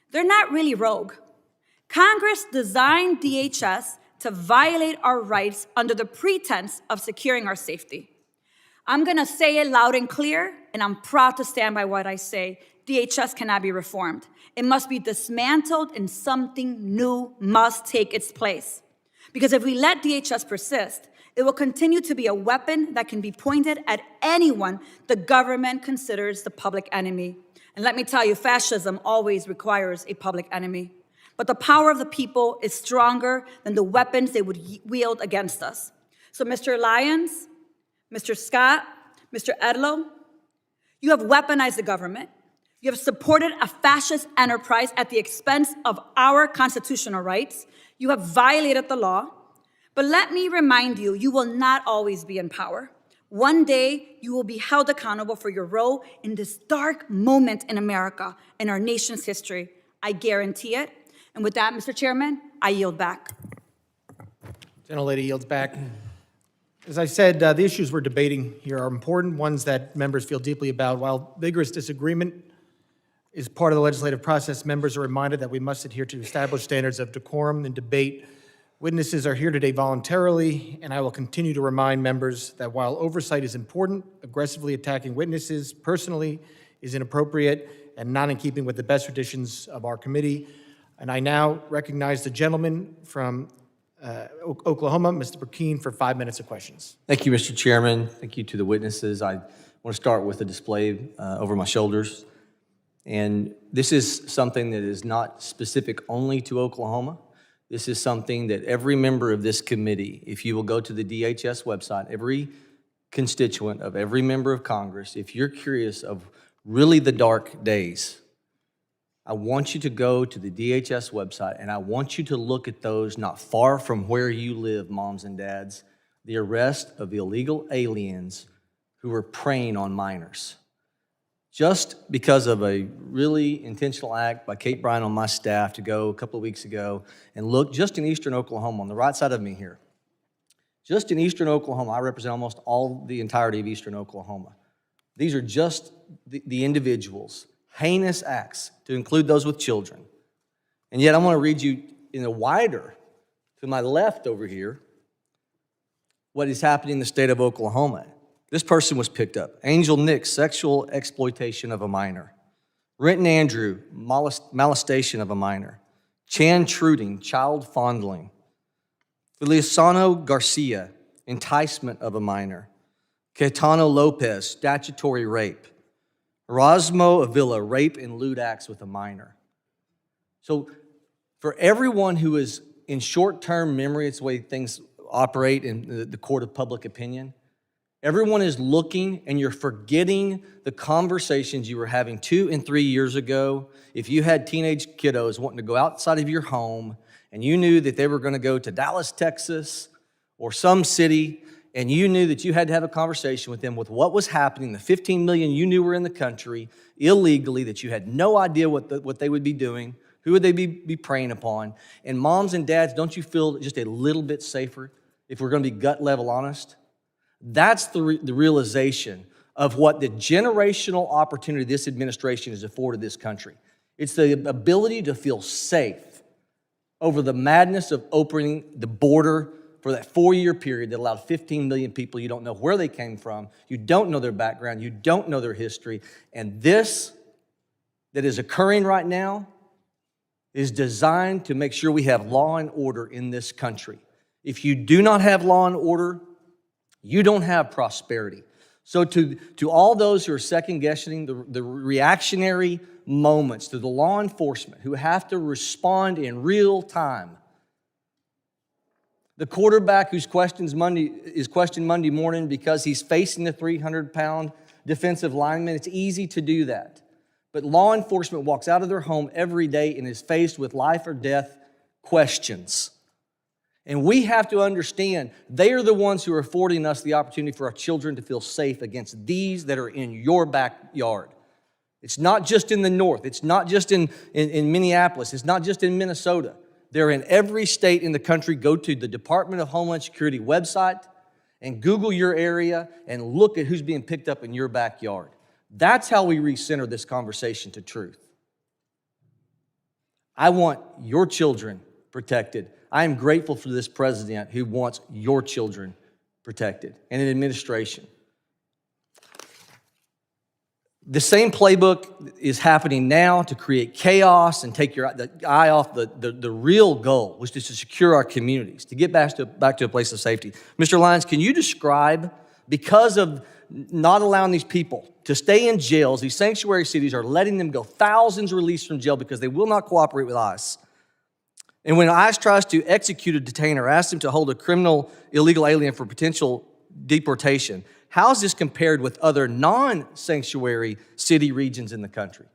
they're not really rogue. Congress designed DHS to violate our rights under the pretense of securing our safety. I'm gonna say it loud and clear, and I'm proud to stand by what I say. DHS cannot be reformed. It must be dismantled and something new must take its place. Because if we let DHS persist, it will continue to be a weapon that can be pointed at anyone the government considers the public enemy. And let me tell you, fascism always requires a public enemy. But the power of the people is stronger than the weapons they would wield against us. So Mr. Lyons, Mr. Scott, Mr. Edlow, you have weaponized the government. You have supported a fascist enterprise at the expense of our constitutional rights. You have violated the law. But let me remind you, you will not always be in power. One day, you will be held accountable for your role in this dark moment in America, in our nation's history. I guarantee it. And with that, Mr. Chairman, I yield back. Gentlelady yields back. As I said, the issues we're debating here are important, ones that members feel deeply about. While vigorous disagreement is part of the legislative process, members are reminded that we must adhere to established standards of decorum and debate. Witnesses are here today voluntarily, and I will continue to remind members that while oversight is important, aggressively attacking witnesses personally is inappropriate and not in keeping with the best traditions of our committee. And I now recognize the gentleman from Oklahoma, Mr. Burkeen, for 5 minutes of questions. Thank you, Mr. Chairman. Thank you to the witnesses. I want to start with a display over my shoulders. And this is something that is not specific only to Oklahoma. This is something that every member of this committee, if you will go to the DHS website, every constituent of every member of Congress, if you're curious of really the dark days, I want you to go to the DHS website and I want you to look at those not far from where you live, moms and dads, the arrest of illegal aliens who were preying on minors. Just because of a really intentional act by Kate Bryan on my staff to go a couple of weeks ago and look just in eastern Oklahoma, on the right side of me here. Just in eastern Oklahoma, I represent almost all the entirety of eastern Oklahoma. These are just the individuals, heinous acts, to include those with children. And yet I want to read you in a wider, to my left over here, what is happening in the state of Oklahoma. This person was picked up. Angel Nick, sexual exploitation of a minor. Renton Andrew, molestation of a minor. Chan Truding, child fondling. Feliciano Garcia, enticement of a minor. Caetano Lopez, statutory rape. Erasmo Avila, rape and lewd acts with a minor. So for everyone who is in short-term memory, it's the way things operate in the court of public opinion, everyone is looking and you're forgetting the conversations you were having 2 and 3 years ago. If you had teenage kiddos wanting to go outside of your home and you knew that they were going to go to Dallas, Texas, or some city, and you knew that you had to have a conversation with them with what was happening, the 15 million you knew were in the country illegally, that you had no idea what they would be doing, who would they be preying upon. And moms and dads, don't you feel just a little bit safer if we're going to be gut level honest? That's the realization of what the generational opportunity this administration has afforded this country. It's the ability to feel safe over the madness of opening the border for that 4-year period that allowed 15 million people. You don't know where they came from. You don't know their background. You don't know their history. And this that is occurring right now is designed to make sure we have law and order in this country. If you do not have law and order, you don't have prosperity. So to all those who are second-guessing the reactionary moments, to the law enforcement who have to respond in real time, The quarterback who's questioned Monday morning because he's facing a 300-pound defensive lineman. It's easy to do that. But law enforcement walks out of their home every day and is faced with life or death questions. And we have to understand they are the ones who are affording us the opportunity for our children to feel safe against these that are in your backyard. It's not just in the north. It's not just in Minneapolis. It's not just in Minnesota. They're in every state in the country. Go to the Department of Homeland Security website and Google your area and look at who's being picked up in your backyard. That's how we recenter this conversation to truth. I want your children protected. I am grateful for this president who wants your children protected and an administration. The same playbook is happening now to create chaos and take your eye off the real goal, which is to secure our communities, to get back to a place of safety. Mr. Lyons, can you describe, because of not allowing these people to stay in jails, these sanctuary cities are letting them go, thousands released from jail because they will not cooperate with ICE. And when ICE tries to execute a detainer, ask them to hold a criminal illegal alien for potential deportation, how is this compared with other non-sanctuary city regions in the country?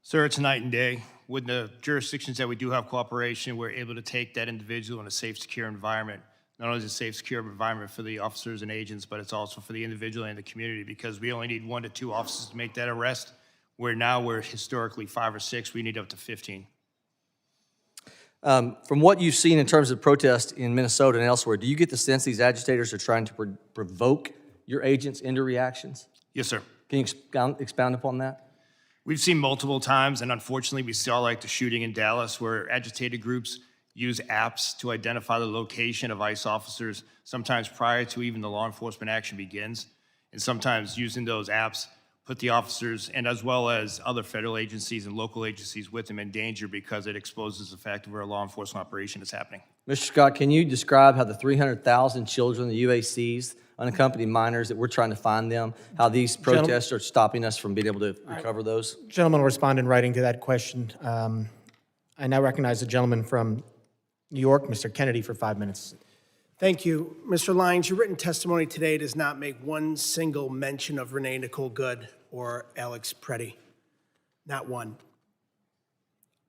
Sir, it's night and day. With the jurisdictions that we do have cooperation, we're able to take that individual in a safe, secure environment. Not only is it a safe, secure environment for the officers and agents, but it's also for the individual and the community, because we only need 1 to 2 officers to make that arrest, where now we're historically 5 or 6. We need up to 15. From what you've seen in terms of protest in Minnesota and elsewhere, do you get the sense these agitators are trying to provoke your agents into reactions? Yes, sir. Can you expound upon that? We've seen multiple times, and unfortunately, we saw like the shooting in Dallas, where agitated groups use apps to identify the location of ICE officers, sometimes prior to even the law enforcement action begins, and sometimes using those apps put the officers, and as well as other federal agencies and local agencies with them, in danger because it exposes the fact of where a law enforcement operation is happening. Mr. Scott, can you describe how the 300,000 children, the UACs, unaccompanied minors, that we're trying to find them, how these protests are stopping us from being able to recover those? Gentleman will respond in writing to that question. I now recognize the gentleman from New York, Mr. Kennedy, for 5 minutes. Thank you. Mr. Lyons, your written testimony today does not make one single mention of Renee Nicole Good or Alex Preddy. Not one.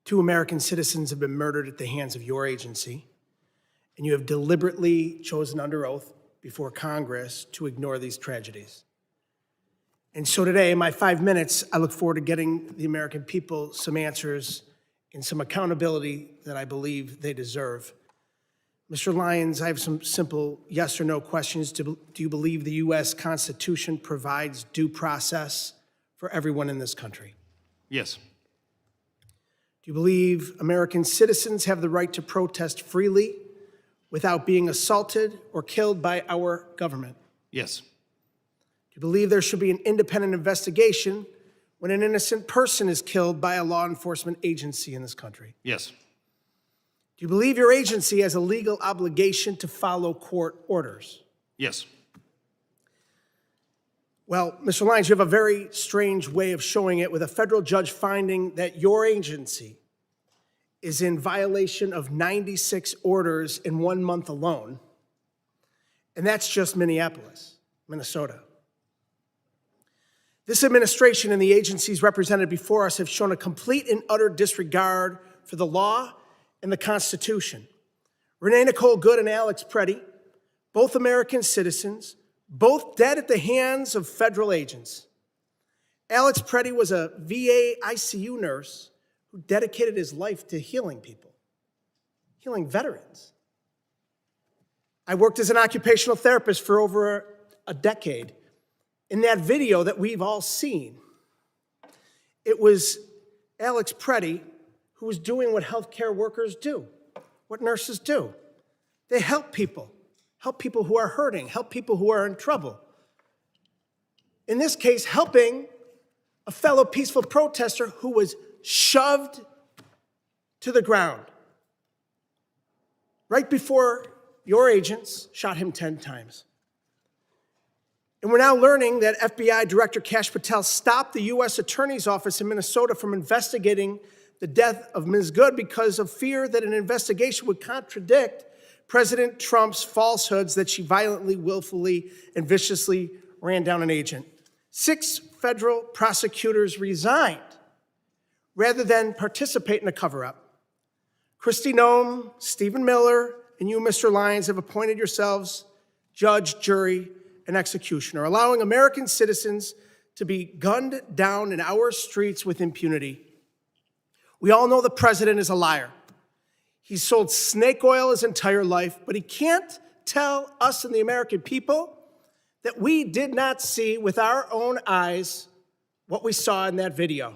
2 American citizens have been murdered at the hands of your agency, and you have deliberately chosen under oath before Congress to ignore these tragedies. And so today, in my 5 minutes, I look forward to getting the American people some answers and some accountability that I believe they deserve. Mr. Lyons, I have some simple yes or no questions. Do you believe the U.S. Constitution provides due process for everyone in this country? Yes. Do you believe American citizens have the right to protest freely without being assaulted or killed by our government? Yes. Do you believe there should be an independent investigation when an innocent person is killed by a law enforcement agency in this country? Yes. Do you believe your agency has a legal obligation to follow court orders? Yes. Well, Mr. Lyons, you have a very strange way of showing it, with a federal judge finding that your agency is in violation of 96 orders in 1 month alone, and that's just Minneapolis, Minnesota. This administration and the agencies represented before us have shown a complete and utter disregard for the law and the Constitution. Renee Nicole Good and Alex Preddy, both American citizens, both dead at the hands of federal agents. Alex Preddy was a VA ICU nurse who dedicated his life to healing people, healing veterans. I worked as an occupational therapist for over a decade. In that video that we've all seen, it was Alex Preddy who was doing what healthcare workers do, what nurses do. They help people who are hurting, help people who are in trouble. In this case, helping a fellow peaceful protester who was shoved to the ground right before your agents shot him 10 times. And we're now learning that FBI Director Kash Patel stopped the U.S. Attorney's Office in Minnesota from investigating the death of Ms. Good because of fear that an investigation would contradict President Trump's falsehoods that she violently, willfully, and viciously ran down an agent. 6 federal prosecutors resigned rather than participate in a cover-up. Kristi Noem, Stephen Miller, and you, Mr. Lyons, have appointed yourselves judge, jury, and executioner, allowing American citizens to be gunned down in our streets with impunity. We all know the president is a liar. He's sold snake oil his entire life, but he can't tell us and the American people that we did not see with our own eyes what we saw in that video.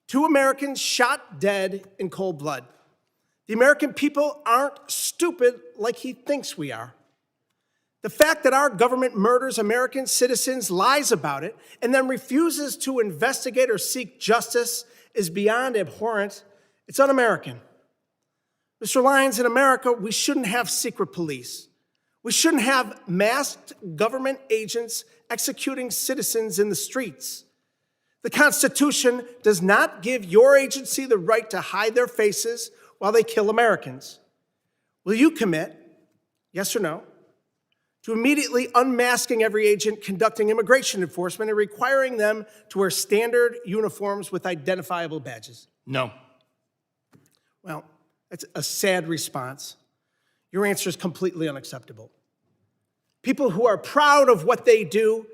2 Americans shot dead in cold blood. The American people aren't stupid like he thinks we are. The fact that our government murders American citizens, lies about it, and then refuses to investigate or seek justice is beyond abhorrent. It's un-American. Mr. Lyons, in America, we shouldn't have secret police. We shouldn't have masked government agents executing citizens in the streets. The Constitution does not give your agency the right to hide their faces while they kill Americans. Will you commit, yes or no, to immediately unmasking every agent conducting immigration enforcement and requiring them to wear standard uniforms with identifiable badges? No. Well, that's a sad response. Your answer is completely unacceptable. People who are proud of what they do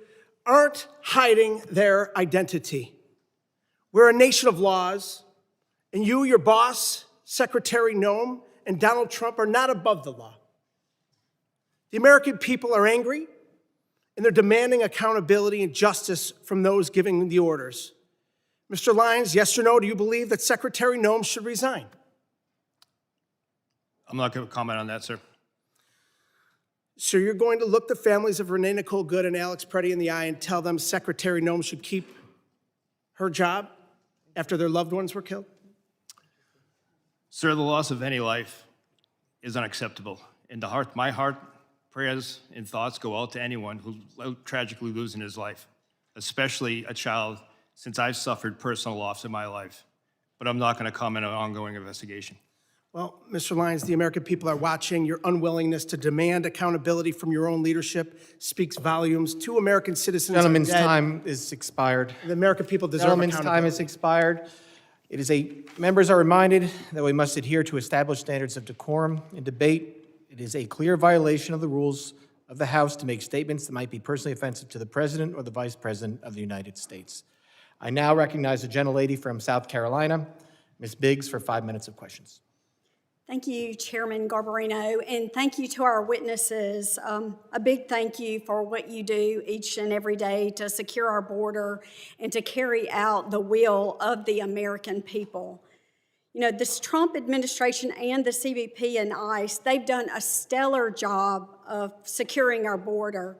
aren't hiding their identity. We're a nation of laws, and you, your boss, Secretary Noem, and Donald Trump are not above the law. The American people are angry, and they're demanding accountability and justice from those giving the orders. Mr. Lyons, yes or no, do you believe that Secretary Noem should resign? I'm not going to comment on that, sir. So you're going to look the families of Renee Nicole Good and Alex Preddy in the eye and tell them Secretary Noem should keep her job after their loved ones were killed? Sir, the loss of any life is unacceptable. In the heart, my heart, prayers and thoughts go out to anyone who tragically losing his life, especially a child, since I've suffered personal loss in my life. But I'm not going to comment on an ongoing investigation. Well, Mr. Lyons, the American people are watching. Your unwillingness to demand accountability from your own leadership speaks volumes. 2 American citizens Gentleman's are dead. time is expired. The American people deserve Gentleman's accountability. time is expired. Members are reminded that we must adhere to established standards of decorum in debate. It is a clear violation of the rules of the House to make statements that might be personally offensive to the President or the Vice President of the United States. I now recognize the gentlelady from South Carolina, Ms. Biggs, for 5 minutes of questions. Thank you, Chairman Garbarino, and thank you to our witnesses. A big thank you for what you do each and every day to secure our border and to carry out the will of the American people. You know, this Trump administration and the CBP and ICE, they've done a stellar job of securing our border.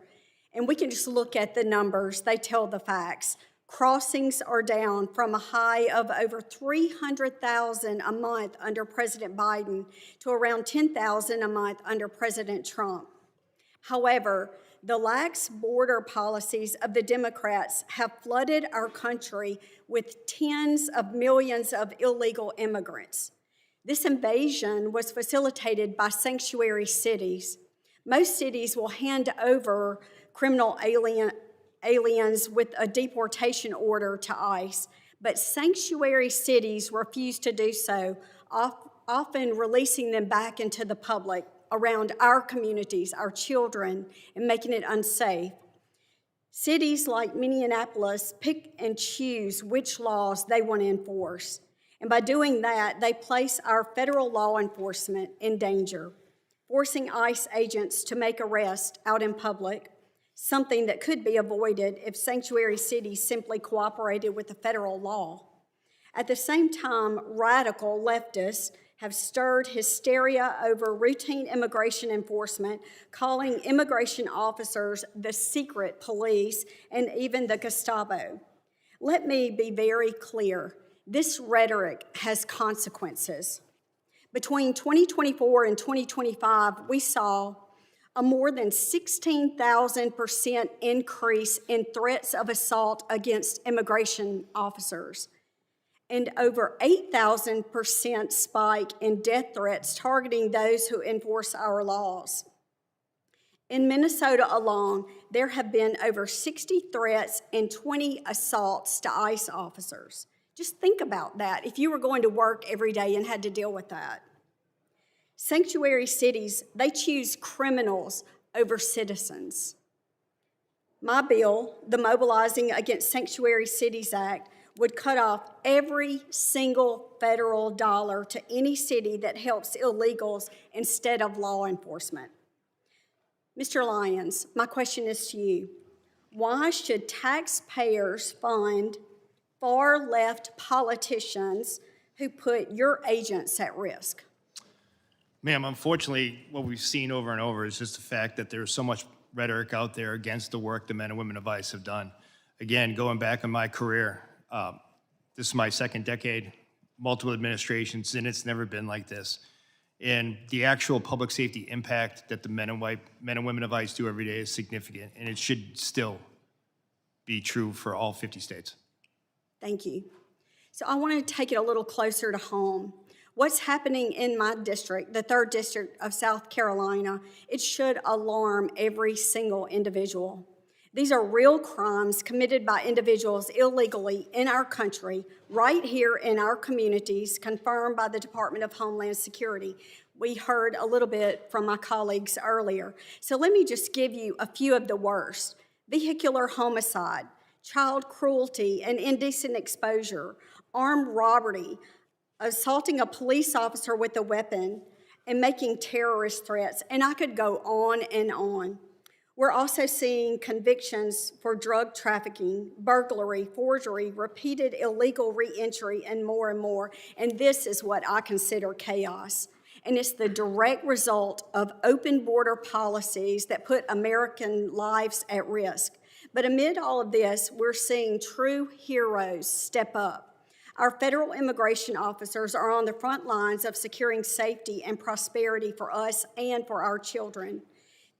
And we can just look at the numbers. They tell the facts. Crossings are down from a high of over 300,000 a month under President Biden to around 10,000 a month under President Trump. However, the lax border policies of the Democrats have flooded our country with tens of millions of illegal immigrants. This invasion was facilitated by sanctuary cities. Most cities will hand over criminal aliens with a deportation order to ICE, but sanctuary cities refuse to do so, often releasing them back into the public around our communities, our children, and making it unsafe. Cities like Minneapolis pick and choose which laws they want to enforce, and by doing that, they place our federal law enforcement in danger, forcing ICE agents to make arrests out in public, something that could be avoided if sanctuary cities simply cooperated with the federal law. At the same time, radical leftists have stirred hysteria over routine immigration enforcement, calling immigration officers the secret police and even the Gestapo. Let me be very clear. This rhetoric has consequences. Between 2024 and 2025, we saw a more than 16,000% increase in threats of assault against immigration officers. and over 8,000% spike in death threats targeting those who enforce our laws. In Minnesota alone, there have been over 60 threats and 20 assaults to ICE officers. Just think about that if you were going to work every day and had to deal with that. Sanctuary cities, they choose criminals over citizens. My bill, the Mobilizing Against Sanctuary Cities Act, would cut off every single federal dollar to any city that helps illegals instead of law enforcement. Mr. Lyons, my question is to you. Why should taxpayers fund far-left politicians who put your agents at risk? Ma'am, unfortunately, what we've seen over and over is just the fact that there's so much rhetoric out there against the work the men and women of ICE have done. Again, going back in my career, this is my second decade, multiple administrations, and it's never been like this. And the actual public safety impact that the men and women of ICE do every day is significant, and it should still be true for all 50 states. Thank you. So I want to take it a little closer to home. What's happening in my district, the 3rd District of South Carolina, it should alarm every single individual. These are real crimes committed by individuals illegally in our country, right here in our communities, confirmed by the Department of Homeland Security. We heard a little bit from my colleagues earlier. So let me just give you a few of the worst. Vehicular homicide, child cruelty and indecent exposure, armed robbery, assaulting a police officer with a weapon, and making terrorist threats. And I could go on and on. We're also seeing convictions for drug trafficking, burglary, forgery, repeated illegal re-entry, and more. And this is what I consider chaos. And it's the direct result of open border policies that put American lives at risk. But amid all of this, we're seeing true heroes step up. Our federal immigration officers are on the front lines of securing safety and prosperity for us and for our children.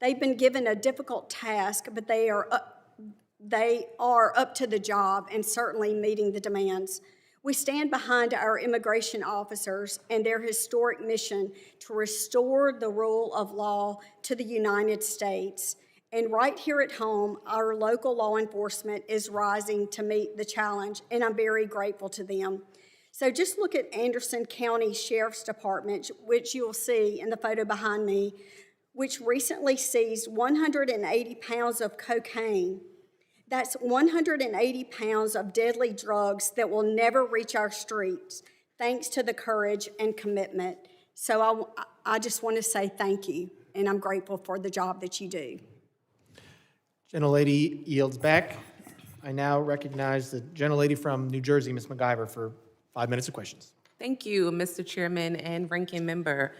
They've been given a difficult task, but they are up to the job and certainly meeting the demands. We stand behind our immigration officers and their historic mission to restore the rule of law to the United States. And right here at home, our local law enforcement is rising to meet the challenge, and I'm very grateful to them. So just look at Anderson County Sheriff's Department, which you'll see in the photo behind me, which recently seized 180 pounds of cocaine. That's 180 pounds of deadly drugs that will never reach our streets, thanks to the courage and commitment. So I just want to say thank you, and I'm grateful for the job that you do. Gentlelady yields back. I now recognize the gentlelady from New Jersey, Ms. McIver, for 5 minutes of questions. Thank you, Mr. Chairman and Ranking Member.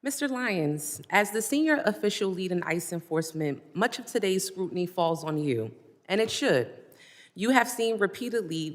Mr. Lyons, as the senior official lead in ICE enforcement, much of today's scrutiny falls on you, and it should. We have seen repeatedly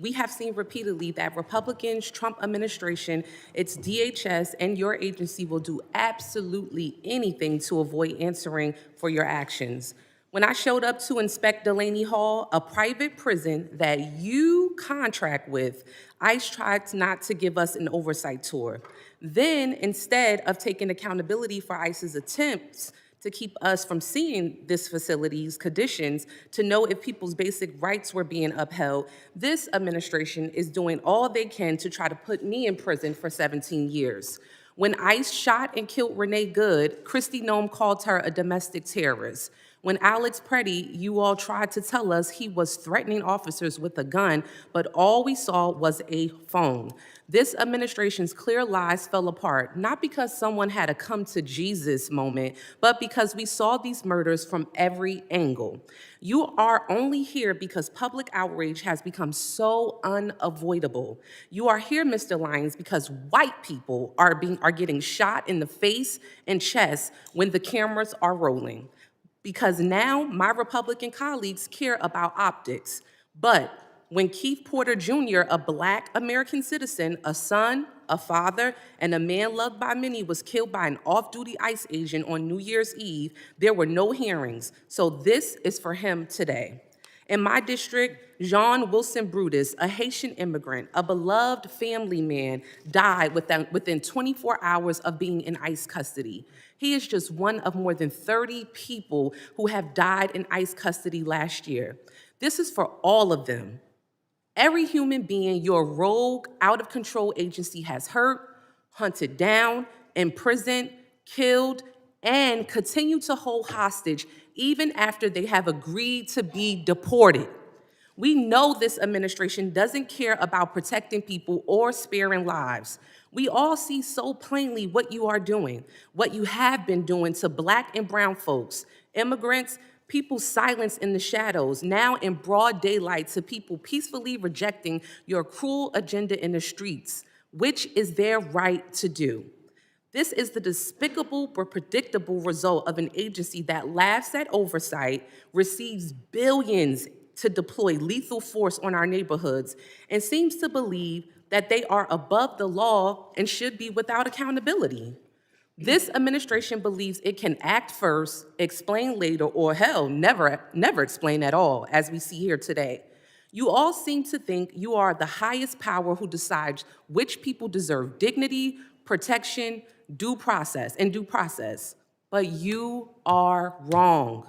that Republicans, Trump administration, its DHS, and your agency will do absolutely anything to avoid answering for your actions. When I showed up to inspect Delaney Hall, a private prison that you contract with, ICE tried not to give us an oversight tour. Then, instead of taking accountability for ICE's attempts to keep us from seeing this facility's conditions to know if people's basic rights were being upheld, this administration is doing all they can to try to put me in prison for 17 years. When ICE shot and killed Renee Good, Kristi Noem called her a domestic terrorist. When Alex Preddy, you all tried to tell us he was threatening officers with a gun, but all we saw was a phone. This administration's clear lies fell apart, not because someone had a come to Jesus moment, but because we saw these murders from every angle. You are only here because public outrage has become so unavoidable. You are here, Mr. Lyons, because white people are getting shot in the face and chest when the cameras are rolling. Because now my Republican colleagues care about optics. But when Keith Porter Jr., a Black American citizen, a son, a father, and a man loved by many was killed by an off-duty ICE agent on New Year's Eve, there were no hearings. So this is for him today. In my district, Jean Wilson Brutus, a Haitian immigrant, a beloved family man, died within 24 hours of being in ICE custody. He is just one of more than 30 people who have died in ICE custody last year. This is for all of them. Every human being your rogue, out-of-control agency has hurt, hunted down, imprisoned, killed, and continue to hold hostage even after they have agreed to be deported. We know this administration doesn't care about protecting people or sparing lives. We all see so plainly what you are doing, what you have been doing to Black and brown folks, immigrants, people silenced in the shadows, now in broad daylight, to people peacefully rejecting your cruel agenda in the streets, which is their right to do. This is the despicable but predictable result of an agency that laughs at oversight, receives billions to deploy lethal force on our neighborhoods, and seems to believe that they are above the law and should be without accountability. This administration believes it can act first, explain later, or hell, never explain at all, as we see here today. You all seem to think you are the highest power who decides which people deserve dignity, protection, due process, but you are wrong.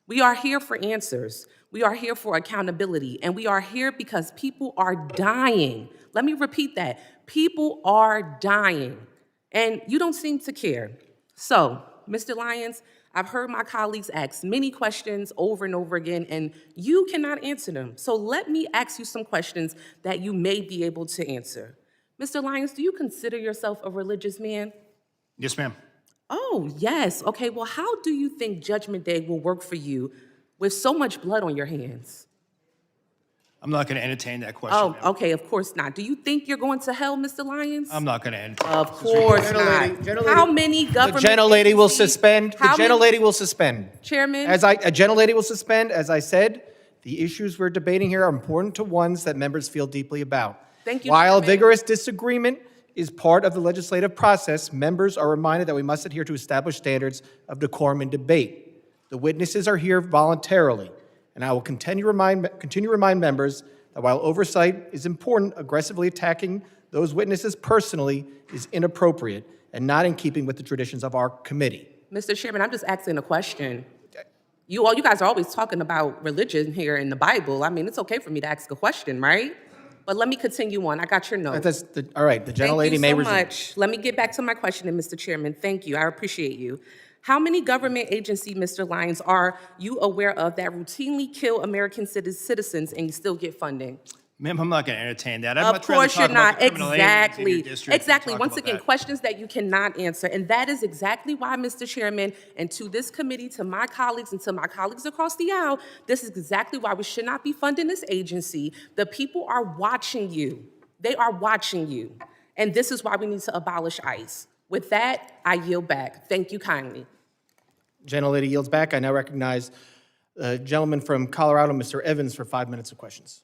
We are here for answers. We are here for accountability, and we are here because people are dying. Let me repeat that. People are dying, and you don't seem to care. So, Mr. Lyons, I've heard my colleagues ask many questions over and over again, and you cannot answer them. So let me ask you some questions that you may be able to answer. Mr. Lyons, do you consider yourself a religious man? Yes, ma'am. Oh, yes. Okay, well, how do you think Judgment Day will work for you with so much blood on your hands? I'm not going to entertain that question. Oh, ma'am. okay, of course not. Do you think you're going to hell, Mr. Lyons? I'm not going to entertain. Of course not. How many government The gentlelady will agencies- suspend. The how many- gentlelady will suspend. Chairman? A gentlelady will suspend. As I said, the issues we're debating here are important to ones that members feel deeply about. Thank you, While Chairman. vigorous disagreement is part of the legislative process, members are reminded that we must adhere to established standards of decorum and debate. The witnesses are here voluntarily, and I will continue to remind members that while oversight is important, aggressively attacking those witnesses personally is inappropriate and not in keeping with the traditions of our committee. Mr. Chairman, I'm just asking a question. You guys are always talking about religion here in the Bible. I mean, it's okay for me to ask a question, right? But let me continue on. I got your note. All right, the gentlelady may resume. Thank you so much. Let me get back to my question, Mr. Chairman. Thank you. I appreciate you. How many government agencies, Mr. Lyons, are you aware of that routinely kill American citizens and you still get funding? Ma'am, I'm not going to entertain that. Of course you're not. Exactly. Exactly. Once again, questions that you cannot answer. And that is exactly why, Mr. Chairman, and to this committee, to my colleagues, and to my colleagues across the aisle, this is exactly why we should not be funding this agency. The people are watching you. They are watching you. And this is why we need to abolish ICE. With that, I yield back. Thank you kindly. Gentlelady yields back. I now recognize the gentleman from Colorado, Mr. Evans, for 5 minutes of questions.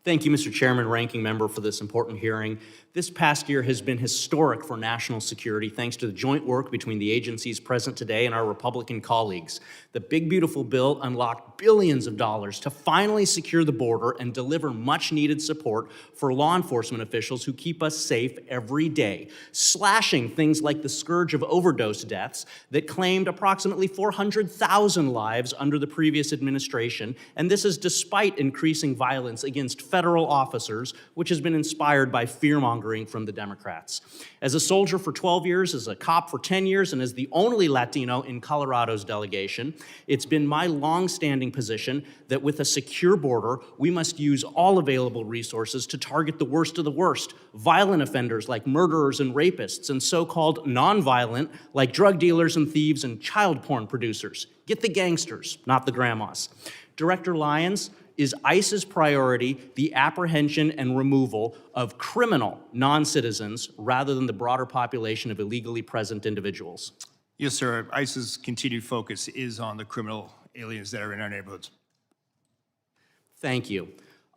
Thank you, Mr. Chairman, Ranking Member, for this important hearing. This past year has been historic for national security thanks to the joint work between the agencies present today and our Republican colleagues. The Big Beautiful Bill unlocked billions of dollars to finally secure the border and deliver much-needed support for law enforcement officials who keep us safe every day, slashing things like the scourge of overdose deaths that claimed approximately 400,000 lives under the previous administration, and this is despite increasing violence against federal officers, which has been inspired by fear-mongering from the Democrats. As a soldier for 12 years, as a cop for 10 years, and as the only Latino in Colorado's delegation, it's been my long-standing position that with a secure border, we must use all available resources to target the worst of the worst, violent offenders like murderers and rapists, and so-called non-violent like drug dealers and thieves and child porn producers. Get the gangsters, not the grandmas. Director Lyons, is ICE's priority the apprehension and removal of criminal non-citizens rather than the broader population of illegally present individuals? Yes, sir. ICE's continued focus is on the criminal aliens that are in our neighborhoods. Thank you.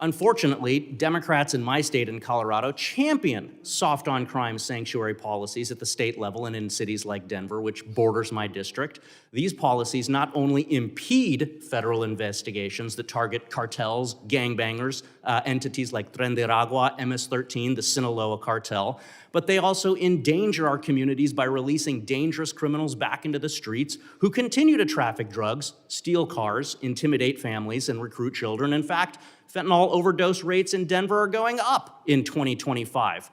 Unfortunately, Democrats in my state in Colorado champion soft on crime sanctuary policies at the state level and in cities like Denver, which borders my district. These policies not only impede federal investigations that target cartels, gangbangers, entities like Tren de Aragua, MS-13, the Sinaloa cartel, but they also endanger our communities by releasing dangerous criminals back into the streets who continue to traffic drugs, steal cars, intimidate families, and recruit children. In fact, fentanyl overdose rates in Denver are going up in 2025.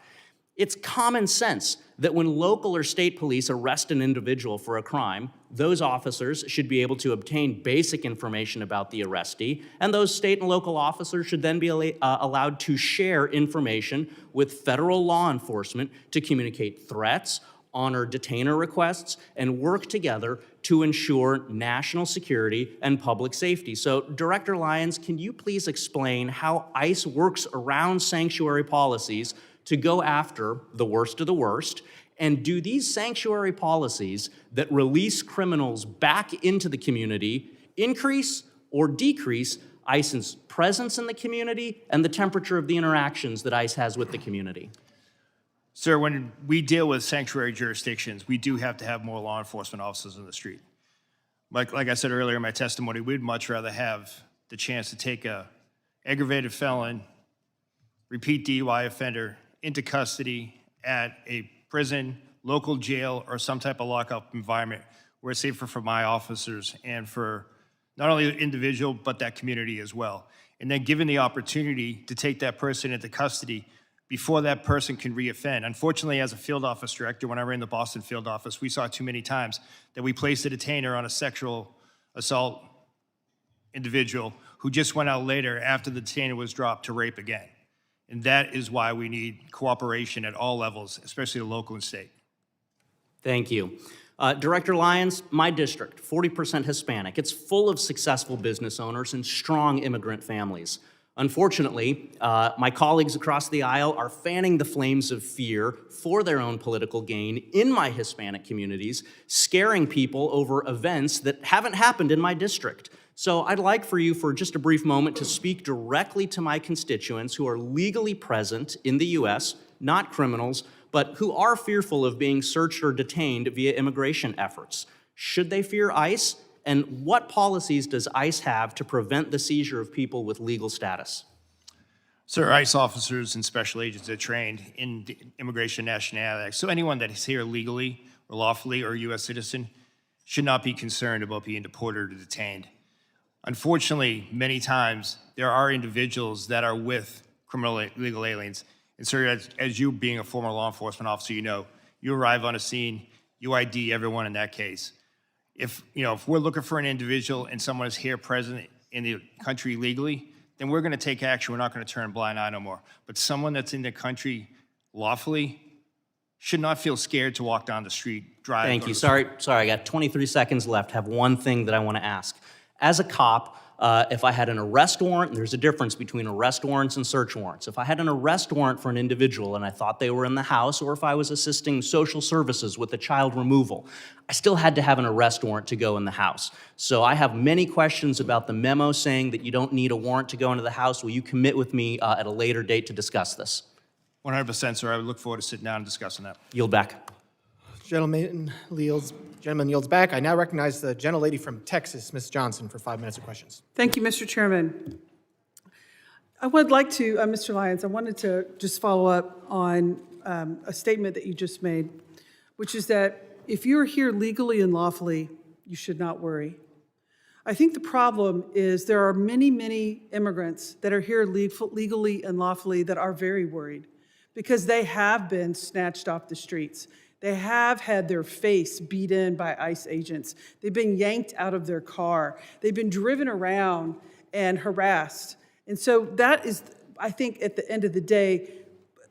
It's common sense that when local or state police arrest an individual for a crime, those officers should be able to obtain basic information about the arrestee, and those state and local officers should then be allowed to share information with federal law enforcement to communicate threats, honor detainer requests, and work together to ensure national security and public safety. So, Director Lyons, can you please explain how ICE works around sanctuary policies to go after the worst of the worst? And do these sanctuary policies that release criminals back into the community increase or decrease ICE's presence in the community and the temperature of the interactions that ICE has with the community? Sir, when we deal with sanctuary jurisdictions, we do have to have more law enforcement officers in the street. Like I said earlier in my testimony, we'd much rather have the chance to take a aggravated felon, repeat DUI offender into custody at a prison, local jail, or some type of lockup environment where it's safer for my officers and for not only the individual, but that community as well. And then given the opportunity to take that person into custody before that person can reoffend. Unfortunately, as a field office director, when I ran the Boston field office, we saw too many times that we placed a detainer on a sexual assault individual who just went out later after the detainer was dropped to rape again. And that is why we need cooperation at all levels, especially the local and state. Thank you. Director Lyons, my district, 40% Hispanic. It's full of successful business owners and strong immigrant families. Unfortunately, my colleagues across the aisle are fanning the flames of fear for their own political gain in my Hispanic communities, scaring people over events that haven't happened in my district. So I'd like for you for just a brief moment to speak directly to my constituents who are legally present in the U.S., not criminals, but who are fearful of being searched or detained via immigration efforts. Should they fear ICE? And what policies does ICE have to prevent the seizure of people with legal status? Sir, ICE officers and special agents are trained in the Immigration and Nationality Act. So anyone that is here legally or lawfully or a U.S. citizen should not be concerned about being deported or detained. Unfortunately, many times there are individuals that are with criminal illegal aliens. And sir, as you being a former law enforcement officer, you know, you arrive on a scene, you ID everyone in that case. If we're looking for an individual and someone is here present in the country legally, then we're going to take action. We're not going to turn a blind eye no more. But someone that's in the country lawfully should not feel scared to walk down the street, drive. Thank you. Sorry, I got 23 seconds left. Have one thing that I want to ask. As a cop, if I had an arrest warrant, and there's a difference between arrest warrants and search warrants. If I had an arrest warrant for an individual and I thought they were in the house, or if I was assisting social services with a child removal, I still had to have an arrest warrant to go in the house. So I have many questions about the memo saying that you don't need a warrant to go into the house. Will you commit with me at a later date to discuss this? 100%, sir. I would look forward to sitting down and discussing that. Yield back. Gentleman yields back. I now recognize the gentlelady from Texas, Ms. Johnson, for 5 minutes of questions. Thank you, Mr. Chairman. I would like to, Mr. Lyons, I wanted to just follow up on a statement that you just made, which is that if you're here legally and lawfully, you should not worry. I think the problem is there are many, many immigrants that are here legally and lawfully that are very worried because they have been snatched off the streets. They have had their face beat in by ICE agents. They've been yanked out of their car. They've been driven around and harassed. And so that is, I think, at the end of the day,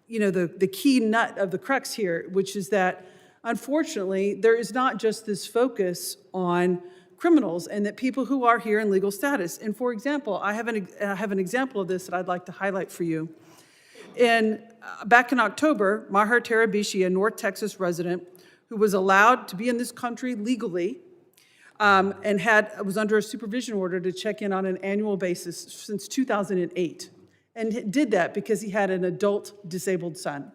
the key nut of the crux here, which is that, unfortunately, there is not just this focus on criminals and that people who are here in legal status. And for example, I have an example of this that I'd like to highlight for you. Back in October, Maher Tarabishi, a North Texas resident who was allowed to be in this country legally and was under a supervision order to check in on an annual basis since 2008. and did that because he had an adult disabled son.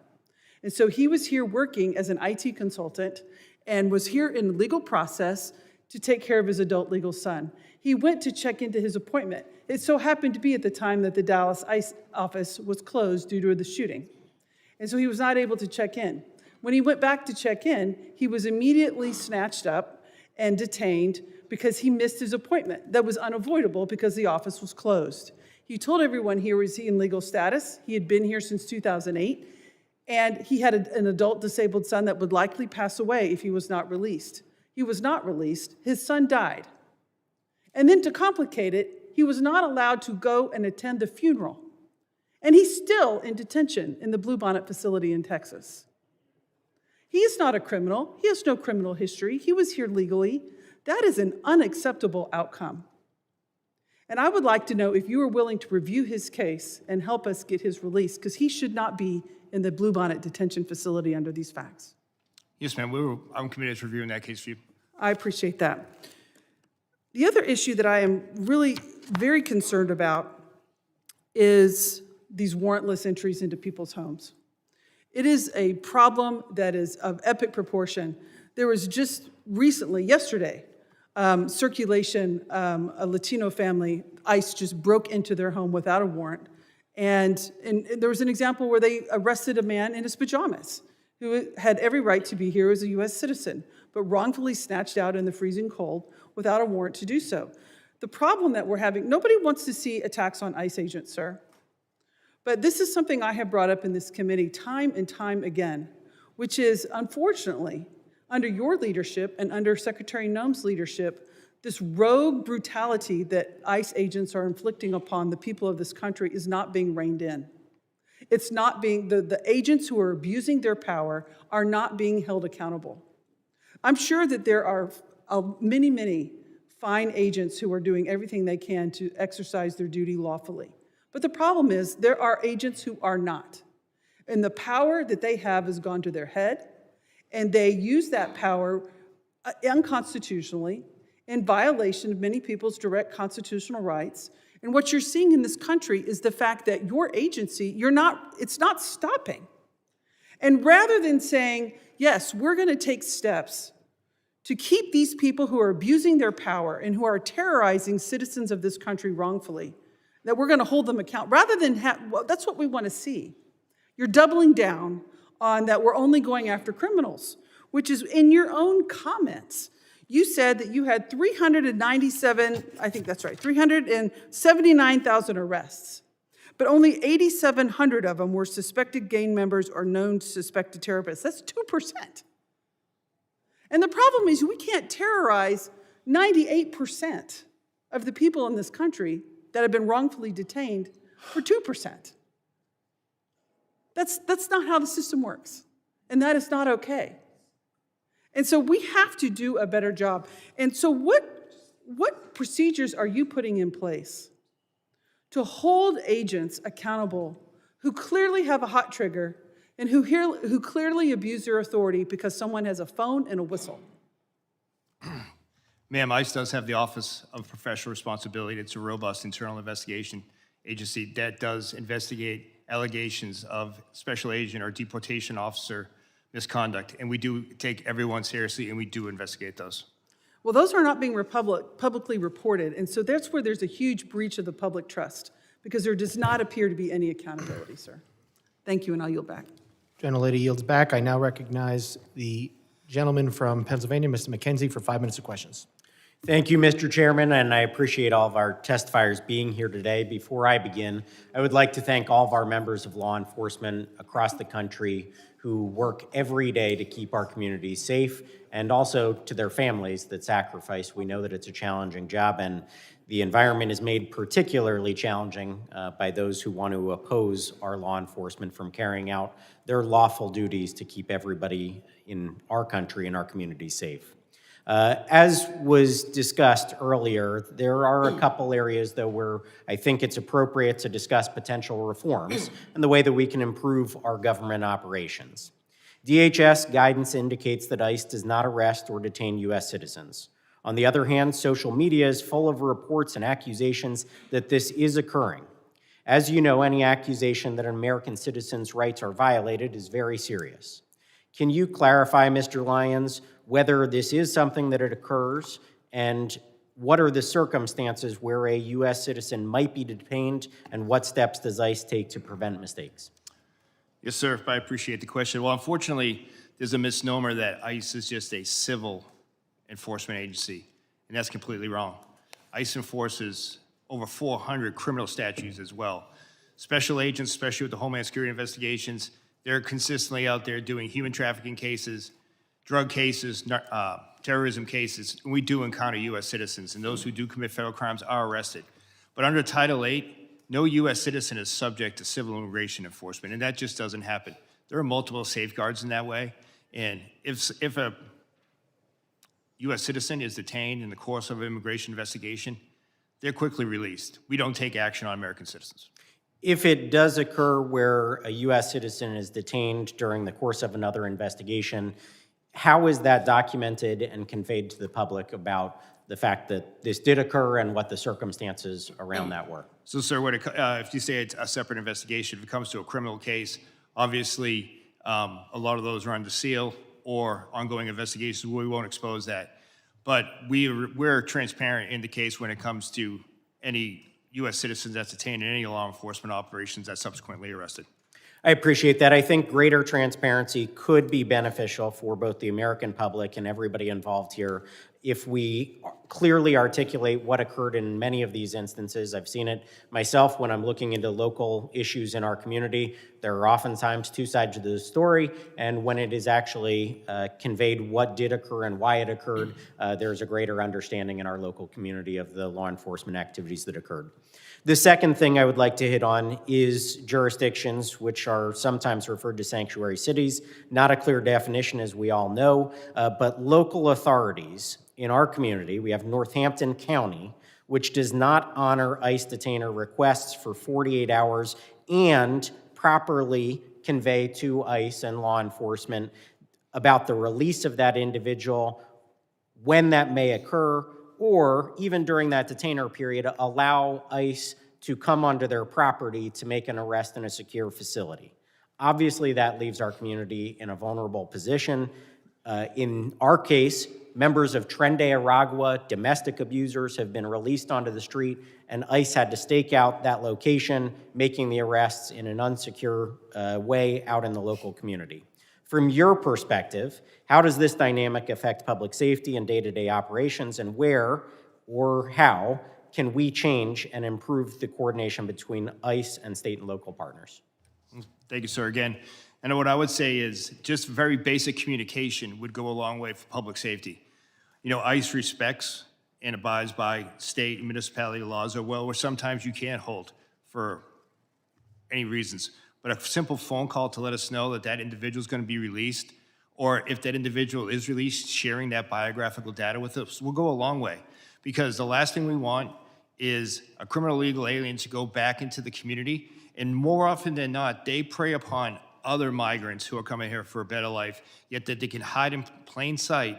And so he was here working as an IT consultant and was here in legal process to take care of his adult legal son. He went to check into his appointment. It so happened to be at the time that the Dallas ICE office was closed due to the shooting. And so he was not able to check in. When he went back to check in, he was immediately snatched up and detained because he missed his appointment. That was unavoidable because the office was closed. He told everyone here was he in legal status. He had been here since 2008, and he had an adult disabled son that would likely pass away if he was not released. He was not released. His son died. And then to complicate it, he was not allowed to go and attend the funeral. And he's still in detention in the Bluebonnet facility in Texas. He is not a criminal. He has no criminal history. He was here legally. That is an unacceptable outcome. And I would like to know if you are willing to review his case and help us get his release, because he should not be in the Bluebonnet detention facility under these facts. Yes, ma'am. I'm committed to reviewing that case for you. I appreciate that. The other issue that I am really very concerned about is these warrantless entries into people's homes. It is a problem that is of epic proportion. There was just recently, yesterday, circulation, a Latino family, ICE just broke into their home without a warrant. And there was an example where they arrested a man in his pajamas who had every right to be here as a U.S. citizen, but wrongfully snatched out in the freezing cold without a warrant to do so. The problem that we're having, nobody wants to see attacks on ICE agents, sir. But this is something I have brought up in this committee time and time again, which is, unfortunately, under your leadership and under Secretary Noem's leadership, this rogue brutality that ICE agents are inflicting upon the people of this country is not being reined in. It's not being, the agents who are abusing their power are not being held accountable. I'm sure that there are many, many fine agents who are doing everything they can to exercise their duty lawfully. But the problem is there are agents who are not. And the power that they have has gone to their head, and they use that power unconstitutionally in violation of many people's direct constitutional rights. And what you're seeing in this country is the fact that your agency, it's not stopping. And rather than saying, yes, we're going to take steps to keep these people who are abusing their power and who are terrorizing citizens of this country wrongfully, that we're going to hold them accountable, rather than that's what we want to see. You're doubling down on that we're only going after criminals, which is in your own comments. You said that you had 379,000 arrests, but only 8,700 of them were suspected gang members or known suspected terrorists. That's 2%. And the problem is we can't terrorize 98% of the people in this country that have been wrongfully detained for 2%. That's not how the system works, and that is not okay. And so we have to do a better job. And so what procedures are you putting in place to hold agents accountable who clearly have a hot trigger and who clearly abuse their authority because someone has a phone and a whistle? Ma'am, ICE does have the Office of Professional Responsibility. It's a robust internal investigation agency that does investigate allegations of special agent or deportation officer misconduct. And we do take everyone seriously, and we do investigate those. Well, those are not being publicly reported. And so that's where there's a huge breach of the public trust, because there does not appear to be any accountability, sir. Thank you, and I'll yield back. Gentlelady yields back. I now recognize the gentleman from Pennsylvania, Mr. McKenzie, for 5 minutes of questions. Thank you, Mr. Chairman, and I appreciate all of our testifiers being here today. Before I begin, I would like to thank all of our members of law enforcement across the country who work every day to keep our communities safe, and also to their families that sacrifice. We know that it's a challenging job, and the environment is made particularly challenging by those who want to oppose our law enforcement from carrying out their lawful duties to keep everybody in our country and our communities safe. As was discussed earlier, there are a couple areas, though, where I think it's appropriate to discuss potential reforms and the way that we can improve our government operations. DHS guidance indicates that ICE does not arrest or detain U.S. citizens. On the other hand, social media is full of reports and accusations that this is occurring. As you know, any accusation that an American citizen's rights are violated is very serious. Can you clarify, Mr. Lyons, whether this is something that it occurs, and what are the circumstances where a U.S. citizen might be detained, and what steps does ICE take to prevent mistakes? Yes, sir. I appreciate the question. Well, unfortunately, there's a misnomer that ICE is just a civil enforcement agency, and that's completely wrong. ICE enforces over 400 criminal statutes as well. Special agents, especially with the Homeland Security investigations, they're consistently out there doing human trafficking cases, drug cases, terrorism cases, and we do encounter U.S. citizens, and those who do commit federal crimes are arrested. But under Title VIII, no U.S. citizen is subject to civil immigration enforcement, and that just doesn't happen. There are multiple safeguards in that way, and if a U.S. citizen is detained in the course of an immigration investigation, they're quickly released. We don't take action on American citizens. If it does occur where a U.S. citizen is detained during the course of another investigation, how is that documented and conveyed to the public about the fact that this did occur and what the circumstances around that were? So, sir, if you say it's a separate investigation, if it comes to a criminal case, obviously a lot of those are under seal or ongoing investigations. We won't expose that. But we're transparent in the case when it comes to any U.S. citizens that's detained in any law enforcement operations that's subsequently arrested. I appreciate that. I think greater transparency could be beneficial for both the American public and everybody involved here if we clearly articulate what occurred in many of these instances. I've seen it myself when I'm looking into local issues in our community. There are oftentimes two sides to the story, and when it is actually conveyed what did occur and why it occurred, there's a greater understanding in our local community of the law enforcement activities that occurred. The second thing I would like to hit on is jurisdictions, which are sometimes referred to sanctuary cities. Not a clear definition, as we all know, but local authorities in our community. We have Northampton County, which does not honor ICE detainer requests for 48 hours and properly convey to ICE and law enforcement about the release of that individual, when that may occur, or even during that detainer period, allow ICE to come onto their property to make an arrest in a secure facility. Obviously, that leaves our community in a vulnerable position. In our case, members of Tren de Aragua, domestic abusers, have been released onto the street, and ICE had to stake out that location, making the arrests in an unsecure way out in the local community. From your perspective, how does this dynamic affect public safety and day-to-day operations, and where or how can we change and improve the coordination between ICE and state and local partners? Thank you, sir, again. And what I would say is just very basic communication would go a long way for public safety. You know, ICE respects and abides by state and municipality laws, where sometimes you can't hold for any reasons. But a simple phone call to let us know that that individual is going to be released, or if that individual is released, sharing that biographical data with us will go a long way. Because the last thing we want is a criminal illegal alien to go back into the community, and more often than not, they prey upon other migrants who are coming here for a better life, yet that they can hide in plain sight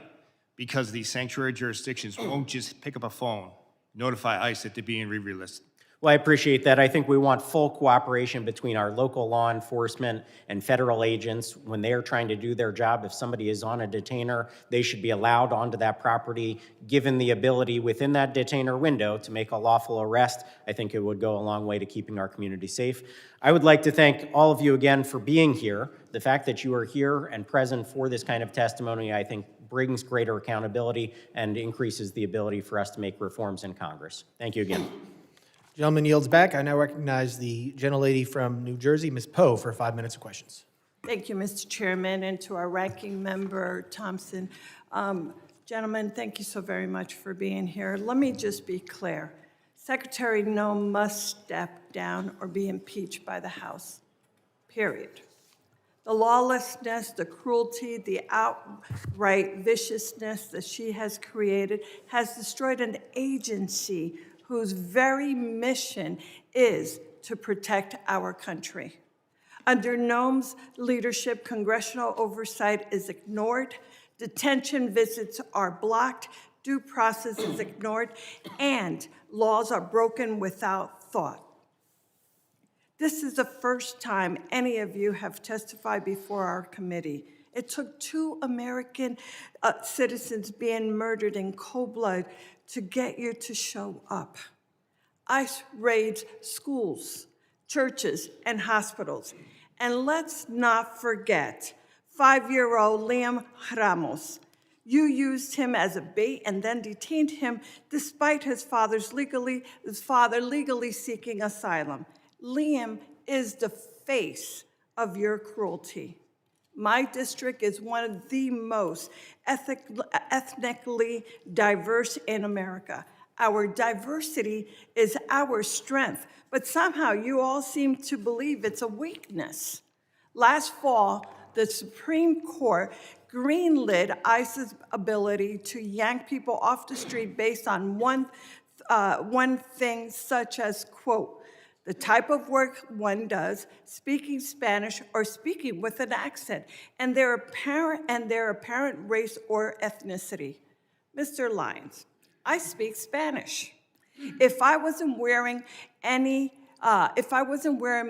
because these sanctuary jurisdictions won't just pick up a phone, notify ICE that they're being re-released. Well, I appreciate that. I think we want full cooperation between our local law enforcement and federal agents when they are trying to do their job. If somebody is on a detainer, they should be allowed onto that property, given the ability within that detainer window to make a lawful arrest. I think it would go a long way to keeping our community safe. I would like to thank all of you again for being here. The fact that you are here and present for this kind of testimony, I think, brings greater accountability and increases the ability for us to make reforms in Congress. Thank you again. Gentleman yields back. I now recognize the gentlelady from New Jersey, Ms. Poe, for 5 minutes of questions. Thank you, Mr. Chairman, and to our ranking member, Thompson. Gentlemen, thank you so very much for being here. Let me just be clear. Secretary Noem must step down or be impeached by the House, period. The lawlessness, the cruelty, the outright viciousness that she has created has destroyed an agency whose very mission is to protect our country. Under Noem's leadership, congressional oversight is ignored, detention visits are blocked, due process is ignored, and laws are broken without thought. This is the first time any of you have testified before our committee. It took 2 American citizens being murdered in cold blood to get you to show up. ICE raids schools, churches, and hospitals. And let's not forget 5-year-old Liam Ramos. You used him as a bait and then detained him despite his father legally seeking asylum. Liam is the face of your cruelty. My district is one of the most ethnically diverse in America. Our diversity is our strength, but somehow you all seem to believe it's a weakness. Last fall, the Supreme Court greenlit ICE's ability to yank people off the street based on one thing, such as, quote, the type of work one does, speaking Spanish or speaking with an accent, and their apparent race or ethnicity. Mr. Lyons, I speak Spanish. If I wasn't wearing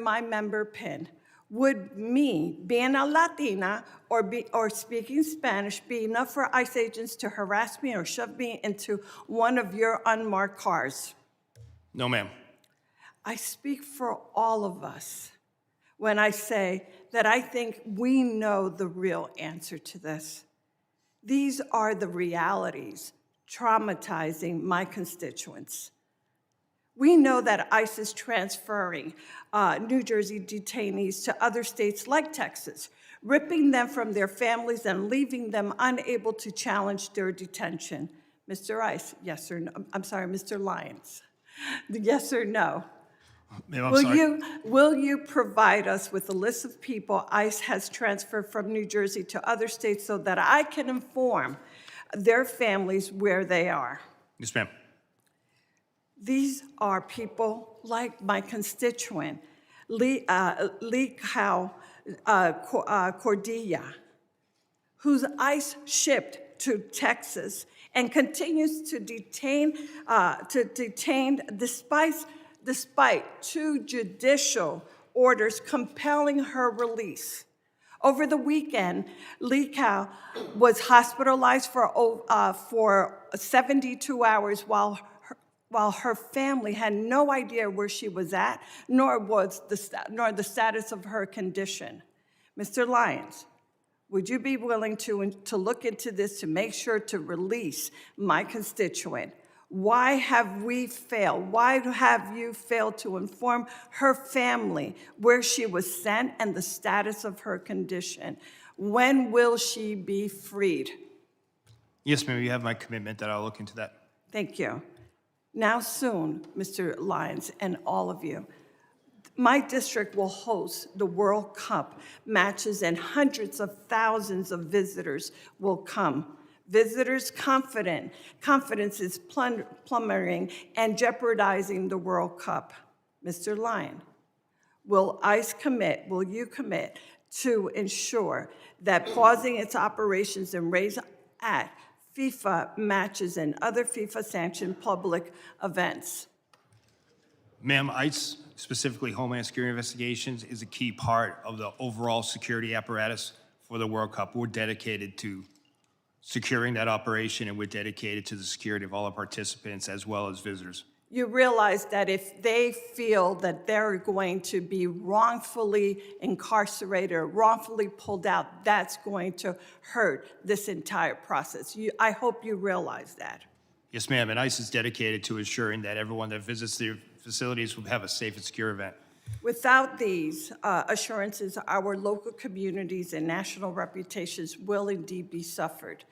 my member pin, would me being a Latina or speaking Spanish be enough for ICE agents to harass me or shove me into one of your unmarked cars? No, ma'am. I speak for all of us when I say that I think we know the real answer to this. These are the realities traumatizing my constituents. We know that ICE is transferring New Jersey detainees to other states like Texas, ripping them from their families and leaving them unable to challenge their detention. Mr. ICE, yes or no? I'm sorry, Mr. Lyons. Yes or no? Ma'am, I'm sorry. Will you provide us with a list of people ICE has transferred from New Jersey to other states so that I can inform their families where they are? Yes, ma'am. These are people like my constituent, Lee Cordilla, whose ICE shipped to Texas and continues to detain despite 2 judicial orders compelling her release. Over the weekend, Lee Cow was hospitalized for 72 hours while her family had no idea where she was at, nor the status of her condition. Mr. Lyons, would you be willing to look into this to make sure to release my constituent? Why have we failed? Why have you failed to inform her family where she was sent and the status of her condition? When will she be freed? Yes, ma'am, you have my commitment that I'll look into that. Thank you. Now soon, Mr. Lyons and all of you, my district will host the World Cup matches and hundreds of thousands of visitors will come. Visitors' confidence is plummeting and jeopardizing the World Cup. Mr. Lyon, will you commit to ensure that pausing its operations and raise at FIFA matches and other FIFA-sanctioned public events? Ma'am, ICE, specifically Homeland Security investigations, is a key part of the overall security apparatus for the World Cup. We're dedicated to securing that operation, and we're dedicated to the security of all our participants as well as visitors. You realize that if they feel that they're going to be wrongfully incarcerated or wrongfully pulled out, that's going to hurt this entire process. I hope you realize that. Yes, ma'am, and ICE is dedicated to ensuring that everyone that visits their facilities will have a safe and secure event. Without these assurances, our local communities and national reputations will indeed be suffered.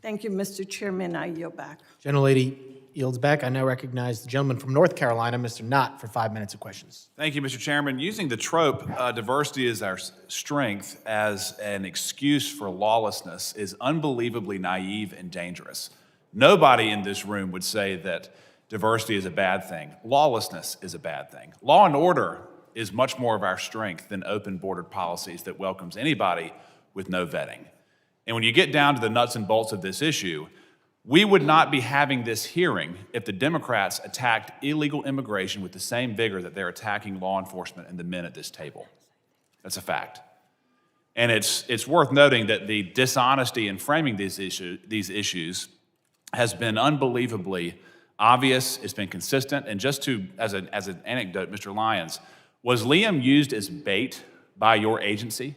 Thank you, Mr. Chairman. I yield back. Gentlelady yields back. I now recognize the gentleman from North Carolina, Mr. Knott, for 5 minutes of questions. Thank you, Mr. Chairman. Using the trope, diversity is our strength as an excuse for lawlessness is unbelievably naive and dangerous. Nobody in this room would say that diversity is a bad thing. Lawlessness is a bad thing. Law and order is much more of our strength than open bordered policies that welcomes anybody with no vetting. And when you get down to the nuts and bolts of this issue, We would not be having this hearing if the Democrats attacked illegal immigration with the same vigor that they're attacking law enforcement and the men at this table. That's a fact. And it's worth noting that the dishonesty in framing these issues has been unbelievably obvious. It's been consistent. And just as an anecdote, Mr. Lyons, was Liam used as bait by your agency?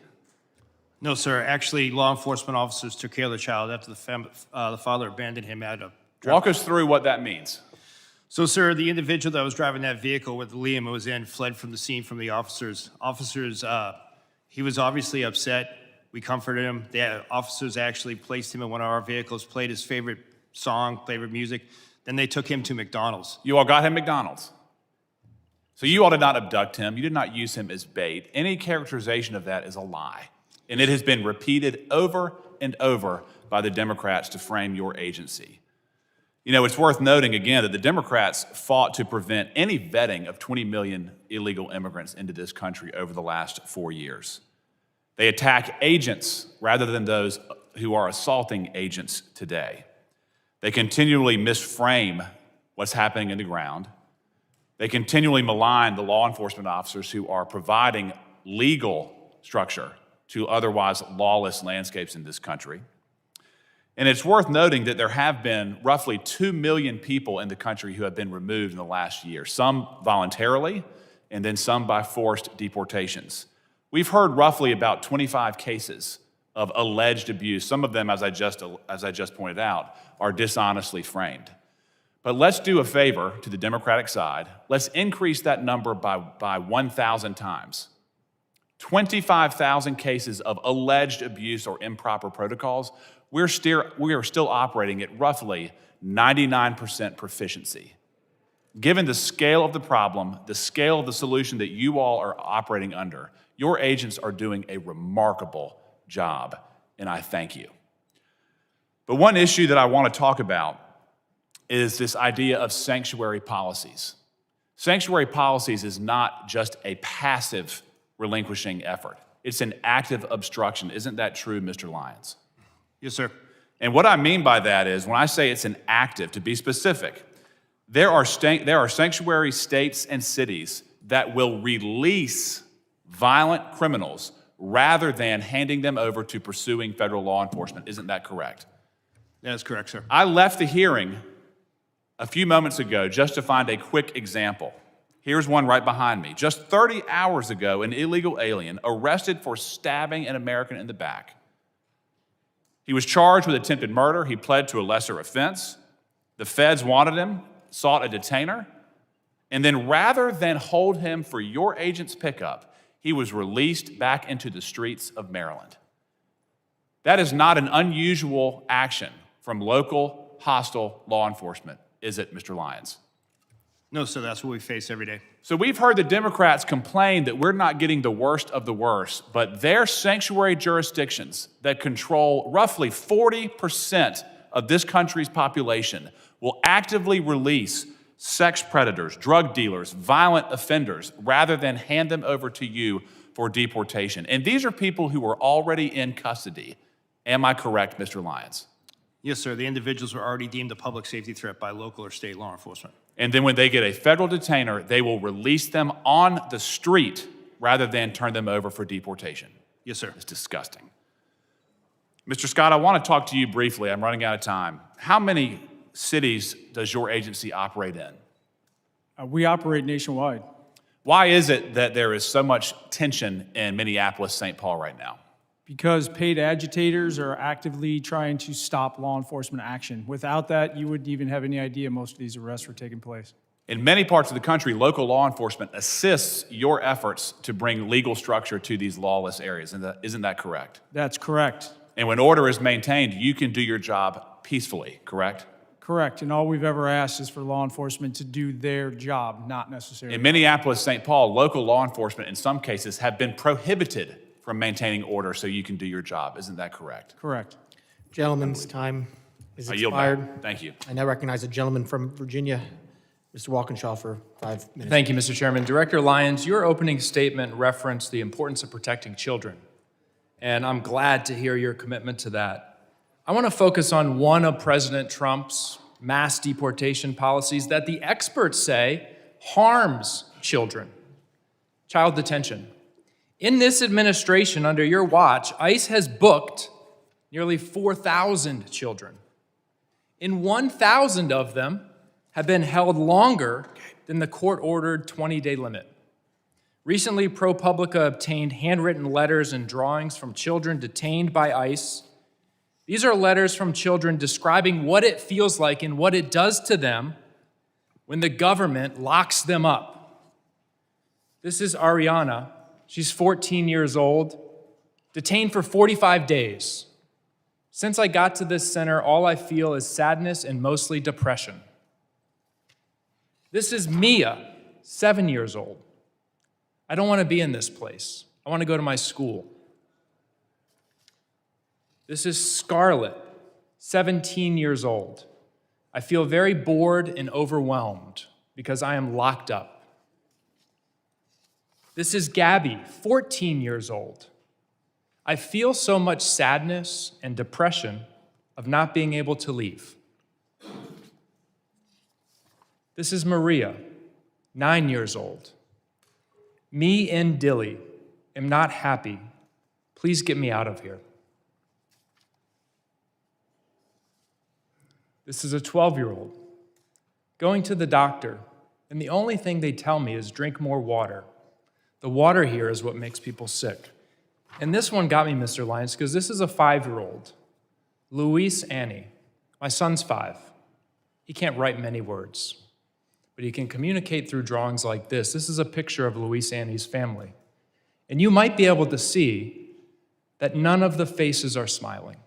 No, sir. Actually, law enforcement officers took care of the child after the father abandoned him at a... Walk us through what that means. So, sir, the individual that was driving that vehicle with Liam was in fled from the scene from the officers. He was obviously upset. We comforted him. The officers actually placed him in one of our vehicles, played his favorite song, favorite music. Then they took him to McDonald's. You all got him McDonald's. So you all did not abduct him. You did not use him as bait. Any characterization of that is a lie. And it has been repeated over and over by the Democrats to frame your agency. You know, it's worth noting again that the Democrats fought to prevent any vetting of 20 million illegal immigrants into this country over the last 4 years. They attack agents rather than those who are assaulting agents today. They continually misframe what's happening in the ground. They continually malign the law enforcement officers who are providing legal structure to otherwise lawless landscapes in this country. And it's worth noting that there have been roughly 2 million people in the country who have been removed in the last year, some voluntarily, and then some by forced deportations. We've heard roughly about 25 cases of alleged abuse. Some of them, as I just pointed out, are dishonestly framed. But let's do a favor to the Democratic side. Let's increase that number by 1,000 times. 25,000 cases of alleged abuse or improper protocols. We are still operating at roughly 99% proficiency. Given the scale of the problem, the scale of the solution that you all are operating under, your agents are doing a remarkable job, and I thank you. But one issue that I want to talk about is this idea of sanctuary policies. Sanctuary policies is not just a passive relinquishing effort. It's an active obstruction. Isn't that true, Mr. Lyons? Yes, sir. And what I mean by that is, when I say it's an active, to be specific, there are sanctuary states and cities that will release violent criminals rather than handing them over to pursuing federal law enforcement. Isn't that correct? That is correct, sir. I left the hearing a few moments ago just to find a quick example. Here's one right behind me. Just 30 hours ago, an illegal alien arrested for stabbing an American in the back. He was charged with attempted murder. He pled to a lesser offense. The feds wanted him, sought a detainer, and then rather than hold him for your agent's pickup, he was released back into the streets of Maryland. That is not an unusual action from local hostile law enforcement, is it, Mr. Lyons? No, sir, that's what we face every day. So we've heard the Democrats complain that we're not getting the worst of the worst, but their sanctuary jurisdictions that control roughly 40% of this country's population will actively release sex predators, drug dealers, violent offenders, rather than hand them over to you for deportation. And these are people who are already in custody. Am I correct, Mr. Lyons? Yes, sir. The individuals were already deemed a public safety threat by local or state law enforcement. And then when they get a federal detainer, they will release them on the street rather than turn them over for deportation. Yes, sir. It's disgusting. Mr. Scott, I want to talk to you briefly. I'm running out of time. How many cities does your agency operate in? We operate nationwide. Why is it that there is so much tension in Minneapolis, St. Paul right now? Because paid agitators are actively trying to stop law enforcement action. Without that, you wouldn't even have any idea most of these arrests were taking place. In many parts of the country, local law enforcement assists your efforts to bring legal structure to these lawless areas. Isn't that correct? That's correct. And when order is maintained, you can do your job peacefully, correct? Correct. And all we've ever asked is for law enforcement to do their job, not necessarily. In Minneapolis, St. Paul, local law enforcement in some cases have been prohibited from maintaining order so you can do your job. Isn't that correct? Correct. Gentleman's time is I yield back. expired. Thank you. I now recognize a gentleman from Virginia, Mr. Walkinshaw, for 5 minutes. Thank you, Mr. Chairman. Director Lyons, your opening statement referenced the importance of protecting children, and I'm glad to hear your commitment to that. I want to focus on one of President Trump's mass deportation policies that the experts say harms children: child detention. In this administration, under your watch, ICE has booked nearly 4,000 children. And 1,000 of them have been held longer than the court-ordered 20-day limit. Recently, ProPublica obtained handwritten letters and drawings from children detained by ICE. These are letters from children describing what it feels like and what it does to them when the government locks them up. This is Ariana. She's 14 years old, detained for 45 days. Since I got to this center, all I feel is sadness and mostly depression. This is Mia, 7 years old. I don't want to be in this place. I want to go to my school. This is Scarlett, 17 years old. I feel very bored and overwhelmed because I am locked up. This is Gabby, 14 years old. I feel so much sadness and depression of not being able to leave. This is Maria, 9 years old. Me and Dilly am not happy. Please get me out of here. This is a 12-year-old going to the doctor, and the only thing they tell me is drink more water. The water here is what makes people sick. And this one got me, Mr. Lyons, because this is a 5-year-old, Luis Annie. My son's 5. He can't write many words, but he can communicate through drawings like this. This is a picture of Luis Annie's family. And you might be able to see that none of the faces are smiling.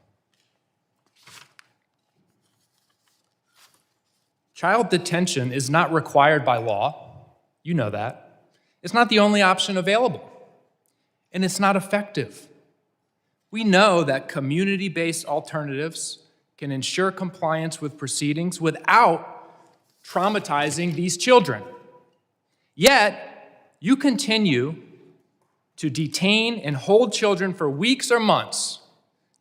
Child detention is not required by law. You know that. It's not the only option available, and it's not effective. We know that community-based alternatives can ensure compliance with proceedings without traumatizing these children. Yet, you continue to detain and hold children for weeks or months,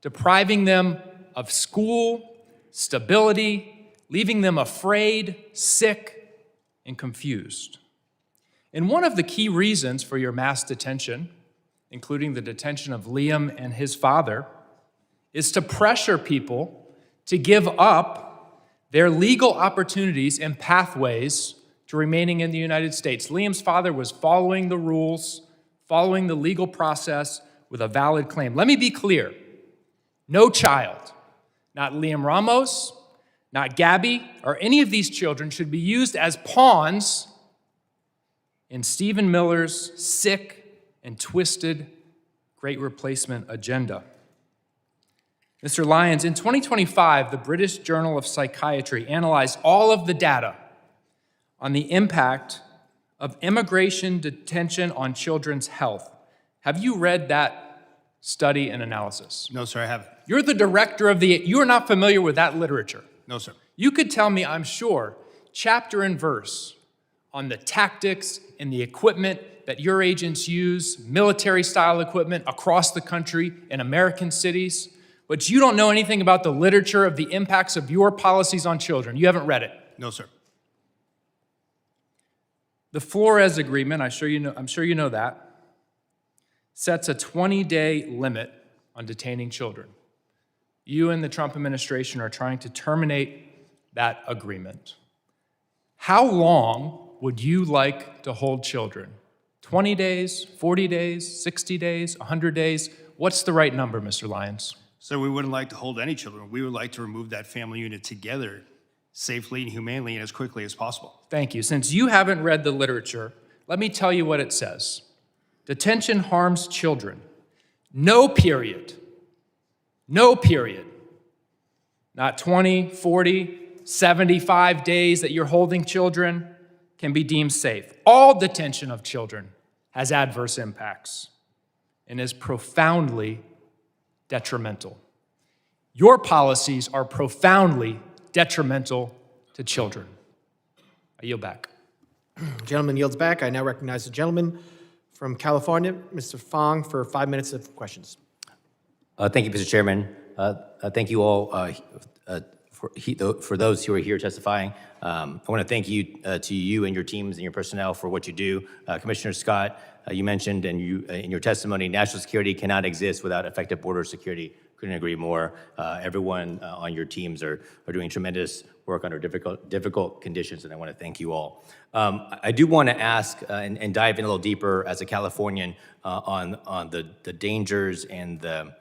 depriving them of school, stability, leaving them afraid, sick, and confused. And one of the key reasons for your mass detention, including the detention of Liam and his father, is to pressure people to give up their legal opportunities and pathways to remaining in the United States. Liam's father was following the rules, following the legal process with a valid claim. Let me be clear. No child, not Liam Ramos, not Gabby, or any of these children should be used as pawns in Stephen Miller's sick and twisted Great Replacement agenda. Mr. Lyons, in 2025, the British Journal of Psychiatry analyzed all of the data on the impact of immigration detention on children's health. Have you read that study and analysis? No, sir, I haven't. You're the director of you are not familiar with that literature. No, sir. You could tell me, I'm sure, chapter and verse on the tactics and the equipment that your agents use, military-style equipment across the country in American cities, but you don't know anything about the literature of the impacts of your policies on children. You haven't read it. No, sir. The Flores Agreement, I'm sure you know that, sets a 20-day limit on detaining children. You and the Trump administration are trying to terminate that agreement. How long would you like to hold children? 20 days, 40 days, 60 days, 100 days? What's the right number, Mr. Lyons? So we wouldn't like to hold any children. We would like to remove that family unit together safely and humanely and as quickly as possible. Thank you. Since you haven't read the literature, let me tell you what it says. Detention harms children. No period. No period. Not 20, 40, 75 days that you're holding children can be deemed safe. All detention of children has adverse impacts and is profoundly detrimental. Your policies are profoundly detrimental to children. I yield back. Gentleman yields back. I now recognize the gentleman from California, Mr. Fong, for 5 minutes of questions. Thank you, Mr. Chairman. Thank you all for those who are here testifying. I want to thank you to you and your teams and your personnel for what you do. Commissioner Scott, you mentioned in your testimony, national security cannot exist without effective border security. Couldn't agree more. Everyone on your teams are doing tremendous work under difficult conditions, and I want to thank you all. I do want to ask and dive in a little deeper as a Californian on the dangers and the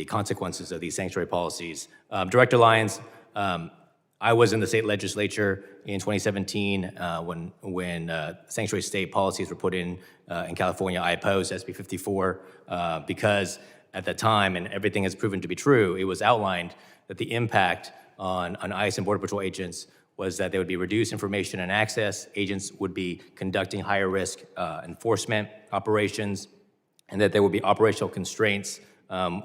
consequences of these sanctuary policies. Director Lyons, I was in the state legislature in 2017 when sanctuary state policies were put in California. I opposed SB 54 because at the time, and everything has proven to be true, it was outlined that the impact on ICE and Border Patrol agents was that there would be reduced information and access, agents would be conducting higher risk enforcement operations, and that there would be operational constraints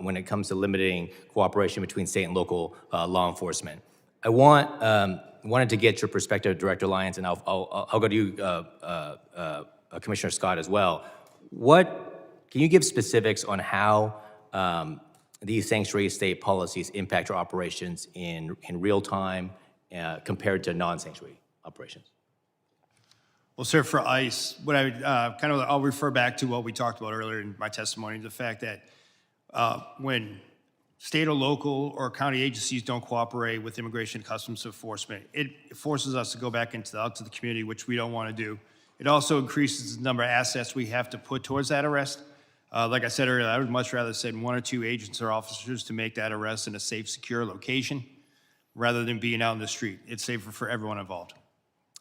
when it comes to limiting cooperation between state and local law enforcement. I wanted to get your perspective, Director Lyons, and I'll go to you, Commissioner Scott, as well. Can you give specifics on how these sanctuary state policies impact your operations in real time compared to non-sanctuary operations? Well, sir, for ICE, what I would I'll refer back to what we talked about earlier in my testimony, the fact that when state or local or county agencies don't cooperate with Immigration and Customs Enforcement, it forces us to go back out to the community, which we don't want to do. It also increases the number of assets we have to put towards that arrest. Like I said earlier, I would much rather send 1 or 2 agents or officers to make that arrest in a safe, secure location rather than being out in the street. It's safer for everyone involved.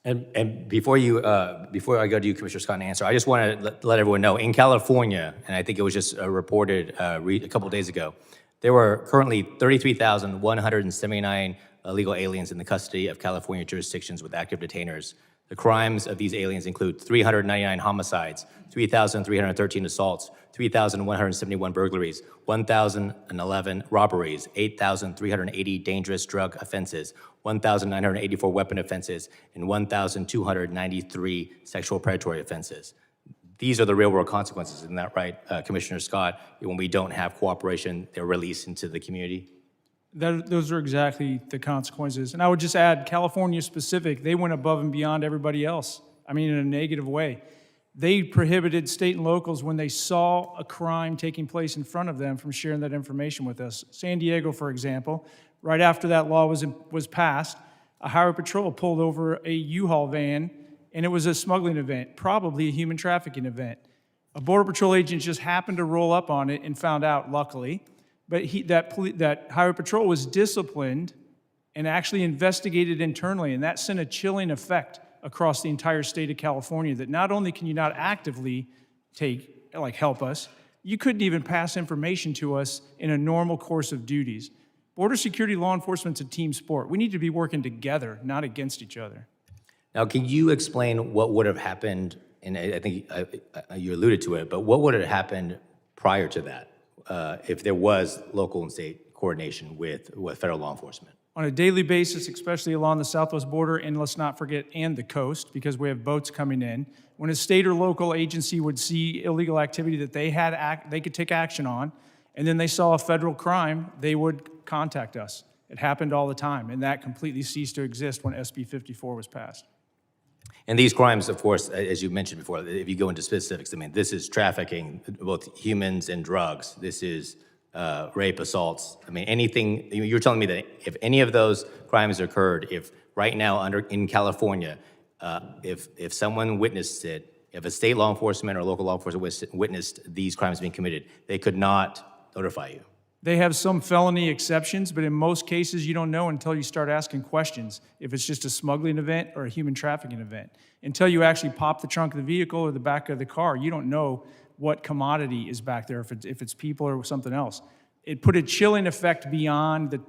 And before I go to you, Commissioner Scott, and answer, I just want to let everyone know, in California, and I think it was just reported a couple of days ago, there were currently 33,179 illegal aliens in the custody of California jurisdictions with active detainers. The crimes of these aliens include 399 homicides, 3,313 assaults, 3,171 burglaries, 1,011 robberies, 8,380 dangerous drug offenses, 1,984 weapon offenses, and 1,293 sexual predatory offenses. These are the real-world consequences, isn't that right, Commissioner Scott? When we don't have cooperation, they're released into the community? Those are exactly the consequences. And I would just add, California specific, they went above and beyond everybody else. I mean, in a negative way. They prohibited state and locals when they saw a crime taking place in front of them from sharing that information with us. San Diego, for example, right after that law was passed, a highway patrol pulled over a U-Haul van, and it was a smuggling event, probably a human trafficking event. A Border Patrol agent just happened to roll up on it and found out, luckily, but that highway patrol was disciplined and actually investigated internally, and that sent a chilling effect across the entire state of California, that not only can you not actively help us, you couldn't even pass information to us in a normal course of duties. Border security law enforcement's a team sport. We need to be working together, not against each other. Now, can you explain what would have happened, and I think you alluded to it, but what would have happened prior to that if there was local and state coordination with federal law enforcement? On a daily basis, especially along the southwest border, and let's not forget, and the coast, because we have boats coming in, when a state or local agency would see illegal activity that they could take action on, and then they saw a federal crime, they would contact us. It happened all the time, and that completely ceased to exist when SB 54 was passed. And these crimes, of course, as you mentioned before, if you go into specifics, I mean, this is trafficking, both humans and drugs. This is rape, assaults. I mean, anything. You're telling me that if any of those crimes occurred, if right now in California, if someone witnessed it, if a state law enforcement or local law enforcement witnessed these crimes being committed, they could not notify you. They have some felony exceptions, but in most cases, you don't know until you start asking questions if it's just a smuggling event or a human trafficking event. Until you actually pop the trunk of the vehicle or the back of the car, you don't know what commodity is back there, if it's people or something else. It put a chilling effect beyond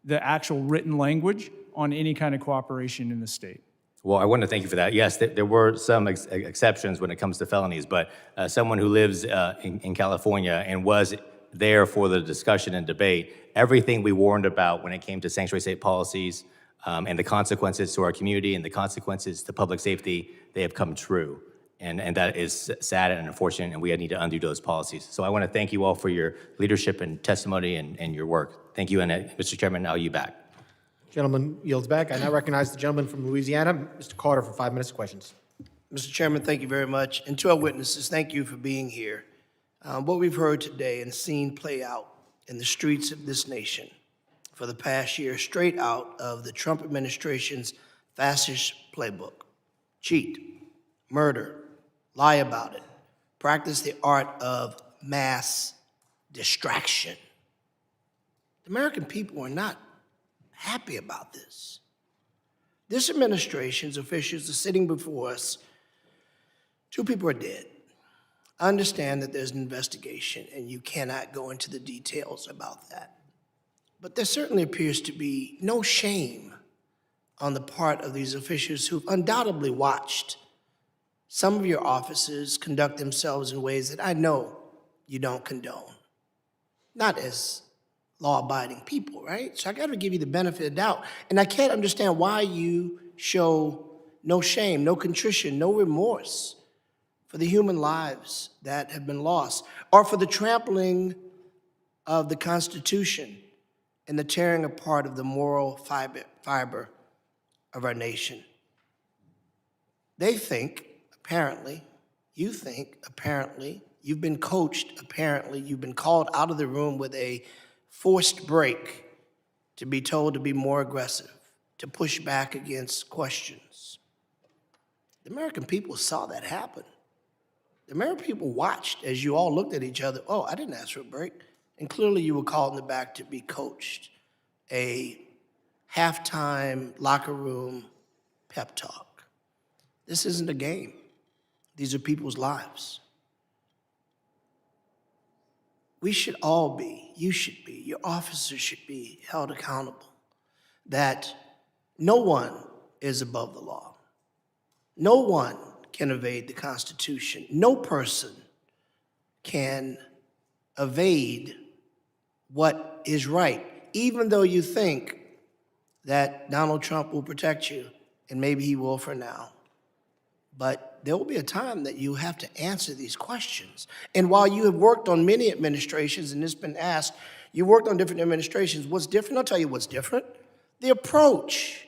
the actual written language on any kind of cooperation in the state. Well, I want to thank you for that. Yes, there were some exceptions when it comes to felonies, but someone who lives in California and was there for the discussion and debate, everything we warned about when it came to sanctuary state policies and the consequences to our community and the consequences to public safety, they have come true. And that is sad and unfortunate, and we need to undo those policies. So I want to thank you all for your leadership and testimony and your work. Thank you, and Mr. Chairman, I'll you back. Gentleman yields back. I now recognize the gentleman from Louisiana, Mr. Carter, for 5 minutes of questions. Mr. Chairman, thank you very much. And to our witnesses, thank you for being here. What we've heard today and seen play out in the streets of this nation for the past year, straight out of the Trump administration's fascist playbook. Cheat, murder, lie about it, practice the art of mass distraction. The American people are not happy about this. This administration's officials are sitting before us. 2 people are dead. I understand that there's an investigation and you cannot go into the details about that. But there certainly appears to be no shame on the part of these officials who've undoubtedly watched some of your officers conduct themselves in ways that I know you don't condone. Not as law-abiding people, right? So I got to give you the benefit of the doubt. And I can't understand why you show no shame, no contrition, no remorse for the human lives that have been lost, or for the trampling of the Constitution and the tearing apart of the moral fiber of our nation. They think, apparently, you think, apparently, you've been coached, apparently, you've been called out of the room with a forced break to be told to be more aggressive, to push back against questions. The American people saw that happen. The American people watched as you all looked at each other. Oh, I didn't ask for a break. And clearly you were called in the back to be coached. A halftime locker room pep talk. This isn't a game. These are people's lives. We should all be, you should be, your officers should be held accountable that no one is above the law. No one can evade the Constitution. No person can evade what is right, even though you think that Donald Trump will protect you, and maybe he will for now. But there will be a time that you have to answer these questions. And while you have worked on many administrations, and it's been asked, you worked on different administrations, what's different? I'll tell you what's different. The approach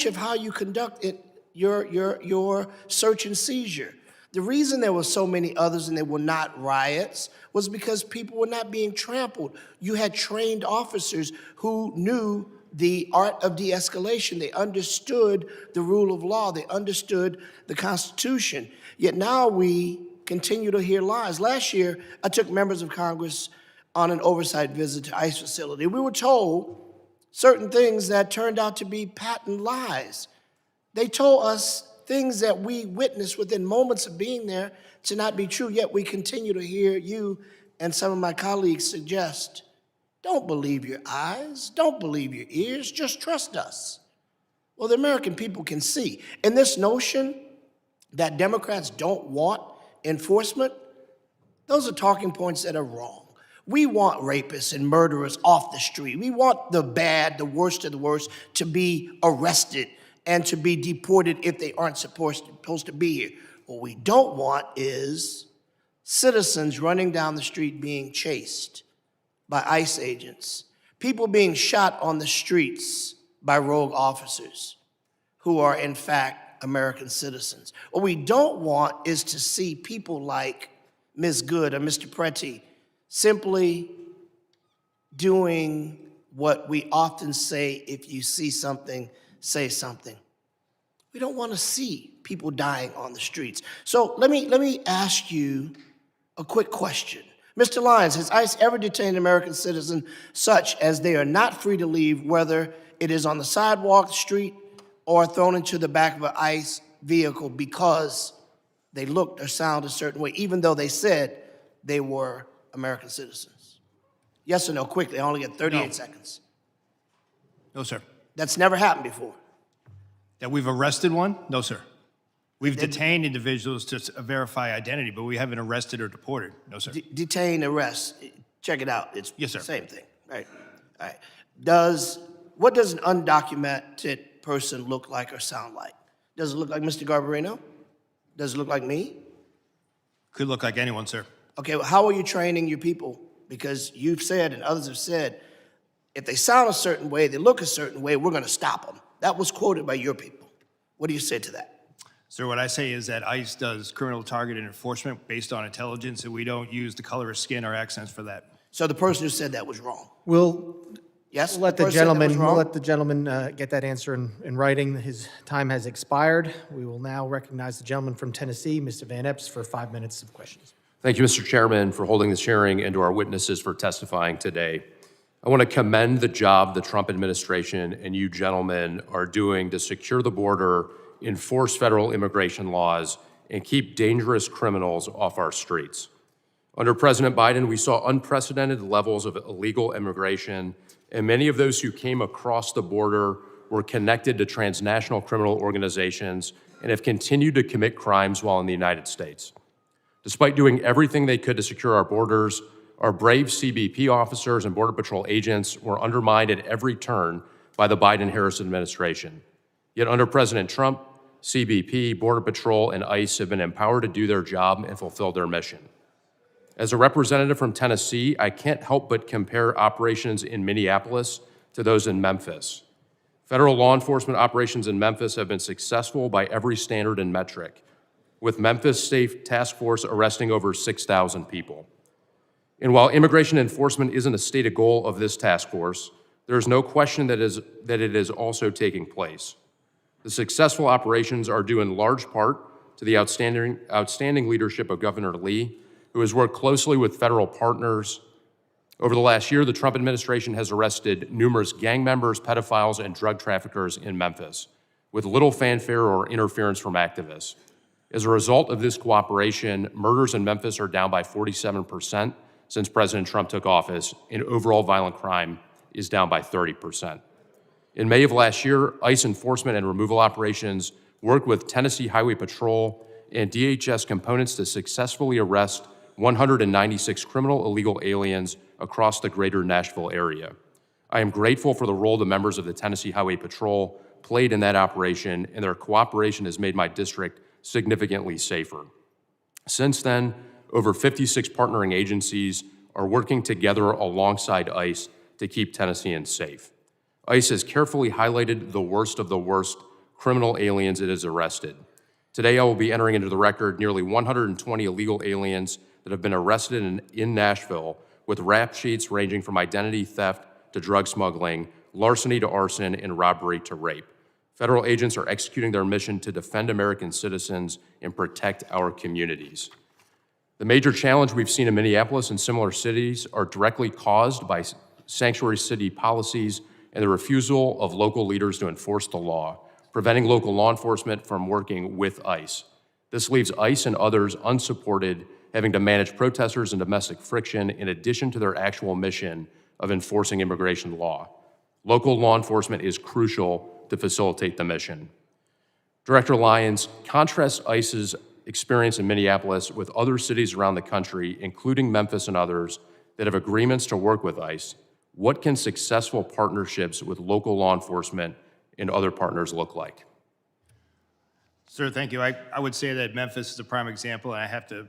of how you conduct it, your search and seizure. The reason there were so many others and they were not riots was because people were not being trampled. You had trained officers who knew the art of de-escalation. They understood the rule of law. They understood the Constitution. Yet now we continue to hear lies. Last year, I took members of Congress on an oversight visit to ICE facility. We were told certain things that turned out to be patent lies. They told us things that we witnessed within moments of being there to not be true, yet we continue to hear you and some of my colleagues suggest, don't believe your eyes, don't believe your ears, just trust us. Well, the American people can see. And this notion that Democrats don't want enforcement, those are talking points that are wrong. We want rapists and murderers off the street. We want the bad, the worst of the worst, to be arrested and to be deported if they aren't supposed to be here. What we don't want is citizens running down the street being chased by ICE agents, people being shot on the streets by rogue officers who are in fact American citizens. What we don't want is to see people like Ms. Good or Mr. Preti simply doing what we often say, if you see something, say something. We don't want to see people dying on the streets. So let me ask you a quick question. Mr. Lyons, has ICE ever detained an American citizen such as they are not free to leave, whether it is on the sidewalk, the street, or thrown into the back of an ICE vehicle because they looked or sounded a certain way, even though they said they were American citizens? Yes or no, quickly, I only get 38 seconds. No, sir. That's never happened before. That we've arrested one? No, sir. We've detained individuals to verify identity, but we haven't arrested or deported. No, sir. Detain, arrest, check it out. It's yes, sir. The same thing, right? All right. What does an undocumented person look like or sound like? Does it look like Mr. Garbarino? Does it look like me? Could look like anyone, sir. Okay, well, how are you training your people? Because you've said and others have said, if they sound a certain way, they look a certain way, we're going to stop them. That was quoted by your people. What do you say to that? Sir, what I say is that ICE does criminal targeted enforcement based on intelligence, and we don't use the color of skin or accents for that. So the person who said that was wrong. Yes, We'll let the the person that was gentleman, wrong? we'll let the gentleman get that answer in writing. His time has expired. We will now recognize the gentleman from Tennessee, Mr. Van Epps, for 5 minutes of questions. Thank you, Mr. Chairman, for holding this hearing and to our witnesses for testifying today. I want to commend the job the Trump administration and you gentlemen are doing to secure the border, enforce federal immigration laws, and keep dangerous criminals off our streets. Under President Biden, we saw unprecedented levels of illegal immigration, and many of those who came across the border were connected to transnational criminal organizations and have continued to commit crimes while in the United States. Despite doing everything they could to secure our borders, our brave CBP officers and Border Patrol agents were undermined at every turn by the Biden-Harris administration. Yet under President Trump, CBP, Border Patrol, and ICE have been empowered to do their job and fulfill their mission. As a representative from Tennessee, I can't help but compare operations in Minneapolis to those in Memphis. Federal law enforcement operations in Memphis have been successful by every standard and metric, with Memphis State Task Force arresting over 6,000 people. And while immigration enforcement isn't a stated goal of this task force, there is no question that it is also taking place. The successful operations are due in large part to the outstanding leadership of Governor Lee, who has worked closely with federal partners. Over the last year, the Trump administration has arrested numerous gang members, pedophiles, and drug traffickers in Memphis, with little fanfare or interference from activists. As a result of this cooperation, murders in Memphis are down by 47% since President Trump took office, and overall violent crime is down by 30%. In May of last year, ICE enforcement and removal operations worked with Tennessee Highway Patrol and DHS components to successfully arrest 196 criminal illegal aliens across the greater Nashville area. I am grateful for the role the members of the Tennessee Highway Patrol played in that operation, and their cooperation has made my district significantly safer. Since then, over 56 partnering agencies are working together alongside ICE to keep Tennesseans safe. ICE has carefully highlighted the worst of the worst criminal aliens it has arrested. Today, I will be entering into the record nearly 120 illegal aliens that have been arrested in Nashville, with rap sheets ranging from identity theft to drug smuggling, larceny to arson, and robbery to rape. Federal agents are executing their mission to defend American citizens and protect our communities. The major challenge we've seen in Minneapolis and similar cities are directly caused by sanctuary city policies and the refusal of local leaders to enforce the law, preventing local law enforcement from working with ICE. This leaves ICE and others unsupported, having to manage protesters and domestic friction in addition to their actual mission of enforcing immigration law. Local law enforcement is crucial to facilitate the mission. Director Lyons, contrast ICE's experience in Minneapolis with other cities around the country, including Memphis and others, that have agreements to work with ICE. What can successful partnerships with local law enforcement and other partners look like? Sir, thank you. I would say that Memphis is a prime example, and I have to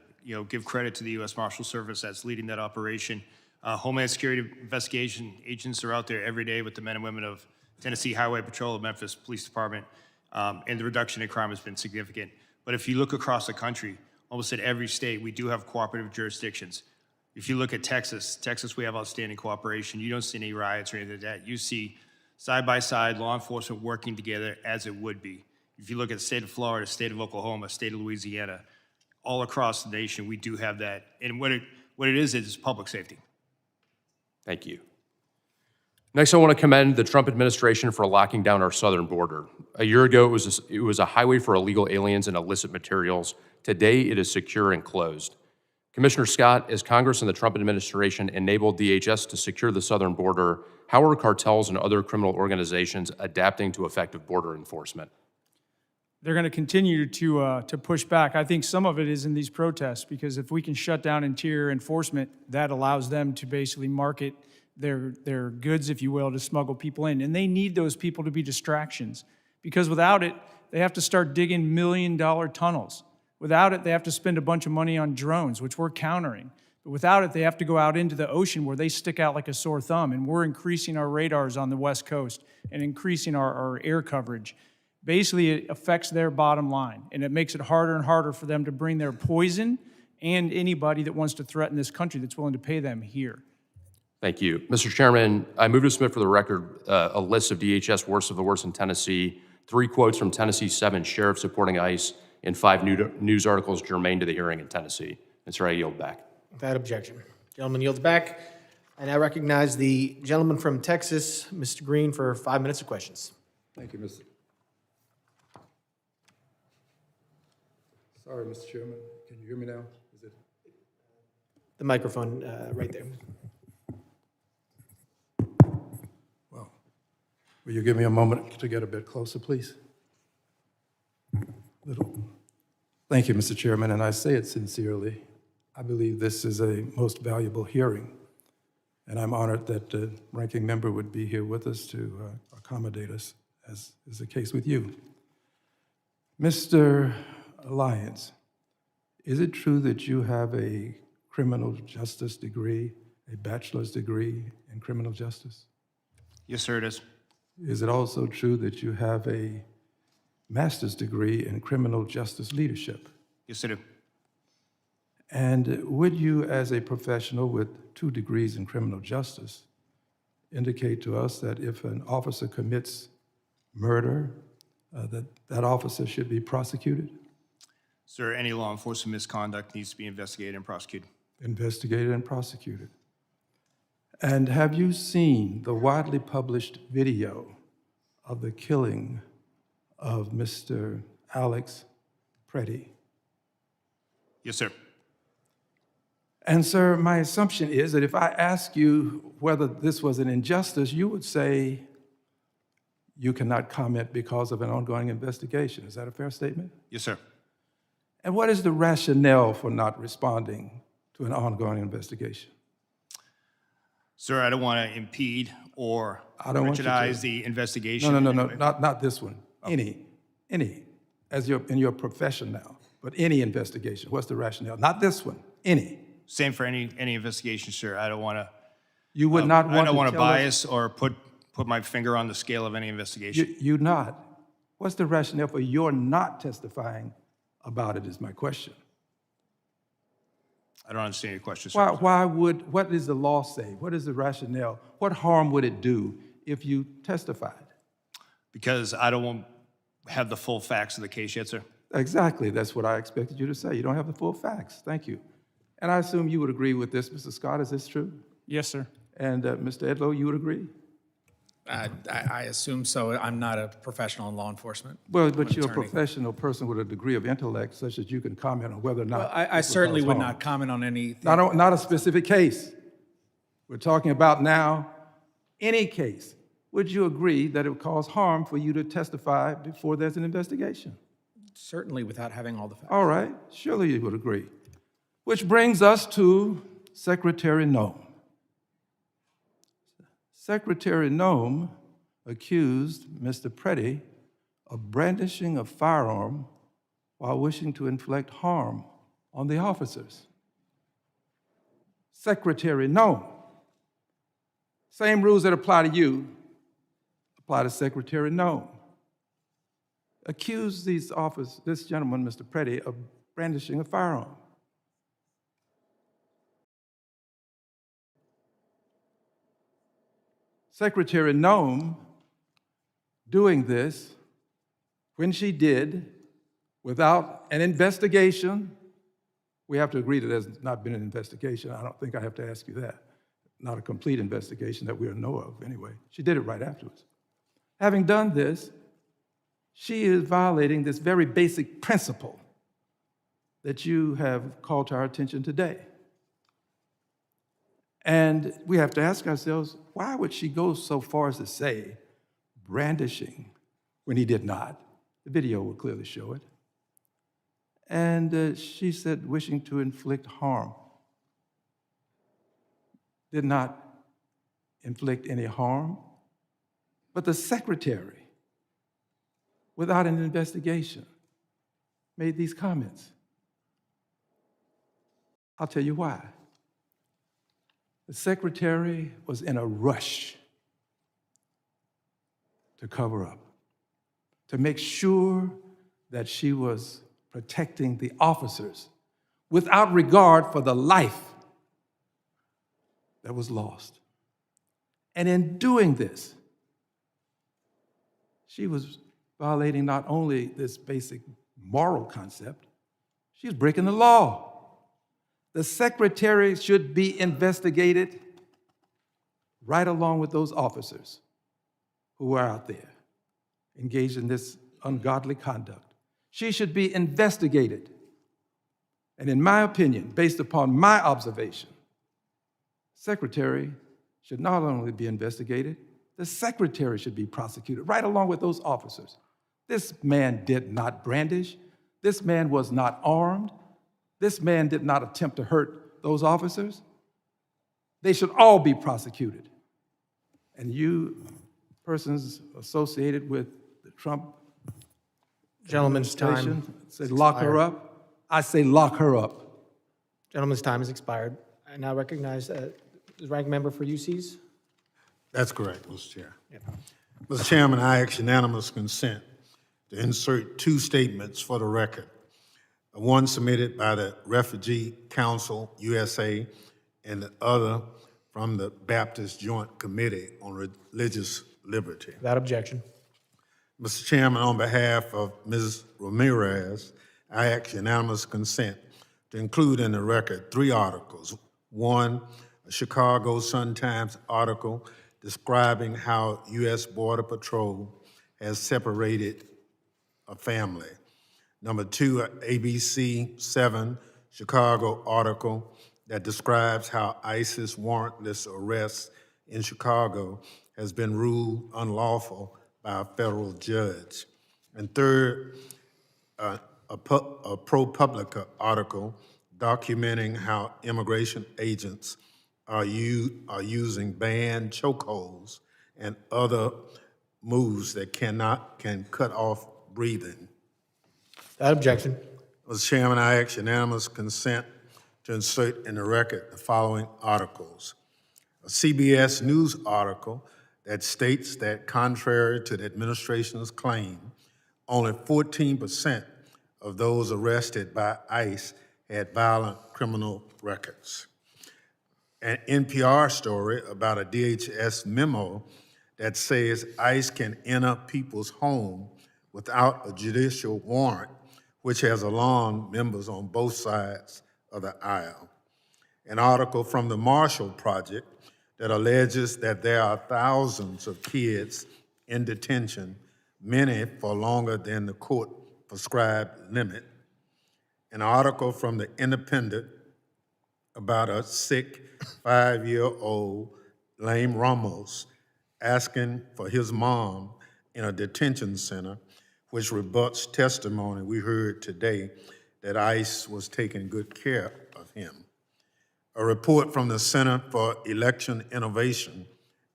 give credit to the U.S. Marshal Service that's leading that operation. Homeland Security investigation agents are out there every day with the men and women of Tennessee Highway Patrol, Memphis Police Department, and the reduction in crime has been significant. But if you look across the country, almost at every state, we do have cooperative jurisdictions. If you look at Texas, we have outstanding cooperation. You don't see any riots or anything like that. You see side-by-side law enforcement working together as it would be. If you look at the state of Florida, state of Oklahoma, state of Louisiana, all across the nation, we do have that. And what it is public safety. Thank you. Next, I want to commend the Trump administration for locking down our southern border. A year ago, it was a highway for illegal aliens and illicit materials. Today, it is secure and closed. Commissioner Scott, as Congress and the Trump administration enabled DHS to secure the southern border, how are cartels and other criminal organizations adapting to effective border enforcement? They're going to continue to push back. I think some of it is in these protests, because if we can shut down interior enforcement, that allows them to basically market their goods, if you will, to smuggle people in. And they need those people to be distractions, because without it, they have to start digging $1 million tunnels. Without it, they have to spend a bunch of money on drones, which we're countering. But without it, they have to go out into the ocean where they stick out like a sore thumb, and we're increasing our radars on the West Coast and increasing our air coverage. Basically, it affects their bottom line, and it makes it harder and harder for them to bring their poison and anybody that wants to threaten this country that's willing to pay them here. Thank you. Mr. Chairman, I move to submit for the record a list of DHS worst of the worst in Tennessee, 3 quotes from Tennessee's 7 sheriffs supporting ICE, and 5 news articles germane to the hearing in Tennessee. Mr. I yield back. Without objection. Gentleman yields back. I now recognize the gentleman from Texas, Mr. Green, for 5 minutes of questions. Thank you, Mr. Sorry, Mr. Chairman. Can you hear me now? Is it? The microphone right there. Well, will you give me a moment to get a bit closer, please? Thank you, Mr. Chairman, and I say it sincerely. I believe this is a most valuable hearing, and I'm honored that the ranking member would be here with us to accommodate us, as is the case with you. Mr. Lyons, is it true that you have a criminal justice degree, a bachelor's degree in criminal justice? Yes, sir, it is. Is it also true that you have a master's degree in criminal justice leadership? Yes, I do. And would you, as a professional with 2 degrees in criminal justice, indicate to us that if an officer commits murder, that officer should be prosecuted? Sir, any law enforcement misconduct needs to be investigated and prosecuted. Investigated and prosecuted. And have you seen the widely published video of the killing of Mr. Alex Preddy? Yes, sir. And sir, my assumption is that if I ask you whether this was an injustice, you would say you cannot comment because of an ongoing investigation. Is that a fair statement? Yes, sir. And what is the rationale for not responding to an ongoing investigation? Sir, I don't want to impede or prejudice the investigation. No, not this one. Oh. Any, as in your profession now, but any investigation. What's the rationale? Not this one, any. Same for any investigation, sir. I don't want to. You would not want to. I don't want to bias or put my finger on the scale of any investigation. You not. What's the rationale for your not testifying about it? Is my question. I don't understand your question, sir. What does the law say? What is the rationale? What harm would it do if you testified? Because I don't have the full facts of the case yet, sir. Exactly. That's what I expected you to say. You don't have the full facts. Thank you. And I assume you would agree with this, Mr. Scott. Is this true? Yes, sir. And Mr. Edlow, you would agree? I assume so. I'm not a professional in law enforcement. Well, but you're a professional person with a degree of intellect such that you can comment on whether or not. Well, I certainly would not comment on anything. Not a specific case. We're talking about now any case. Would you agree that it would cause harm for you to testify before there's an investigation? Certainly without having all the facts. All right. Surely you would agree. Which brings us to Secretary Noem. Secretary Noem accused Mr. Preddy of brandishing a firearm while wishing to inflict harm on the officers. Secretary Noem. Same rules that apply to you apply to Secretary Noem. Accused this gentleman, Mr. Preddy, of brandishing a firearm. Secretary Noem doing this when she did without an investigation. We have to agree that there's not been an investigation. I don't think I have to ask you that. Not a complete investigation that we know of anyway. She did it right afterwards. Having done this, she is violating this very basic principle that you have called to our attention today. And we have to ask ourselves, why would she go so far as to say brandishing when he did not? The video will clearly show it. And she said wishing to inflict harm. Did not inflict any harm. But the secretary, without an investigation, made these comments. I'll tell you why. The secretary was in a rush to cover up, to make sure that she was protecting the officers without regard for the life that was lost. And in doing this, she was violating not only this basic moral concept, she was breaking the law. The secretary should be investigated right along with those officers who were out there engaged in this ungodly conduct. She should be investigated. And in my opinion, based upon my observation, secretary should not only be investigated, the secretary should be prosecuted right along with those officers. This man did not brandish. This man was not armed. This man did not attempt to hurt those officers. They should all be prosecuted. And you, persons associated with the Trump Gentleman's time administration, say has lock her expired. up. I say lock her up. Gentleman's time has expired. I now recognize the ranking member for UCs. That's correct, Mr. Chair. Mr. Chairman, I ask unanimous consent to insert two statements for the record. One submitted by the Refugee Council USA and the other from the Baptist Joint Committee on Religious Liberty. Without objection. Mr. Chairman, on behalf of Ms. Ramirez, I ask unanimous consent to include in the record three articles. One, a Chicago Sun-Times article describing how U.S. Border Patrol has separated a family. Number two, an ABC 7 Chicago article that describes how ISIS warrantless arrest in Chicago has been ruled unlawful by a federal judge. And third, a ProPublica article documenting how immigration agents are using banned chokeholds and other moves that can cut off breathing. Without objection. Mr. Chairman, I ask unanimous consent to insert in the record the following articles. A CBS News article that states that contrary to the administration's claim, only 14% of those arrested by ICE had violent criminal records. An NPR story about a DHS memo that says ICE can enter people's home without a judicial warrant, which has alarmed members on both sides of the aisle. An article from the Marshall Project that alleges that there are thousands of kids in detention, many for longer than the court-prescribed limit. An article from the Independent about a sick 5-year-old, Lame Ramos, asking for his mom in a detention center, which rebuts testimony we heard today that ICE was taking good care of him. A report from the Center for Election Innovation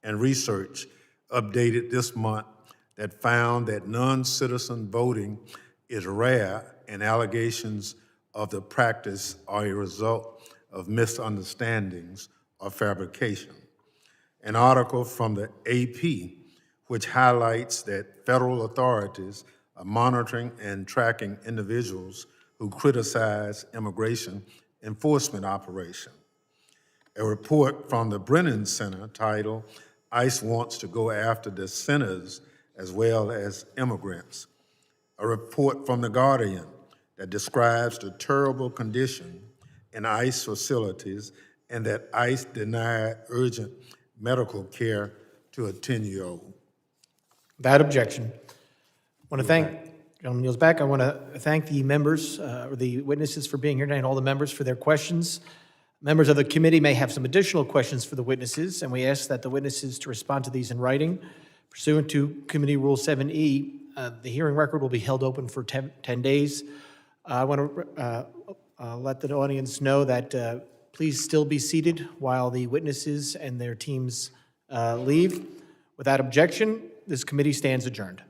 and Research updated this month that found that non-citizen voting is rare and allegations of the practice are a result of misunderstandings or fabrication. An article from the AP which highlights that federal authorities are monitoring and tracking individuals who criticize immigration enforcement operation. A report from the Brennan Center titled, ICE Wants to Go After the Sinners as Well as Immigrants. A report from The Guardian that describes the terrible condition in ICE facilities and that ICE denied urgent medical care to a 10-year-old. Without objection. I want to thank, gentleman yields back. I want to thank the members, or the witnesses for being here tonight, and all the members for their questions. Members of the committee may have some additional questions for the witnesses, and we ask that the witnesses to respond to these in writing. Pursuant to Committee Rule 7E, the hearing record will be held open for 10 days. I want to let the audience know that please still be seated while the witnesses and their teams leave. Without objection, this committee stands adjourned.